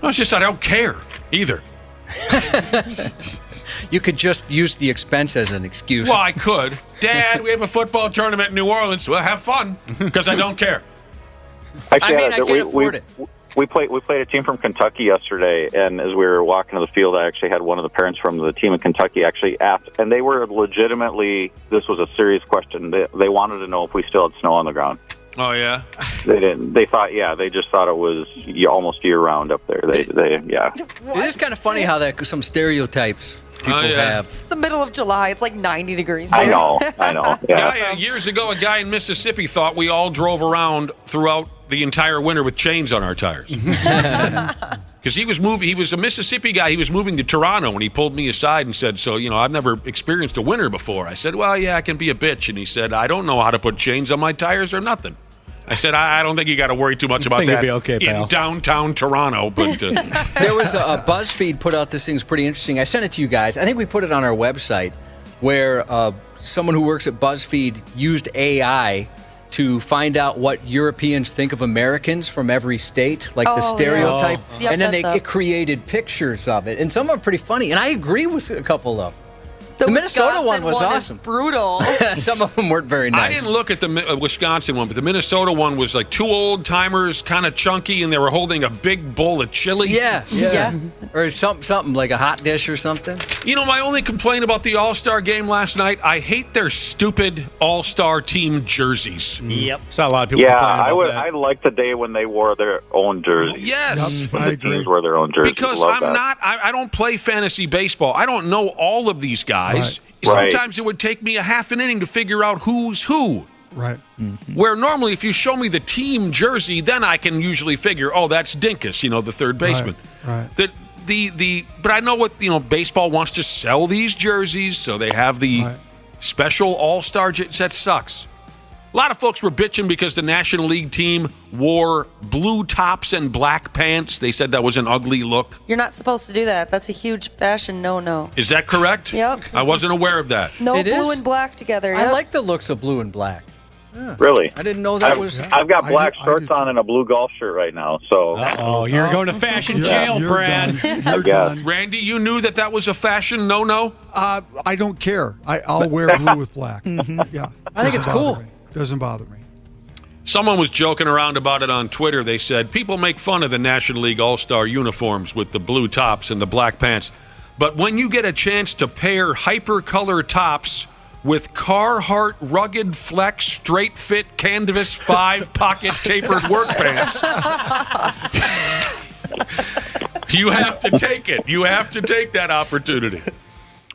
No, it's just I don't care either. You could just use the expense as an excuse. Well, I could. Dad, we have a football tournament in New Orleans. Well, have fun because I don't care. Actually, I can't afford it. We played a team from Kentucky yesterday, and as we were walking to the field, I actually had one of the parents from the team in Kentucky actually ask, and they were legitimately, this was a serious question. They wanted to know if we still had snow on the ground. Oh, yeah? They didn't. They thought, they just thought it was almost year-round up there. Yeah. It is kind of funny how that some stereotypes people have. It's the middle of July. It's like 90 degrees. I there. know. Yeah. Years ago, a guy in Mississippi thought we all drove around throughout the entire winter with chains on our tires. Because he was a Mississippi guy. He was moving to Toronto, and he pulled me aside and said, so, I've never experienced a winter before. I said, well, yeah, I can be a bitch. And he said, I don't know how to put chains on my tires or nothing. I said, I don't think you got to worry too much about that you'll be okay, pal. in downtown Toronto. But There was a BuzzFeed put out this thing's pretty interesting. I sent it to you guys. I think we put it on our website where someone who works at BuzzFeed used AI to find out what Europeans think of Americans from every state, like the stereotype. Yeah. Yep, and then that's it created pictures of it. And some of them are pretty funny. And I agree with a couple of them. The Minnesota Wisconsin one was is awesome. brutal. Some of them weren't very nice. I didn't look at the Wisconsin one, but the Minnesota one was like two old timers, kind of chunky, and they were holding a big bowl of chili. Yeah. Or something like a hot dish or something. My only complaint about the All-Star game last night, I hate their stupid All-Star team jerseys. Yep. Saw a lot of people complaining about that. I like the day when they wore their own jerseys. Yes. When the teams wore their own jerseys. Because I don't play fantasy baseball. I don't know all of these guys. Right. Sometimes it would take me a half an inning to figure out who's who. Right. Where normally if you show me the team jersey, then I can usually figure, that's Dinkus, the third baseman. Right. But I know what, baseball wants to sell these jerseys, so they have the special all-star jerseys. That sucks. A lot of folks were bitching because the National League team wore blue tops and black pants. They said that was an ugly look. You're not supposed to do that. That's a huge fashion no-no. Is that correct? Yep. I wasn't aware of that. No It blue is? and black together. I Yep. like the looks of blue and black. Yeah. Really? I didn't know that was... I've got black shorts on and a blue golf shirt right now, so... Uh-oh, you're going to fashion jail, Brad. I guess. Randy, you knew that was a fashion no-no? I don't care. I'll wear blue with black. Yeah. I think it's cool. Doesn't bother me. Someone was joking around about it on Twitter. They said, people make fun of the National League All-Star uniforms with the blue tops and the black pants. But when you get a chance to pair hyper-color tops with Carhartt rugged flex straight fit canvas 5-pocket tapered work pants, you have to take it. You have to take that opportunity.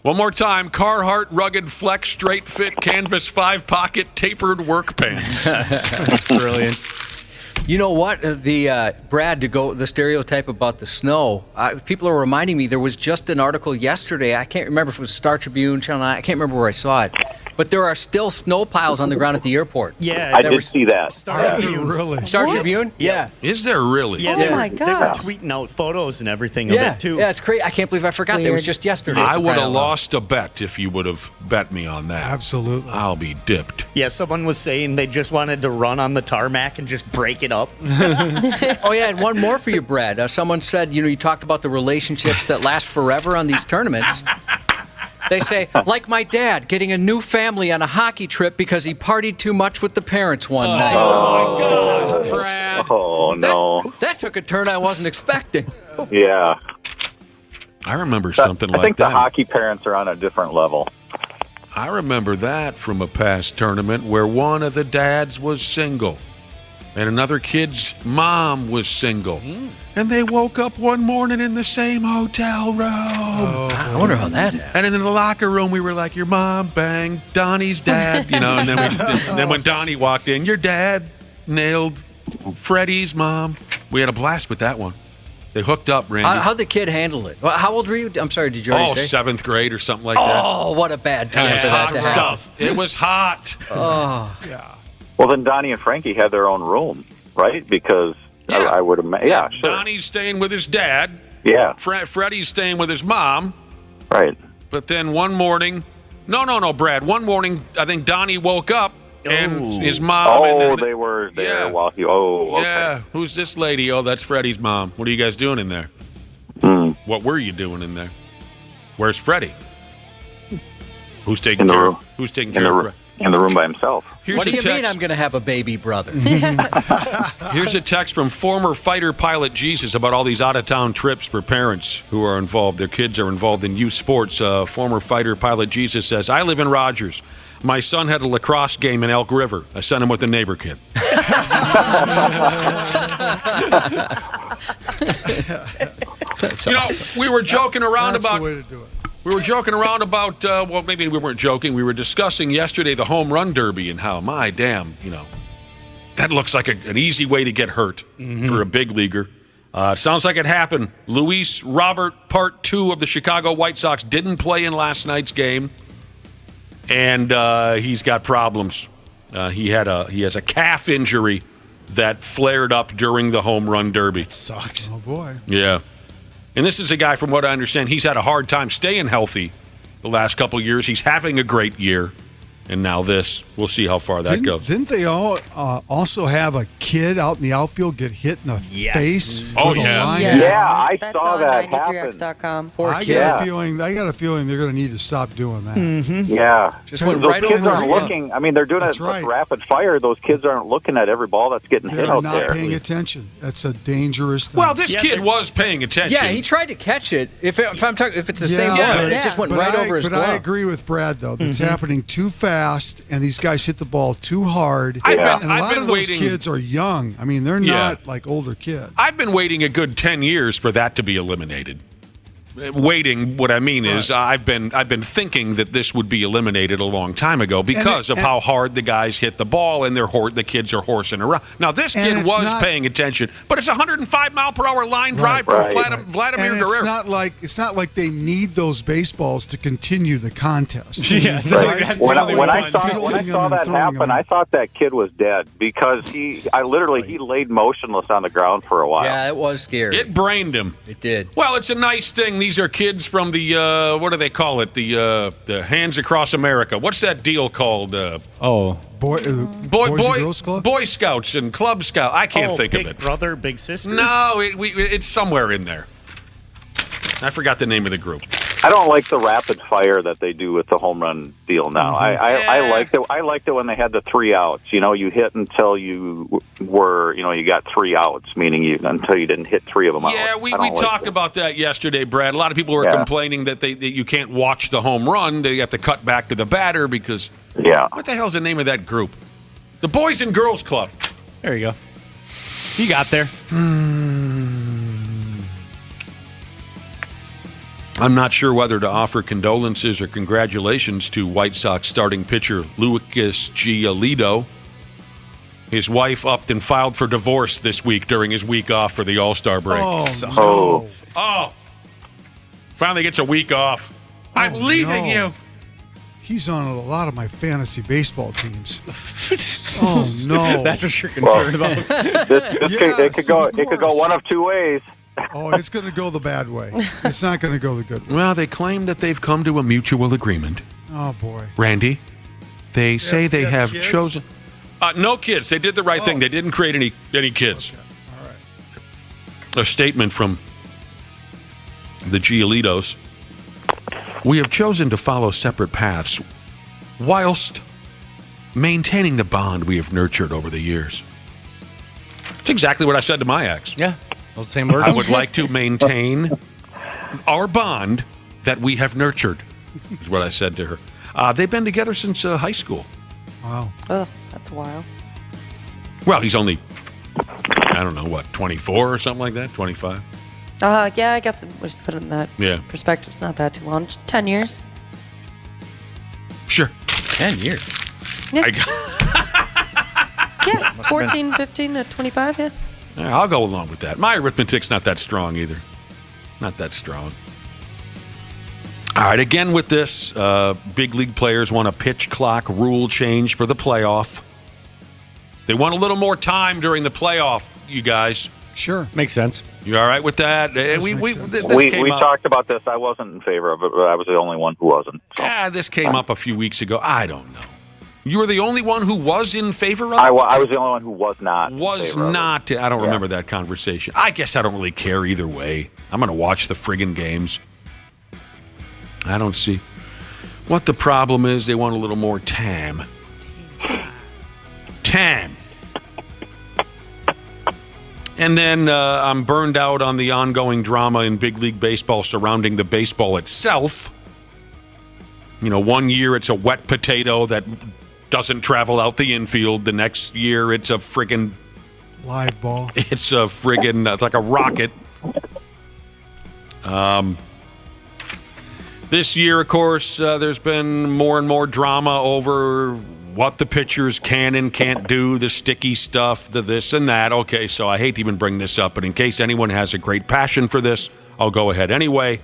One more time, Carhartt rugged flex straight fit canvas 5-pocket tapered work pants. Brilliant. You know what? Brad, to go the stereotype about the snow, people are reminding me there was just an article yesterday. I can't remember if it was Star Tribune, Channel 9. I can't remember where I saw it. but there are still snow piles on the ground at the airport. Yeah, I did see that. Star Tribune. Really? Star Tribune? Yeah. Is there really? Yeah, Oh they my were gosh. tweeting out photos and everything Yeah. of it too. Yeah, it's crazy. I can't believe I forgot that. It was Weird. just yesterday. I for would crying have out loud. lost a bet if you would have bet me on that. Absolutely. I'll be dipped. Yeah, someone was saying they just wanted to run on the tarmac and just break it up. Oh, yeah, and one more for you, Brad. Someone said, you talked about the relationships that last forever on these tournaments. They say, like my dad, getting a new family on a hockey trip because he partied too much with the parents one night. Oh, my God, Brad. Oh, no. That took a turn I wasn't expecting. Yeah. I remember something like that. I think the hockey parents are on a different level. I remember that from a past tournament where one of the dads was single and another kid's mom was single. And they woke up one morning in the same hotel room. I wonder how that happened. And in the locker room, we were like, your mom banged Donnie's dad, and then when Donnie walked in, your dad nailed Freddie's mom. We had a blast with that one. They hooked up, Randy. How'd the kid handle it? Well, how old were you? I'm sorry, did you already say? 7th grade or something like that. Oh, what a bad time It was for that hot to happen. stuff. It was hot. Oh. Yeah. Well, then Donnie and Frankie had their own room, right? Because I would imagine. Yeah, sure. Donnie's staying with his dad. Yeah. Freddie's staying with his mom. Right. But then one morning, no, Brad. One morning, I think Donnie woke up and his mom. Oh, they were there while he. Oh, okay. Yeah. Who's this lady? Oh, that's Freddie's mom. What are you guys doing in there? What were you doing in there? Where's Freddie? Who's taking care of? Who's taking care of Freddie? In the room by himself. Here's What do a you mean text. I'm going to have a baby brother? Here's a text from former fighter pilot Jesus about all these out-of-town trips for parents who are involved. Their kids are involved in youth sports. Former fighter pilot Jesus says, I live in Rogers. My son had a lacrosse game in Elk River. I sent him with a neighbor kid. That's awesome. We were joking around That's about... the way to do it. We were joking around about, well, maybe we weren't joking. We were discussing yesterday the home run derby and how, my damn, that looks like an easy way to get hurt for a big leaguer. Sounds like it happened. Luis Robert, part 2 of the Chicago White Sox, didn't play in last night's game, and he's got problems. He has a calf injury that flared up during the home run derby. It sucks. Oh, boy. Yeah. And this is a guy, from what I understand, he's had a hard time staying healthy the last couple of years. He's having a great year. And now this. We'll see how far that goes. Didn't they all also have a kid out in the outfield get hit in the face? Oh, with a yeah. line? Yeah, I That's saw on that 93x.com. Poor I kid. got a feeling they're going to need to stop doing that. Yeah. Just went Those right kids over aren't his head. looking. I mean, they're doing That's it right. rapid fire. Those kids aren't looking at every ball that's getting hit They're out not there. paying attention. That's a dangerous thing. Well, this kid was paying attention. Yeah, he tried to catch it. If it's the same Yeah, one, it just went but right over his glove. But I agree with Brad, though. It's happening too fast, and these guys hit the ball too hard. I've Yeah. been- And a I've lot been of those waiting- kids are young. I mean, they're Yeah. not like older kids. I've been waiting a good 10 years for that to be eliminated. Waiting, what I mean is, I've been thinking that this would be eliminated a long time ago because of how hard the guys hit the ball and the kids are horsing around. Now, this And kid it's was not- paying attention, but it's a 105-mile-per-hour line drive from Vladimir And Guerrero. it's not like they need those baseballs to continue the contest. Yeah, it's like that's When the only I one. saw that happen, I thought that kid was dead because he laid motionless on the ground for a while. Yeah, it was scary. It brained him. It did. Well, it's a nice thing. These are kids from the, what do they call it? The Hands Across America. What's that deal called? Oh. Boys and Girls Club? Boy Scouts and Club Scout. I can't think Big of it. Brother, Big Sister? No, it's somewhere in there. I forgot the name of the group. I don't like the rapid fire that they do with the home run deal now. I liked it. I liked it when they had the 3 outs. You hit until you were, you got 3 outs, meaning until you didn't hit 3 of them out. Yeah, we I don't like talked it. about that yesterday, Brad. A lot of people were complaining that that you can't watch the home run. They have to cut back to the batter because. Yeah. What the hell's the name of that group? The Boys and Girls Club. There you go. You got there. I'm not sure whether to offer condolences or congratulations to White Sox starting pitcher Lucas Giolito. His wife upped and filed for divorce this week during his week off for the All-Star break. Oh. Finally gets a week off. I'm leaving you. He's on a lot of my fantasy baseball teams. Oh no, that's what you're concerned about. It could go one of two ways. Oh, it's going to go the bad way. It's not going to go the good way. Well, they claim that they've come to a mutual agreement. Oh boy, Randy, they say they have kids? chosen. No kids. They did the right thing. They didn't create any kids. Okay. All right. A statement from the Giolitos. We have chosen to follow separate paths whilst maintaining the bond we have nurtured over the years. It's exactly what I said to my ex. Yeah. Well, same words. I would like to maintain our bond that we have nurtured, is what I said to her. They've been together since high school. Wow. Oh, that's a while. Well, he's only, 24 or something like that? 25? Yeah, I guess we should put it in that perspective. It's not that too long. 10 years. Sure. 10 years. Yeah. Yeah, 14, 15 to 25, yeah. I'll go along with that. My arithmetic's not that strong either. Not that strong. All right, again with this, big league players want a pitch clock rule change for the playoff. They want a little more time during the playoff, you guys. Sure. Makes sense. You all right with that? We talked about this. I wasn't in favor of it, but I was the only one who wasn't. So. This came up a few weeks ago. I don't know. You were the only one who was in favor of it? I was the only one who was not. I don't remember that conversation. I guess I don't really care either way. I'm going to watch the friggin' games. I don't see what the problem is. They want a little more time. Time. And then I'm burned out on the ongoing drama in big league baseball surrounding the baseball itself. You know, one year it's a wet potato that doesn't travel out the infield. The next year it's a friggin' live ball. It's a friggin' it's like a rocket. This year, of course, there's been more and more drama over what the pitchers can and can't do, the sticky stuff, the this and that. Okay, so I hate to even bring this up, but in case anyone has a great passion for this, I'll go ahead anyway.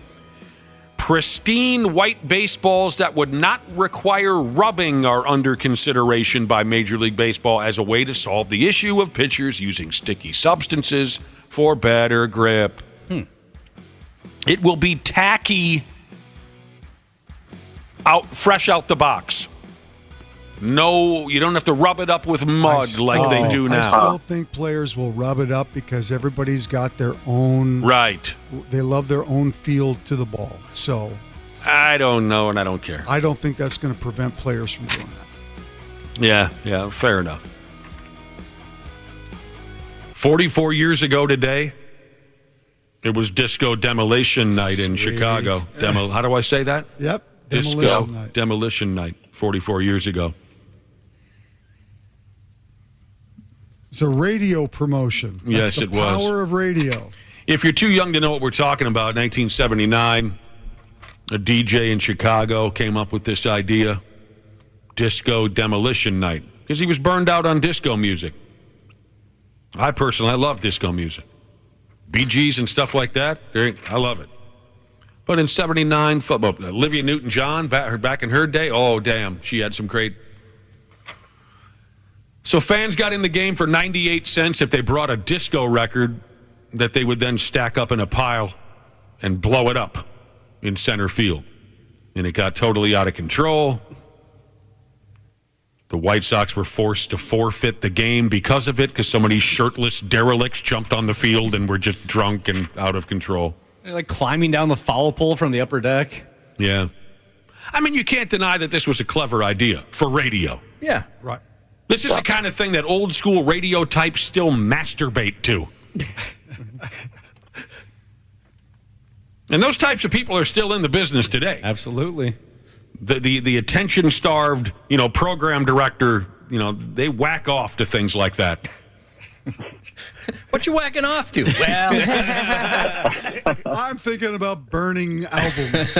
Pristine white baseballs that would not require rubbing are under consideration by Major League Baseball as a way to solve the issue of pitchers using sticky substances for better grip. It will be tacky fresh out the box. No, you don't have to rub it up with mud like they do now. I still think players will rub it up because everybody's got their own. Right. They love their own feel to the ball. So. I don't know, and I don't care. I don't think that's going to prevent players from doing that. Yeah, fair enough. 44 years ago today, it was Disco Demolition Night in Chicago. How do I say that? Yep. Demolition Night, 44 years ago. It's a radio promotion. Yes, it was. The power of radio. If you're too young to know what we're talking about, 1979, a DJ in Chicago came up with this idea, Disco Demolition Night, because he was burned out on disco music. I love disco music. Bee Gees and stuff like that, I love it. But in 79, Olivia Newton-John, back in her day, oh, damn, she had some great. So fans got in the game for 98 cents if they brought a disco record that they would then stack up in a pile and blow it up in center field. And it got totally out of control. The White Sox were forced to forfeit the game because of it, because so many shirtless derelicts jumped on the field and were just drunk and out of control. They're like climbing down the foul pole from the upper deck. Yeah. I mean, you can't deny that this was a clever idea for radio. Yeah. Right. This is the kind of thing that old school radio types still masturbate to. And those types of people are still in the business today. Absolutely. The attention-starved, program director, they whack off to things like that. What you whacking off to? Well, I'm thinking about burning albums.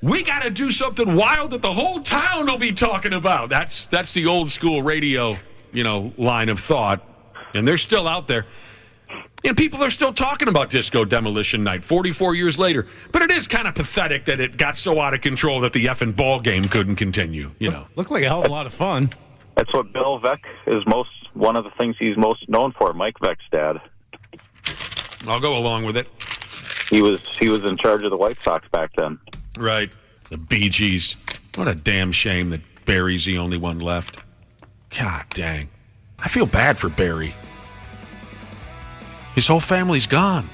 We got to do something wild that the whole town will be talking about. That's the old school radio, line of thought, and they're still out there. And people are still talking about Disco Demolition Night 44 years later. But it is kind of pathetic that it got so out of control that the effing ball game couldn't continue, you know. Looked like a hell of a lot of fun. That's what Bill Veeck is one of the things he's most known for, Mike Veeck's dad. I'll go along with it. He was in charge of the White Sox back then. Right. The Bee Gees. What a damn shame that Barry's the only one left. God dang. I feel bad for Barry. His whole family's gone.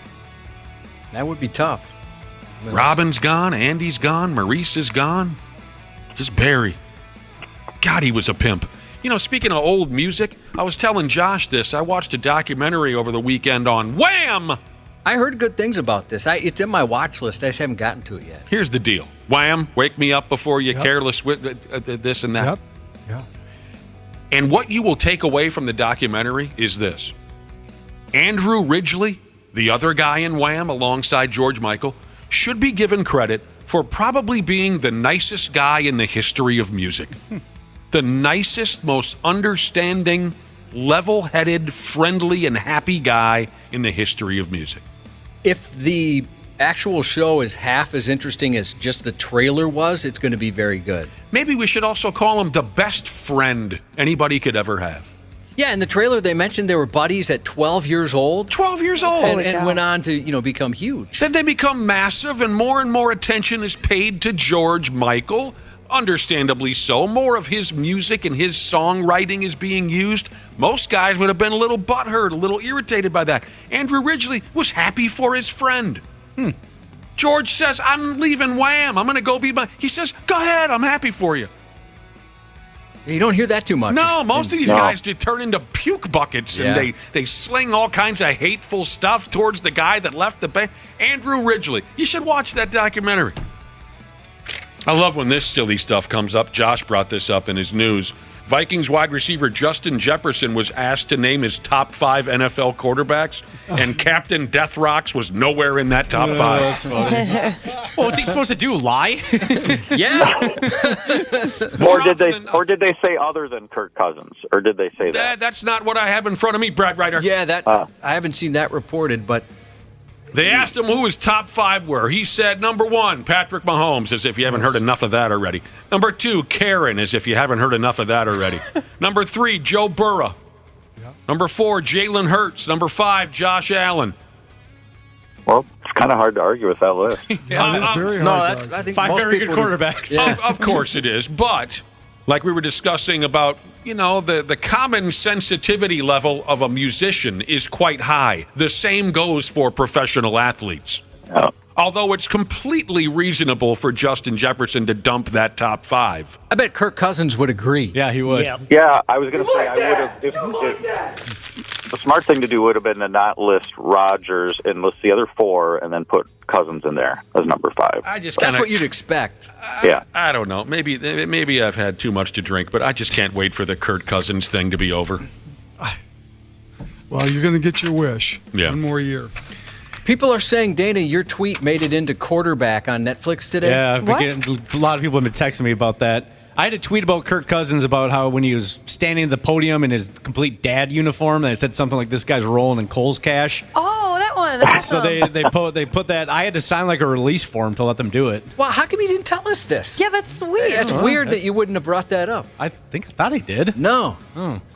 That would be tough. Robin's gone, Andy's gone, Maurice is gone. Just Barry. God, he was a pimp. You know, speaking of old music, I was telling Josh this. I watched a documentary over the weekend on Wham! I heard good things about this. It's in my watch list. I just haven't gotten to it yet. Here's the deal. Wham! Wake me up before you careless with this and that. Yep. Yeah. And what you will take away from the documentary is this. Andrew Ridgeley, the other guy in Wham alongside George Michael, should be given credit for probably being the nicest guy in the history of music. The nicest, most understanding, level-headed, friendly, and happy guy in the history of music. If the actual show is half as interesting as just the trailer was, it's going to be very good. Maybe we should also call him the best friend anybody could ever have. Yeah, in the trailer they mentioned they were buddies at 12 years old. 12 years old. And went on to, become huge. Then they become massive, and more attention is paid to George Michael. Understandably so. More of his music and his songwriting is being used. Most guys would have been a little butthurt, a little irritated by that. Andrew Ridgeley was happy for his friend. George says, I'm leaving Wham. I'm going to go be my... He says, go ahead. I'm happy for you. You don't hear that too much. No, most of these guys just turn into puke buckets, and they sling all kinds of hateful stuff towards the guy that left the band. Andrew Ridgeley. You should watch that documentary. I love when this silly stuff comes up. Josh brought this up in his news. Vikings wide receiver Justin Jefferson was asked to name his top 5 NFL quarterbacks, and Captain Death Rocks was nowhere in that top 5. That's funny. Well, what's he supposed to do? Lie? Yeah. Or did they say other than Kirk Cousins? Or did they say that? That's not what I have in front of me, Brad Ryder. Yeah, I haven't seen that reported, but... They asked him who his top 5 were. He said, number 1, Patrick Mahomes, as if you haven't heard enough of that already. Number 2, Karen, as if you haven't heard enough of that already. Number 3, Joe Burrow. Yep. Number 4, Jalen Hurts. Number 5, Josh Allen. Well, it's kind of hard to argue with that list. It's very hard. I think 5 most very good people quarterbacks. Yeah. Of course it is, but like we were discussing about, the common sensitivity level of a musician is quite high. The same goes for professional athletes. Yeah. Although it's completely reasonable for Justin Jefferson to dump that top 5. I bet Kirk Cousins would agree. Yeah, he would. Yeah, I was going to say, I would have. The smart thing to do would have been to not list Rodgers and list the other 4 and then put Cousins in there as number 5. That's what you'd expect. Yeah. I don't know. Maybe I've had too much to drink, but I just can't wait for the Kurt Cousins thing to be over. Well, you're going to get your wish. Yeah. One more year. People are saying, Dana, your tweet made it into quarterback on Netflix today. Yeah, a lot of people have been texting me about that. I had a tweet about Kirk Cousins about how when he was standing at the podium in his complete dad uniform, and it said something like, this guy's rolling in Cole's cash. Oh, that one. Awesome. So they put that. I had to sign like a release form to let them do it. Well, how come you didn't tell us this? Yeah, that's sweet. It's weird that you wouldn't have brought that up. I thought he did. No.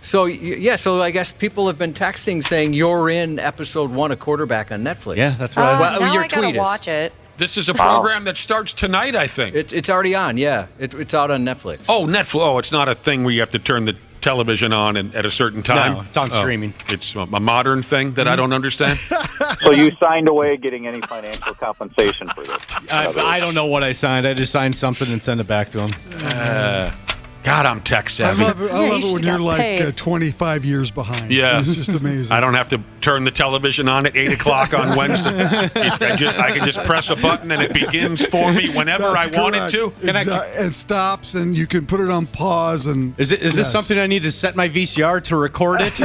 So I guess people have been texting saying you're in episode 1 of Quarterback on Netflix. Yeah, that's right. Now I gotta watch it. This is a program that starts tonight, I think. It's already on, yeah. It's out on Netflix. Oh, Netflix. Oh, it's not a thing where you have to turn the television on at a certain time. No, it's on streaming. It's a modern thing that I don't understand. So you signed away getting any financial compensation for this? I don't know what I signed. I just signed something and sent it back to him. God, I'm tech savvy. I love it when you're like 25 years behind. Yeah. It's just amazing. I don't have to turn the television on at 8 o'clock on Wednesday. I can just press a button and it begins for me whenever I want it to. It stops and you can put it on pause. And Is this something I need to set my VCR to record it?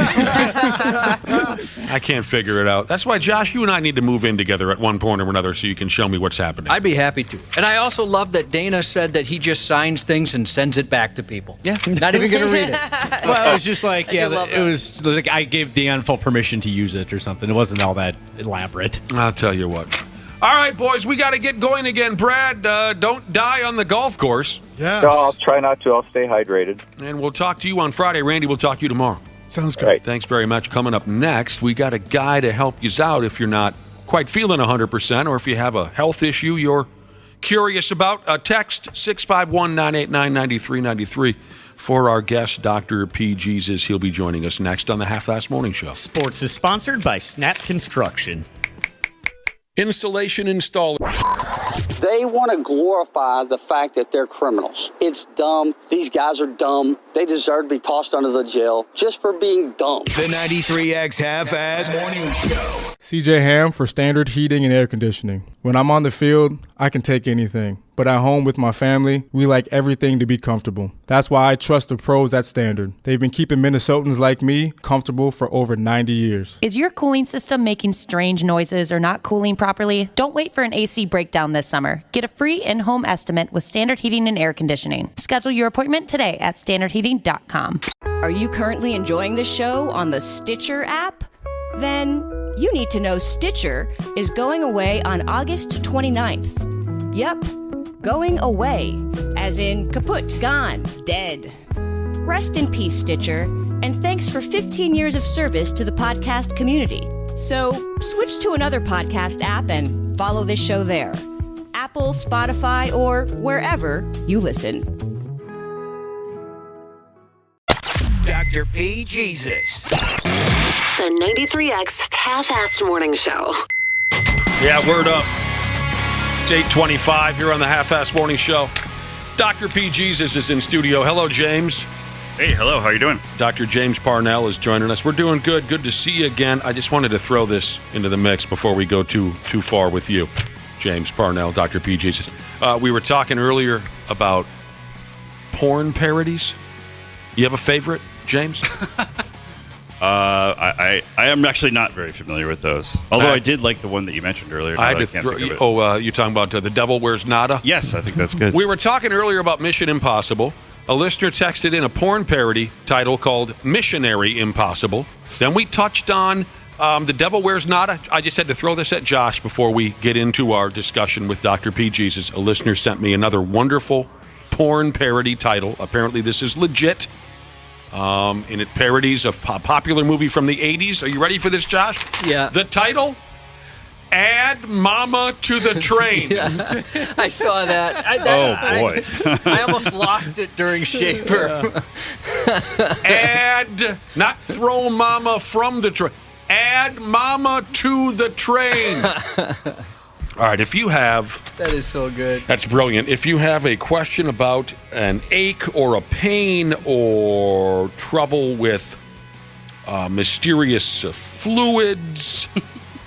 I can't figure it out. That's why, Josh, you and I need to move in together at one point or another so you can show me what's happening. I'd be happy to. And I also love that Dana said that he just signs things and sends it back to people. Yeah. Not even going to read it. Well, it was just like, I do love it was like I gave Dion full permission to use it or something. It wasn't all that elaborate. I'll tell you what. All right, boys, we got to get going again. Brad, don't die on the golf course. Yes. No, I'll try not to. I'll stay hydrated. And we'll talk to you on Friday. Randy, we'll talk to you tomorrow. Sounds good. Right. Thanks very much. Coming up next, we got a guy to help you out if you're not quite feeling 100% or if you have a health issue you're curious about. Text 651-989-9393 for our guest, Dr. P. Jesus. He'll be joining us next on the Half-Assed Morning Show. Sports is sponsored by Snap Construction. Insulation installer. They want to glorify the fact that they're criminals. It's dumb. These guys are dumb. They deserve to be tossed under the jail just for being dumb. The 93X Half-Assed Morning Show. CJ Ham for Standard Heating and Air Conditioning. When I'm on the field, I can take anything. But at home with my family, we like everything to be comfortable. That's why I trust the pros at Standard. They've been keeping Minnesotans like me comfortable for over 90 years. Is your cooling system making strange noises or not cooling properly? Don't wait for an AC breakdown this summer. Get a free in-home estimate with Standard Heating and Air Conditioning. Schedule your appointment today at standardheating.com. Are you currently enjoying the show on the Stitcher app? Then you need to know Stitcher is going away on August 29th. Yep, going away, as in kaput, gone, dead. Rest in peace, Stitcher, and thanks for 15 years of service to the podcast community. So switch to another podcast app and follow this show there. Apple, Spotify, or wherever you listen. Dr. P. Jesus. The 93X Half-Assed Morning Show. Yeah, word up. It's 8:25 here on the Half-Assed Morning Show. Dr. P. Jesus is in studio. Hello, James. Hey, hello. How are you doing? Dr. James Parnell is joining us. We're doing good. Good to see you again. I just wanted to throw this into the mix before we go too far with you, James Parnell, Dr. P. Jesus. We were talking earlier about porn parodies. You have a favorite, James? I am actually not very familiar with those. Although I did like the one that you mentioned earlier. I had to throw. You're talking about The Devil Wears Nada? Yes, I think that's good. We were talking earlier about Mission Impossible. A listener texted in a porn parody title called Missionary Impossible. Then we touched on The Devil Wears Nada. I just had to throw this at Josh before we get into our discussion with Dr. P. Jesus. A listener sent me another wonderful porn parody title. Apparently this is legit. And it parodies a popular movie from the 80s. Are you ready for this, Josh? Yeah. The title? Add Mama to the Train. Yeah, I saw that. Boy. I almost lost it during Shaper. Add, not throw Mama from the train. Add Mama to the train. All right, if you have... That is so good. That's brilliant. If you have a question about an ache or a pain or trouble with mysterious fluids,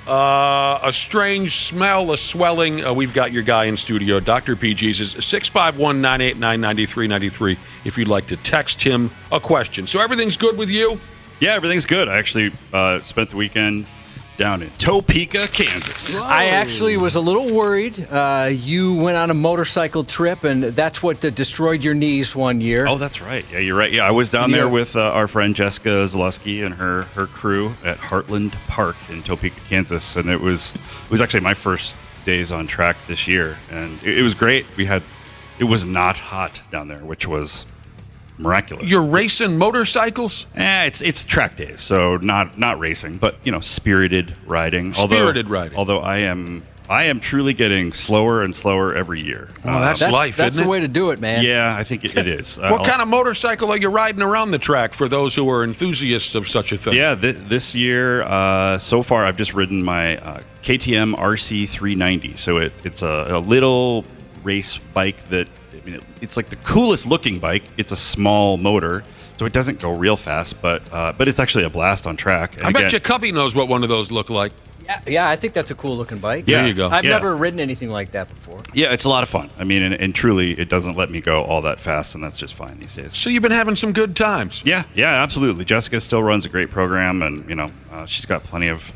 a strange smell, a swelling, we've got your guy in studio, Dr. P. Jesus, 651-989-9393, if you'd like to text him a question. So everything's good with you? Yeah, everything's good. I actually spent the weekend down in Topeka, Kansas. Whoa. I actually was a little worried. You went on a motorcycle trip, and that's what destroyed your knees one year. Oh, that's right. Yeah, you're right. Yeah, I was down there with our friend Jessica Zaleski and her crew at Heartland Park in Topeka, Kansas, and it was actually my first days on track this year, and it was great. It was not hot down there, which was miraculous. You're racing motorcycles? It's track days, so not racing, but spirited riding. Although I am truly getting slower and slower every year. Well, that's life, that's isn't the way to do it, man. Yeah, I think it is. What kind of motorcycle are you riding around the track for those who are enthusiasts of such a thing? Yeah, this year, so far, I've just ridden my KTM RC 390. So it's a little race bike that, it's like the coolest looking bike. It's a small motor, so it doesn't go real fast, but it's actually a blast on track. And I bet your Cubby knows what one of those look like. Yeah, I think that's a cool looking bike. Yeah. There you go. I've Yeah. never ridden anything like that before. Yeah, it's a lot of fun. I mean, and truly, it doesn't let me go all that fast, and that's just fine these days. So you've been having some good times. Yeah, absolutely. Jessica still runs a great program, and she's got plenty of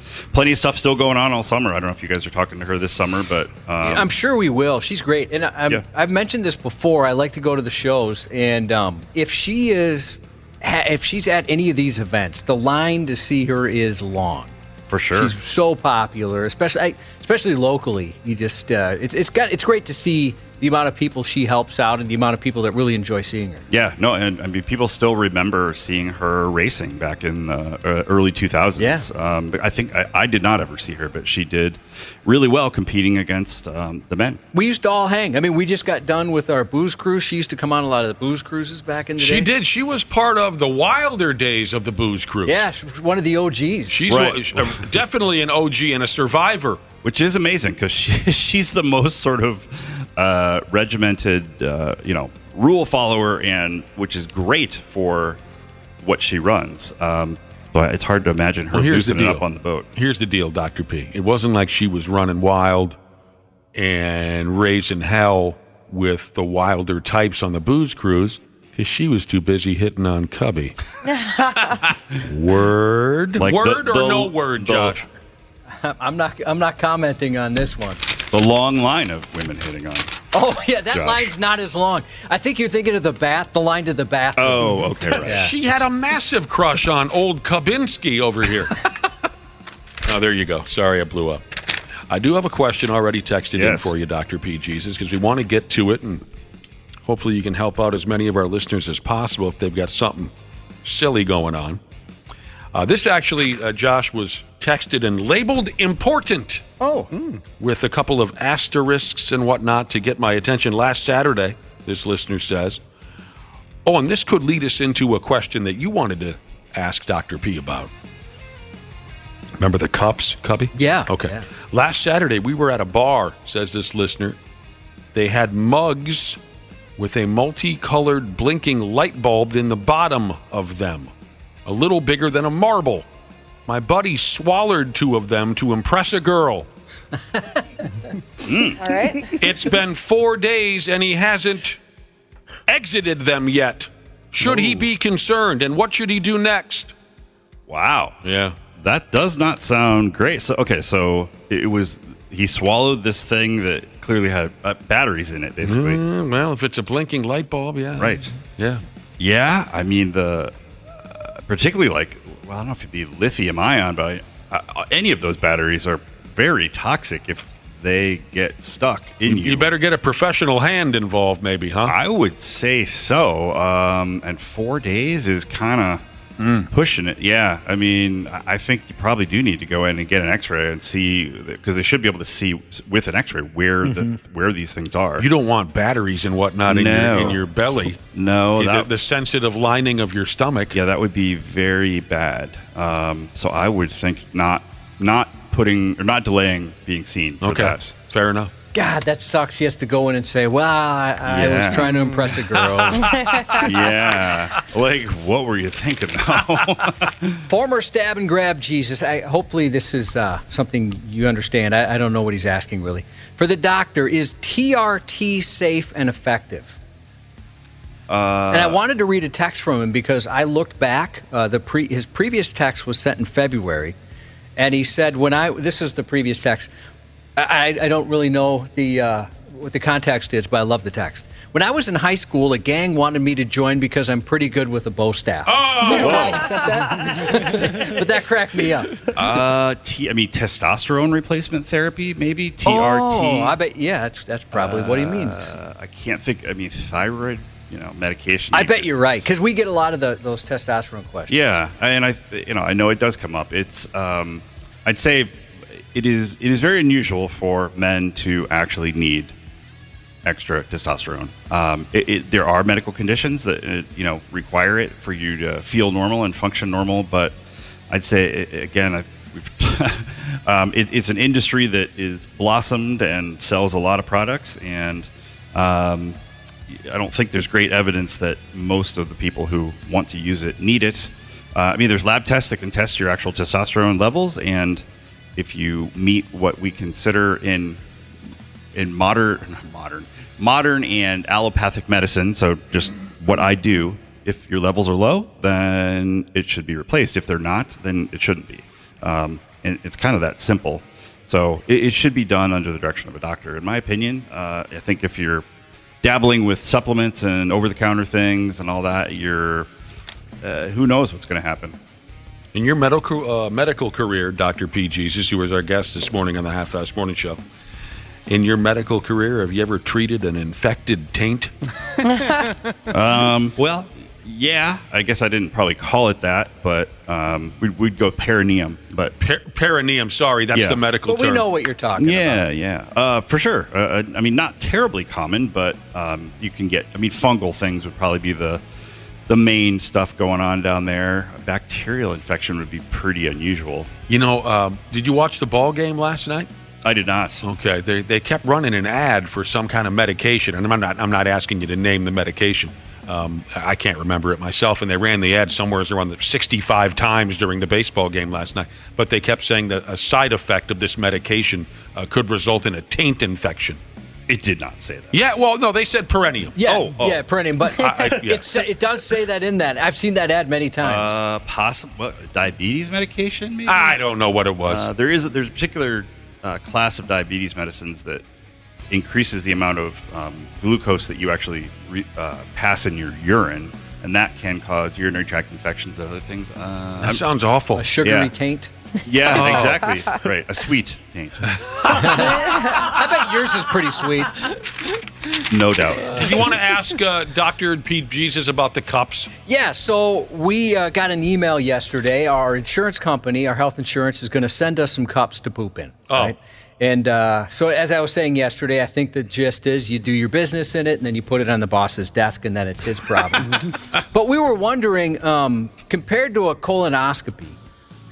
stuff still going on all summer. I don't know if you guys are talking to her this summer, but I'm sure we will. She's great, and I've mentioned this before. I like to go to the shows, and if she's at any of these events, the line to see her is long. For sure. She's so popular, especially locally. You just it's great to see the amount of people she helps out and the amount of people that really enjoy seeing her. Yeah, no, and I mean, people still remember seeing her racing back in the early 2000s. Yeah. But I think I did not ever see her, but she did really well competing against the men. We used to all hang. I mean, we just got done with our booze cruise. She used to come on a lot of the booze cruises back in the day. She did. She was part of the wilder days of the booze cruise. Yeah, she was one of the OGs. She's definitely an OG and a survivor. Which is amazing because she's the most sort of regimented, rule follower, and which is great for what she runs. But it's hard to imagine her loosening it up on the boat. Here's the deal, Dr. P. It wasn't like she was running wild and raising hell with the wilder types on the booze cruise because she was too busy hitting on Cubby. Word? Like word or no word, Josh? I'm not commenting on this one. The long line of women hitting on. Oh yeah, that Josh. line's not as long. I think you're thinking of the line to the bathroom. Oh, okay, right. Yeah. She had a massive crush on old Kubinski over here. Oh, there you go. Sorry, I blew up. I do have a question already texted in for you, Dr. P. Jesus, because we want to get to it, and hopefully you can help out as many of our listeners as possible if they've got something silly going on. This actually, Josh, was texted and labeled important. Oh. With a couple of asterisks and whatnot to get my attention last Saturday, this listener says. Oh, and this could lead us into a question that you wanted to ask Dr. P about. Remember the cups, Cubby? Yeah. Okay. Yeah. Last Saturday, we were at a bar, says this listener. They had mugs with a multicolored blinking light bulb in the bottom of them, a little bigger than a marble. My buddy swallowed 2 of them to impress a girl. All right. It's been 4 days and he hasn't exited them yet. Should he be concerned, and what should he do next? Wow. Yeah. That does not sound great. So he swallowed this thing that clearly had batteries in it, basically. Well, if it's a blinking light bulb, yeah. Right. Yeah. Yeah, I mean, particularly I don't know if it'd be lithium ion, but any of those batteries are very toxic if they get stuck in you. You better get a professional hand involved, maybe, huh? I would say so. And 4 days is kind of pushing it. Yeah, I mean, I think you probably do need to go in and get an X-ray and see, because they should be able to see with an X-ray where these things are. You don't want batteries and whatnot in your belly. No, the sensitive lining of your stomach. Yeah, that would be very bad. So I would think not delaying being seen for that. Fair enough. God, that sucks. He has to go in and say, well, I was trying to impress a girl. Yeah. Like, what were you thinking now? Former stab and grab Jesus. Hopefully this is something you understand. I don't know what he's asking, really. For the doctor, is TRT safe and effective? And I wanted to read a text from him because I looked back. His previous text was sent in February. And he said, this is the previous text. I don't really know what the context is, but I love the text. When I was in high school, a gang wanted me to join because I'm pretty good with a bow staff. Oh! But that cracked me up. Testosterone replacement therapy, maybe? TRT? Oh, I bet, yeah, that's probably what he means. I can't think, thyroid, medication. I bet you're right, because we get a lot of those testosterone questions. Yeah, and I know it does come up. It's, I'd say it is very unusual for men to actually need extra testosterone. There are medical conditions that require it for you to feel normal and function normal, but I'd say again, it's an industry that is blossomed and sells a lot of products, and I don't think there's great evidence that most of the people who want to use it need it. There's lab tests that can test your actual testosterone levels, and if you meet what we consider in modern and allopathic medicine, so just what I do, if your levels are low, then it should be replaced. If they're not, then it shouldn't be. And it's kind of that simple. So it should be done under the direction of a doctor. In my opinion, I think if you're dabbling with supplements and over-the-counter things and all that, who knows what's going to happen. In your medical career, Dr. P. Jesus, who was our guest this morning on the Half-Fast Morning Show, in your medical career, have you ever treated an infected taint? Well, yeah, I guess I didn't probably call it that, but we'd go perineum. But perineum, sorry, that's the medical term. But we know what you're talking about. Yeah, for sure. I mean, not terribly common, but you can get, fungal things would probably be the main stuff going on down there. A bacterial infection would be pretty unusual. Did you watch the ball game last night? I did not. Okay, they kept running an ad for some kind of medication, and I'm not asking you to name the medication. I can't remember it myself, and they ran the ad somewhere around 65 times during the baseball game last night. But they kept saying that a side effect of this medication could result in a taint infection. It did not say that. Yeah, well, no, they said perineum. Yeah, perineum, but it does say that in that. I've seen that ad many times. Possible diabetes medication, maybe? I don't know what it was. There's a particular class of diabetes medicines that increases the amount of glucose that you actually pass in your urine, and that can cause urinary tract infections and other things. That sounds awful. A sugary taint? Yeah, exactly. Right, a sweet taint. I bet yours is pretty sweet. No doubt. Did you want to ask Dr. Pete Jesus about the cups? Yeah, so we got an email yesterday. Our insurance company, our health insurance, is going to send us some cups to poop in. Oh. Right? And so as I was saying yesterday, I think the gist is you do your business in it, and then you put it on the boss's desk, and then it's his problem. But we were wondering, compared to a colonoscopy,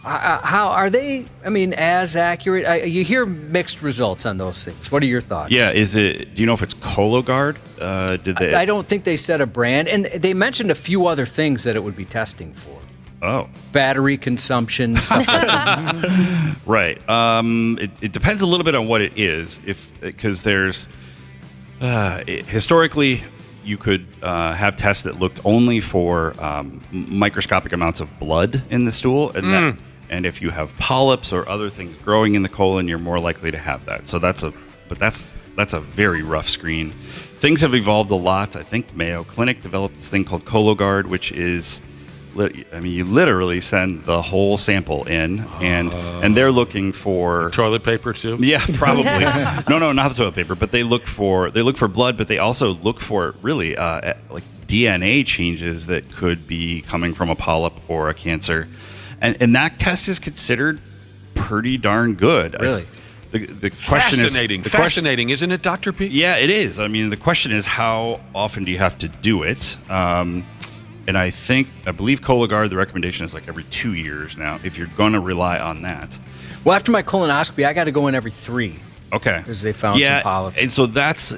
how are they, as accurate? You hear mixed results on those things. What are your thoughts? Yeah, do you know if it's Cologuard? I don't think they said a brand, and they mentioned a few other things that it would be testing for. Oh. Battery consumption, stuff like that. Right. It depends a little bit on what it is, because there's historically you could have tests that looked only for microscopic amounts of blood in the stool, and if you have polyps or other things growing in the colon, you're more likely to have that. So that's a very rough screen. Things have evolved a lot. I think Mayo Clinic developed this thing called Cologuard, which is, you literally send the whole sample in, and they're looking for toilet paper too. Yeah, probably. No, not the toilet paper, but they look for blood, but they also look for really like DNA changes that could be coming from a polyp or a cancer, and that test is considered pretty darn good. Really. The question fascinating, isn't it, Dr. P? Yeah, it is. The question is, how often do you have to do it? And I believe Cologuard, the recommendation is like every 2 years now, if you're going to rely on that. Well, after my colonoscopy, I got to go in every 3. Okay. Because they found some polyps. And so that's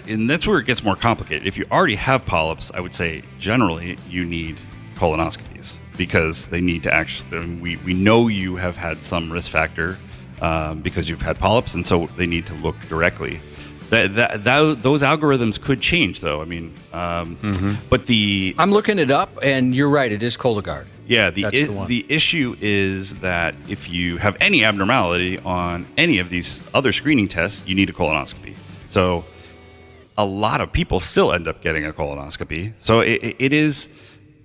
where it gets more complicated. If you already have polyps, I would say generally you need colonoscopies because they need to actually, we know you have had some risk factor because you've had polyps, and so they need to look directly. Those algorithms could change, though. But I'm looking it up, and you're right. It is Cologuard. Yeah, That's the one. The issue is that if you have any abnormality on any of these other screening tests, you need a colonoscopy. So a lot of people still end up getting a colonoscopy. So it is,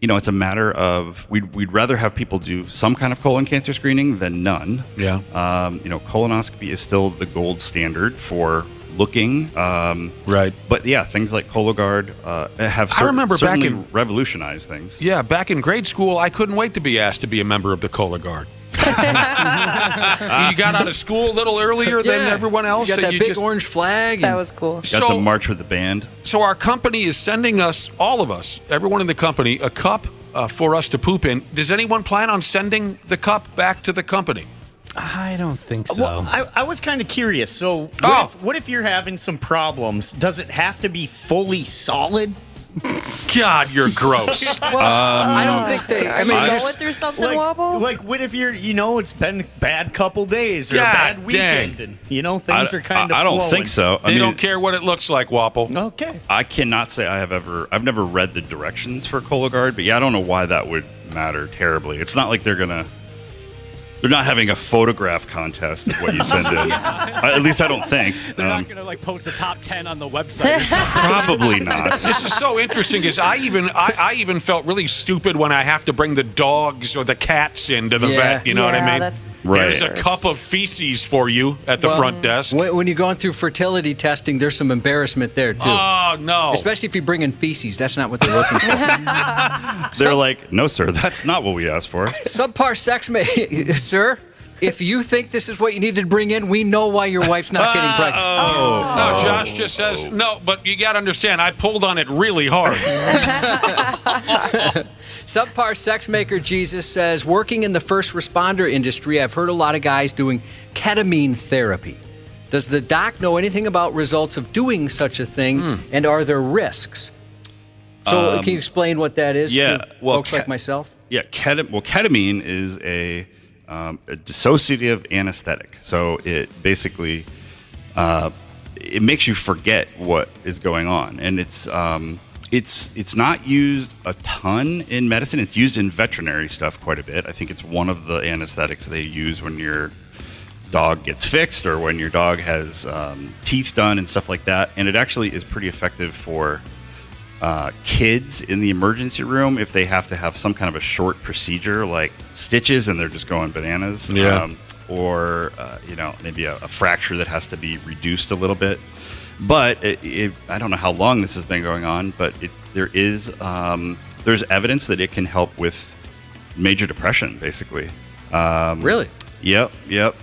it's a matter of we'd rather have people do some kind of colon cancer screening than none. Yeah. Colonoscopy is still the gold standard for looking, right? But yeah, things like Cologuard have certainly revolutionized things. Yeah, back in grade school, I couldn't wait to be asked to be a member of the Cologuard. You got out of school a little earlier than everyone else. You got that big orange flag. That was cool. Got to march with the band. So our company is sending us, all of us, everyone in the company, a cup for us to poop in. Does anyone plan on sending the cup back to the company? I don't think so. Well, I was kind of curious. So, what if you're having some problems? Does it have to be fully solid? God, you're gross. Well, I don't think they. Are you going through something, Wobble? Like, what if you're, it's been a bad couple days or a God bad weekend, dang. and things are kind of. I don't flowing. think so. They don't care what it looks like, Wapple. Okay. I cannot say I've never read the directions for Cologuard, but yeah, I don't know why that would matter terribly. It's not like they're not having a photograph contest of what you send in. At least I don't think. They're not going to post the top 10 on the website. Probably not. This is so interesting because I even felt really stupid when I have to bring the dogs or the cats into the vet. You know what I mean? That's There's a cup of feces for you at the front desk. When you're going through fertility testing, there's some embarrassment there, too. Oh, no. Especially if you bring in feces. That's not what they're looking for. They're like, no, sir, that's not what we asked for. Subpar sex sir, if you think this is what you need to bring in, we know why your wife's not getting pregnant. No, Josh just says, no, but you got to understand, I pulled on it really hard. Subpar sex maker Jesus says, working in the first responder industry, I've heard a lot of guys doing ketamine therapy. Does the doc know anything about results of doing such a thing, and are there risks? So can you explain what that is to folks like myself? Yeah, ketamine is a dissociative anesthetic. So it basically it makes you forget what is going on, and it's not used a ton in medicine. It's used in veterinary stuff quite a bit. I think it's one of the anesthetics they use when your dog gets fixed or when your dog has teeth done and stuff like that. And it actually is pretty effective for kids in the emergency room if they have to have some kind of a short procedure like stitches and they're just going bananas. Or maybe a fracture that has to be reduced a little bit. But I don't know how long this has been going on, but there's evidence that it can help with major depression, basically. Really? Yep.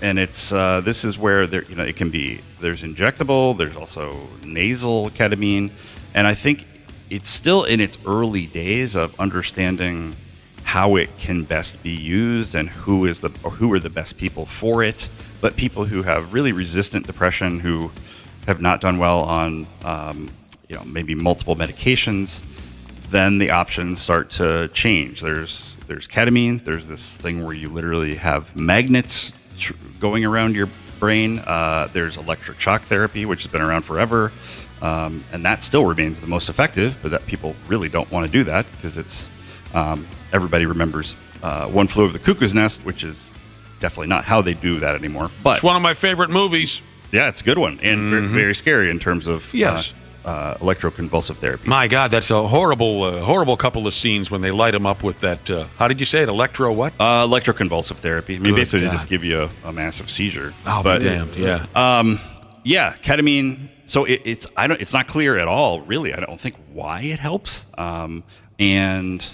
And it's this is where it can be. There's injectable. There's also nasal ketamine, and I think it's still in its early days of understanding how it can best be used and who are the best people for it. But people who have really resistant depression, who have not done well on maybe multiple medications, then the options start to change. There's ketamine. There's this thing where you literally have magnets going around your brain. There's electric shock therapy, which has been around forever. And that still remains the most effective, but that people really don't want to do that because it's everybody remembers One Flew Over the Cuckoo's Nest, which is definitely not how they do that anymore. But it's one of my favorite movies. Yeah, it's a good one and very scary in terms of electroconvulsive therapy. My God, that's a horrible couple of scenes when they light them up with that. How did you say it? Electroconvulsive therapy. I mean, basically, God. they just give you a massive seizure. Oh, but damned! Yeah. Ketamine. So it's not clear at all, really. I don't think why it helps, and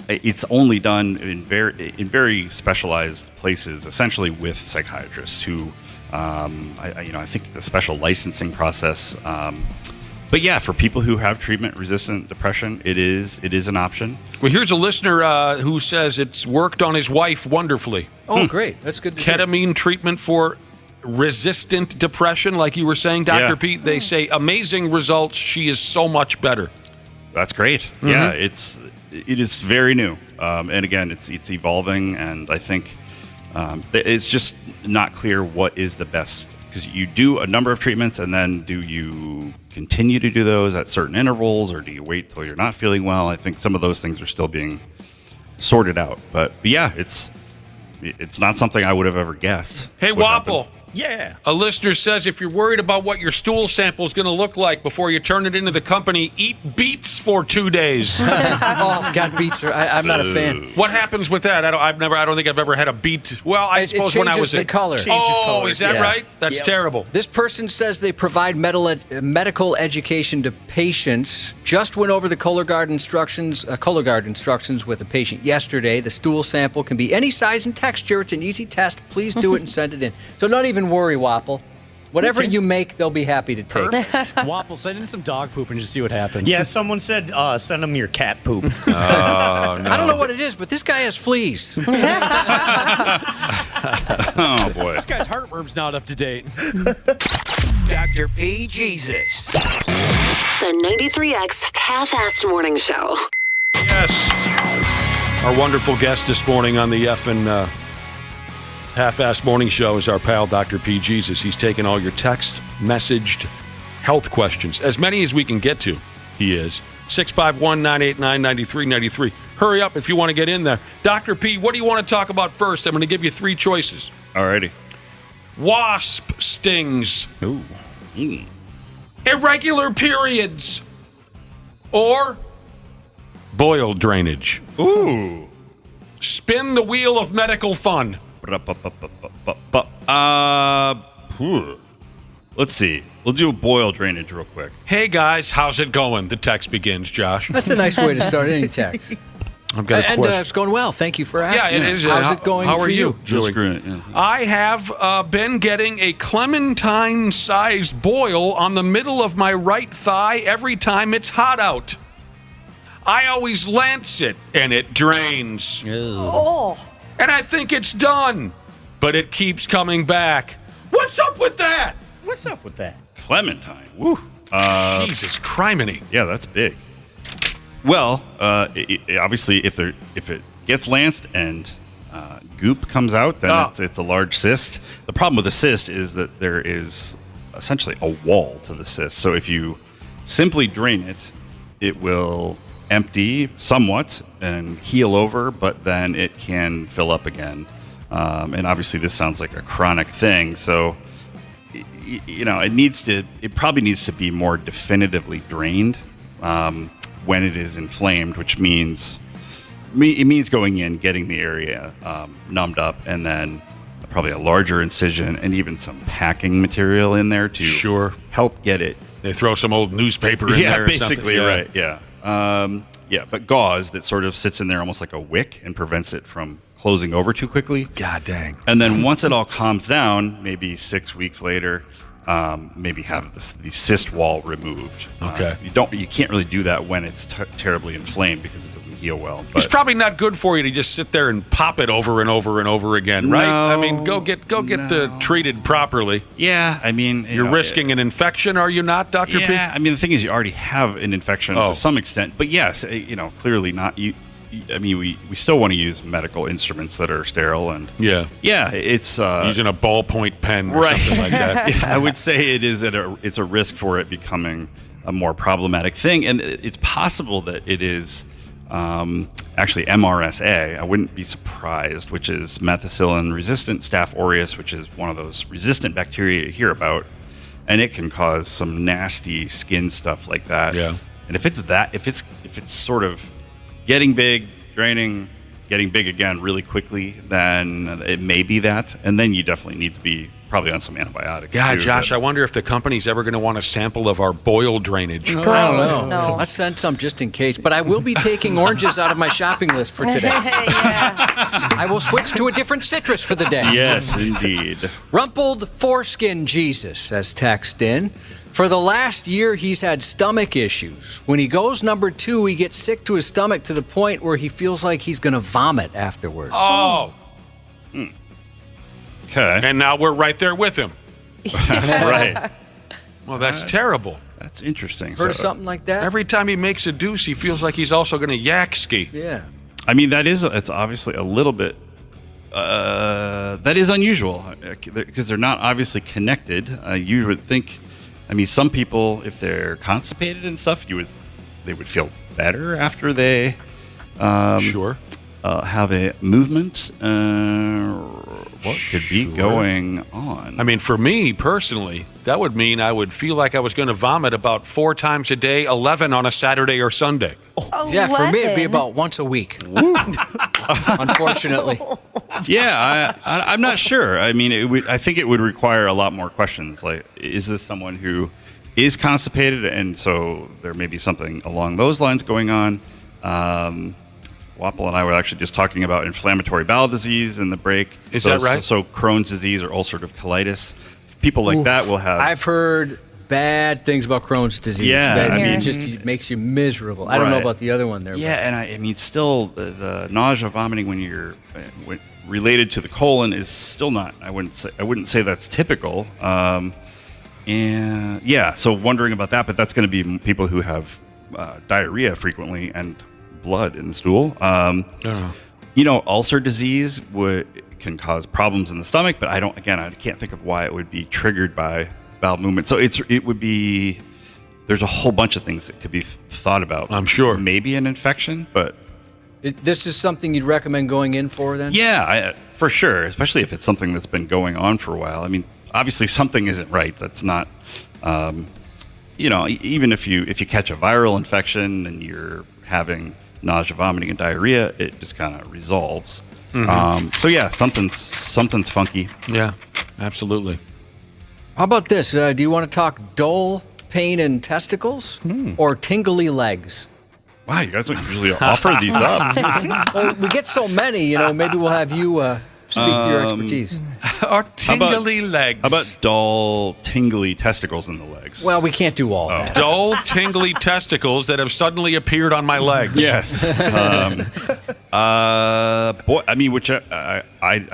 it's only done in very specialized places, essentially with psychiatrists who, I think it's a special licensing process. But yeah, for people who have treatment-resistant depression, it is an option. Well, here's a listener who says it's worked on his wife wonderfully. Oh, great! That's good to hear. Ketamine treatment for resistant depression, like you were saying, Dr. Pete. They say amazing results. She is so much better. That's great. Mm-hmm. Yeah, it is very new, and again, it's evolving, and I think it's just not clear what is the best, because you do a number of treatments, and then do you continue to do those at certain intervals, or do you wait till you're not feeling well? I think some of those things are still being sorted out, but yeah, it's not something I would have ever guessed. Hey, Wapple. Yeah. A listener says if you're worried about what your stool sample is going to look like before you turn it into the company, eat beets for 2 days. Oh, God, beets I'm not a fan. What happens with that? I don't think I've ever had a beet. Well, I suppose when I was the color. Oh, is that right? That's terrible. This person says they provide medical education to patients. Just went over the Cologuard instructions with a patient yesterday. The stool sample can be any size and texture. It's an easy test. Please do it and send it in. So not even worry, Wapple. Whatever you make, they'll be happy to take. Wapple, send in some dog poop and just see what happens. Yeah, someone said send them your cat poop. No. I don't know what it is, but this guy has fleas. Oh, boy. This guy's heartworm's not up to date. Dr. P. Jesus. The 93X Half-Assed Morning Show. Yes. Our wonderful guest this morning on the effing Half-Assed Morning Show is our pal, Dr. P. Jesus. He's taking all your text, messaged health questions, as many as we can get to. He is. 651-989-9393. Hurry up if you want to get in there. Dr. P, what do you want to talk about first? I'm going to give you 3 choices. Alrighty. Wasp stings. Ooh. Irregular periods. Or boil drainage. Ooh. Spin the wheel of medical fun. Let's see. We'll do a boil drainage real quick. Hey, guys, how's it going? The text begins, Josh. That's a nice way to start any text. I've got a question. It's going well. Thank you for asking. Yeah, it is. How's it going how for are you? Julie? I have been getting a clementine-sized boil on the middle of my right thigh every time it's hot out. I always lance it, and it drains. Oh. And I think it's done, but it keeps coming back. What's up with that? What's up with that? Clementine. Woo. Jesus criminy. Yeah, that's big. Well, obviously, if it gets lanced and goop comes out, then it's a large cyst. The problem with a cyst is that there is essentially a wall to the cyst. So if you simply drain it, it will empty somewhat and heal over, but then it can fill up again. And obviously, this sounds like a chronic thing. So, it probably needs to be more definitively drained when it is inflamed, which means going in, getting the area numbed up, and then probably a larger incision and even some packing material in there to help get it. They throw some old newspaper in there or basically, something. right, yeah. But gauze that sort of sits in there almost like a wick and prevents it from closing over too quickly. God dang. And then once it all calms down, maybe 6 weeks later, maybe have the cyst wall removed. Okay. You can't really do that when it's terribly inflamed because it doesn't heal well. But It's probably not good for you to just sit there and pop it over and over and over again, right? I mean, go get the treated properly. Yeah, I mean, you're risking an infection, are you not, Dr. P? Yeah, I mean, the thing is, you already have an infection to some extent, but yes, clearly not. We still want to use medical instruments that are sterile, and it's using a ballpoint pen or something like that. Yeah, I would say it's a risk for it becoming a more problematic thing, and it's possible that it is actually MRSA. I wouldn't be surprised, which is methicillin-resistant Staph aureus, which is one of those resistant bacteria you hear about, and it can cause some nasty skin stuff like that. Yeah, and if it's sort of getting big, draining, getting big again really quickly, then it may be that. And then you definitely need to be probably on some antibiotics. God, too, Josh, I wonder if the company's ever going to want a sample of our boil drainage. I don't know. Let's send some just in case. But I will be taking oranges out of my shopping list for today. I will switch to a different citrus for the day. Yes, indeed. Rumpled foreskin Jesus has texted in. For the last year, he's had stomach issues. When he goes number 2, he gets sick to his stomach to the point where he feels like he's going to vomit afterwards. Oh. Okay. And now we're right there with him. Right. Well, that's terrible. That's interesting. Heard of something like that? Every time he makes a deuce, he feels like he's also going to yak ski. Yeah. I mean, it's obviously a little bit, that is unusual because they're not obviously connected. You would think, I mean, some people, if they're constipated and stuff, they would feel better after they have a movement. What could be going on? I mean, for me personally, that would mean I would feel like I was going to vomit about 4 times a day, 11 on a Saturday or Sunday. Yeah, for me it'd be about once a week. Unfortunately. Yeah, I'm not sure. I mean, I think it would require a lot more questions. Like, is this someone who is constipated, and so there may be something along those lines going on? Wapple and I were actually just talking about inflammatory bowel disease in the break. Is that right? So Crohn's disease or ulcerative colitis. People like that will have... I've heard bad things about Crohn's disease. Yeah. It just makes you miserable. I don't know about the other one there. Yeah, and I mean, still, the nausea, vomiting when you're related to the colon is still not... I wouldn't say that's typical. And yeah, so wondering about that, but that's going to be people who have diarrhea frequently and blood in the stool. Ulcer disease can cause problems in the stomach, but I can't think of why it would be triggered by bowel movement. So it would be, there's a whole bunch of things that could be thought about. I'm sure. Maybe an infection, but... This is something you'd recommend going in for then? Yeah, for sure, especially if it's something that's been going on for a while. I mean, obviously something isn't right. That's not, even if you catch a viral infection and you're having nausea, vomiting, and diarrhea, it just kind of resolves. Mm-hmm. So yeah, something's funky. Yeah, absolutely. How about this? Do you want to talk dull pain in testicles or tingly legs? Wow, you guys don't usually offer these up. Well, we get so many, maybe we'll have you speak to your expertise. Or tingly legs. How about dull, tingly testicles in the legs? Well, we can't do all that. Dull, tingly testicles that have suddenly appeared on my legs. Yes. Which I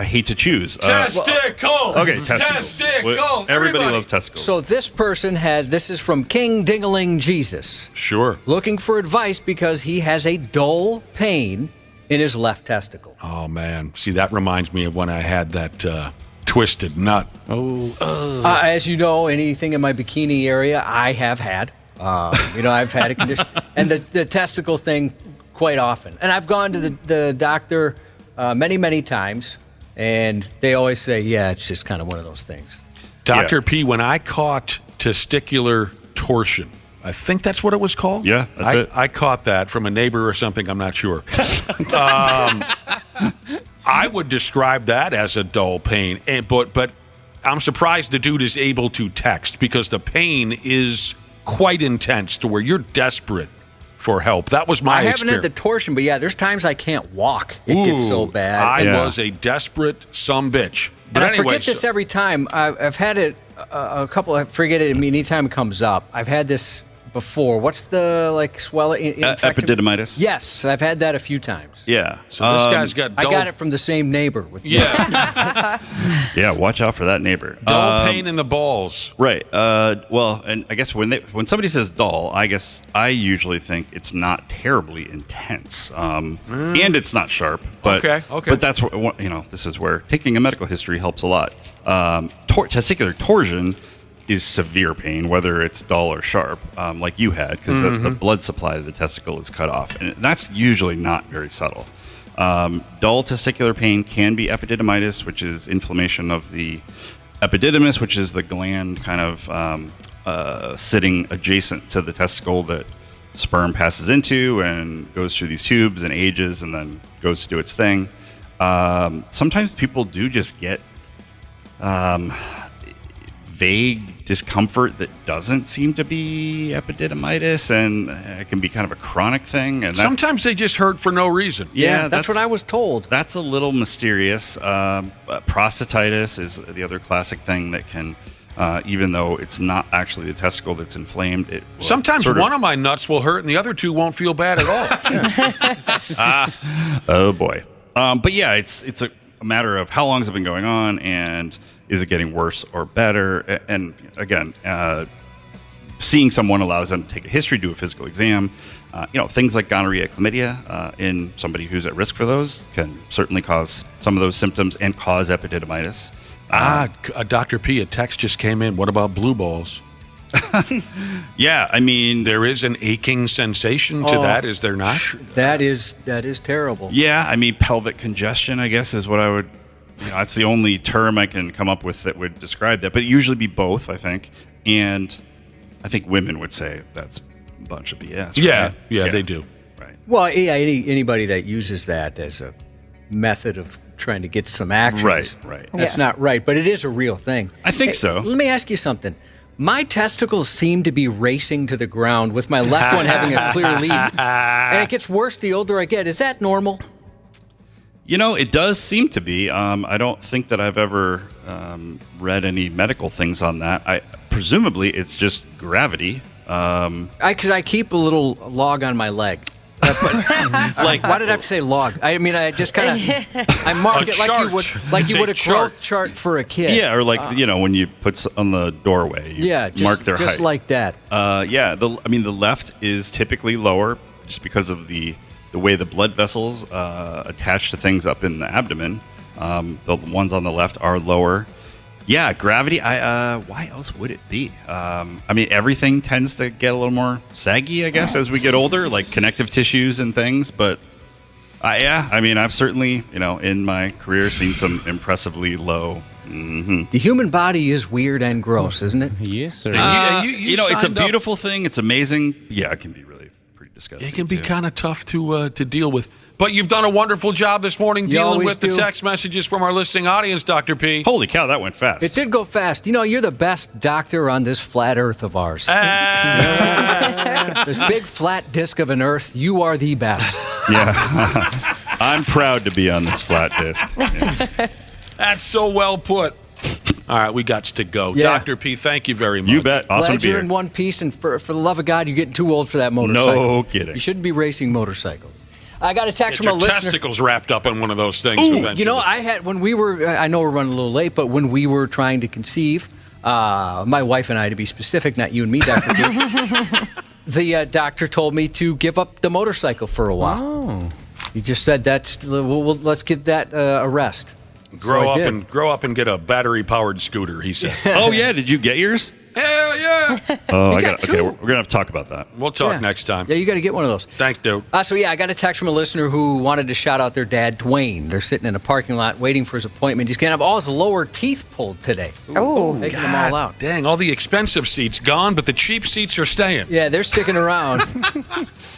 hate to choose. Testicle! Okay, testicles. Testicle! Everybody loves testicles. So this person this is from King Dingaling Jesus. Sure. Looking for advice because he has a dull pain in his left testicle. Oh, man. See, that reminds me of when I had that twisted nut. As you know, anything in my bikini area, I have had. I've had a condition. And the testicle thing quite often. And I've gone to the doctor many, many times, and they always say, yeah, it's just kind of one of those things. Dr. P, when I caught testicular torsion, I think that's what it was called. Yeah, that's it. I caught that from a neighbor or something. I'm not sure. I would describe that as a dull pain, but I'm surprised the dude is able to text because the pain is quite intense to where you're desperate for help. That was my experience. I haven't had the torsion, but yeah, there's times I can't walk. It gets so bad. I was a desperate sumbitch. But I forget this every time. I've had it a couple. I forget it anytime it comes up. I've had this before. What's the swelling? Epididymitis. Yes, I've had that a few times. Yeah. So this guy's got dull... I got it from the same neighbor. With yeah. Yeah, watch out for that neighbor. Dull pain in the balls. Right. And I guess when somebody says dull, I usually think it's not terribly intense. And it's not sharp. But, okay. But that's what, this is where taking a medical history helps a lot. Testicular torsion is severe pain, whether it's dull or sharp, like you had, because the blood supply to the testicle is cut off. And that's usually not very subtle. Dull testicular pain can be epididymitis, which is inflammation of the epididymis, which is the gland kind of sitting adjacent to the testicle that sperm passes into and goes through these tubes and ages and then goes to do its thing. Sometimes people do just get vague discomfort that doesn't seem to be epididymitis, and it can be kind of a chronic thing. And sometimes they just hurt for no reason. Yeah, that's what I was told. That's a little mysterious. Prostatitis is the other classic thing that can, even though it's not actually the testicle that's inflamed, it will sometimes one of my nuts will hurt and the other two won't feel bad at all. Oh boy. But yeah, it's a matter of how long has it been going on, and is it getting worse or better? And again, seeing someone allows them to take a history, do a physical exam. Things like gonorrhea, chlamydia in somebody who's at risk for those can certainly cause some of those symptoms and cause epididymitis. Dr. P, a text just came in. What about blue balls? Yeah, I mean, there is an aching sensation to that, is there not? That is terrible. Yeah, I mean, pelvic congestion, I guess, is what I would. That's the only term I can come up with that would describe that. But it usually be both, I think. And I think women would say that's a bunch of BS. Right? Yeah, they do. Right. Well, yeah, anybody that uses that as a method of trying to get some action, right. That's not right, but it is a real thing. I think so. Let me ask you something. My testicles seem to be racing to the ground with my left one having a clear lead. And it gets worse the older I get. Is that normal? It does seem to be. I don't think that I've ever read any medical things on that. Presumably it's just gravity. Because I keep a little log on my leg. Like, why did I have to say log? I mean, I just kind of I mark it like you would a growth chart for a kid. Yeah, or like when you put on the doorway, you mark their height. Just like that. The left is typically lower just because of the way the blood vessels attach to things up in the abdomen. The ones on the left are lower. Yeah, gravity. Why else would it be? Everything tends to get a little more saggy, I guess, as we get older, like connective tissues and things. But I've certainly, in my career, seen some impressively low. Mm-hmm. The human body is weird and gross, isn't it? Yes, sir. It's a beautiful thing. It's amazing. Yeah, it can be really pretty disgusting. It can be kind of tough to deal with. But you've done a wonderful job this morning dealing with the text messages from our listening audience, Dr. P. Holy cow, that went fast. It did go fast. You're the best doctor on this flat earth of ours. This big flat disc of an earth, you are the best. Yeah. I'm proud to be on this flat disc. Yeah. That's so well put. All right, we got to go. Yeah. Dr. P, thank you very much. You bet. Awesome to be you're here. in one piece, and for the love of God, you're getting too old for that motorcycle. No kidding. You shouldn't be racing motorcycles. I got a text from a listener. Testicles wrapped up in one of those things eventually. I had when we were. I know we're running a little late, but when we were trying to conceive, my wife and I, to be specific, not you and me, Dr. P, the doctor told me to give up the motorcycle for a while. Oh. He just said let's give that a rest. Grow up and get a battery-powered scooter, he said. Oh yeah, did you get yours? Hell yeah! Oh, we're gonna have to talk about that. We'll talk next time. Yeah, you got to get one of those. Thanks, dude. I got a text from a listener who wanted to shout out their dad, Dwayne. They're sitting in a parking lot waiting for his appointment. He's gonna have all his lower teeth pulled today. Taking them all out. Dang, all the expensive seats gone, but the cheap seats are staying. Yeah, they're sticking around.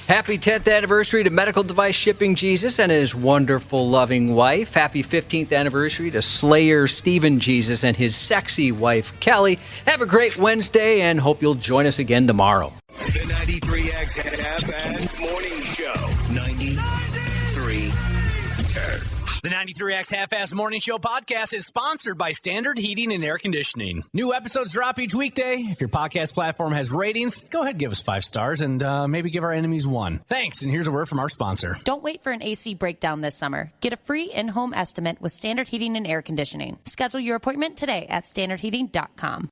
Happy 10th anniversary to Medical Device Shipping Jesus and his wonderful, loving wife. Happy 15th anniversary to Slayer Stephen Jesus and his sexy wife, Kelly. Have a great Wednesday and hope you'll join us again tomorrow. The 93X Half-Assed Morning Show. 93. The 93X Half-Assed Morning Show podcast is sponsored by Standard Heating and Air Conditioning. New episodes drop each weekday. If your podcast platform has ratings, go ahead and give us 5 stars and maybe give our enemies 1. Thanks, and here's a word from our sponsor. Don't wait for an AC breakdown this summer. Get a free in-home estimate with Standard Heating and Air Conditioning. Schedule your appointment today at standardheating.com.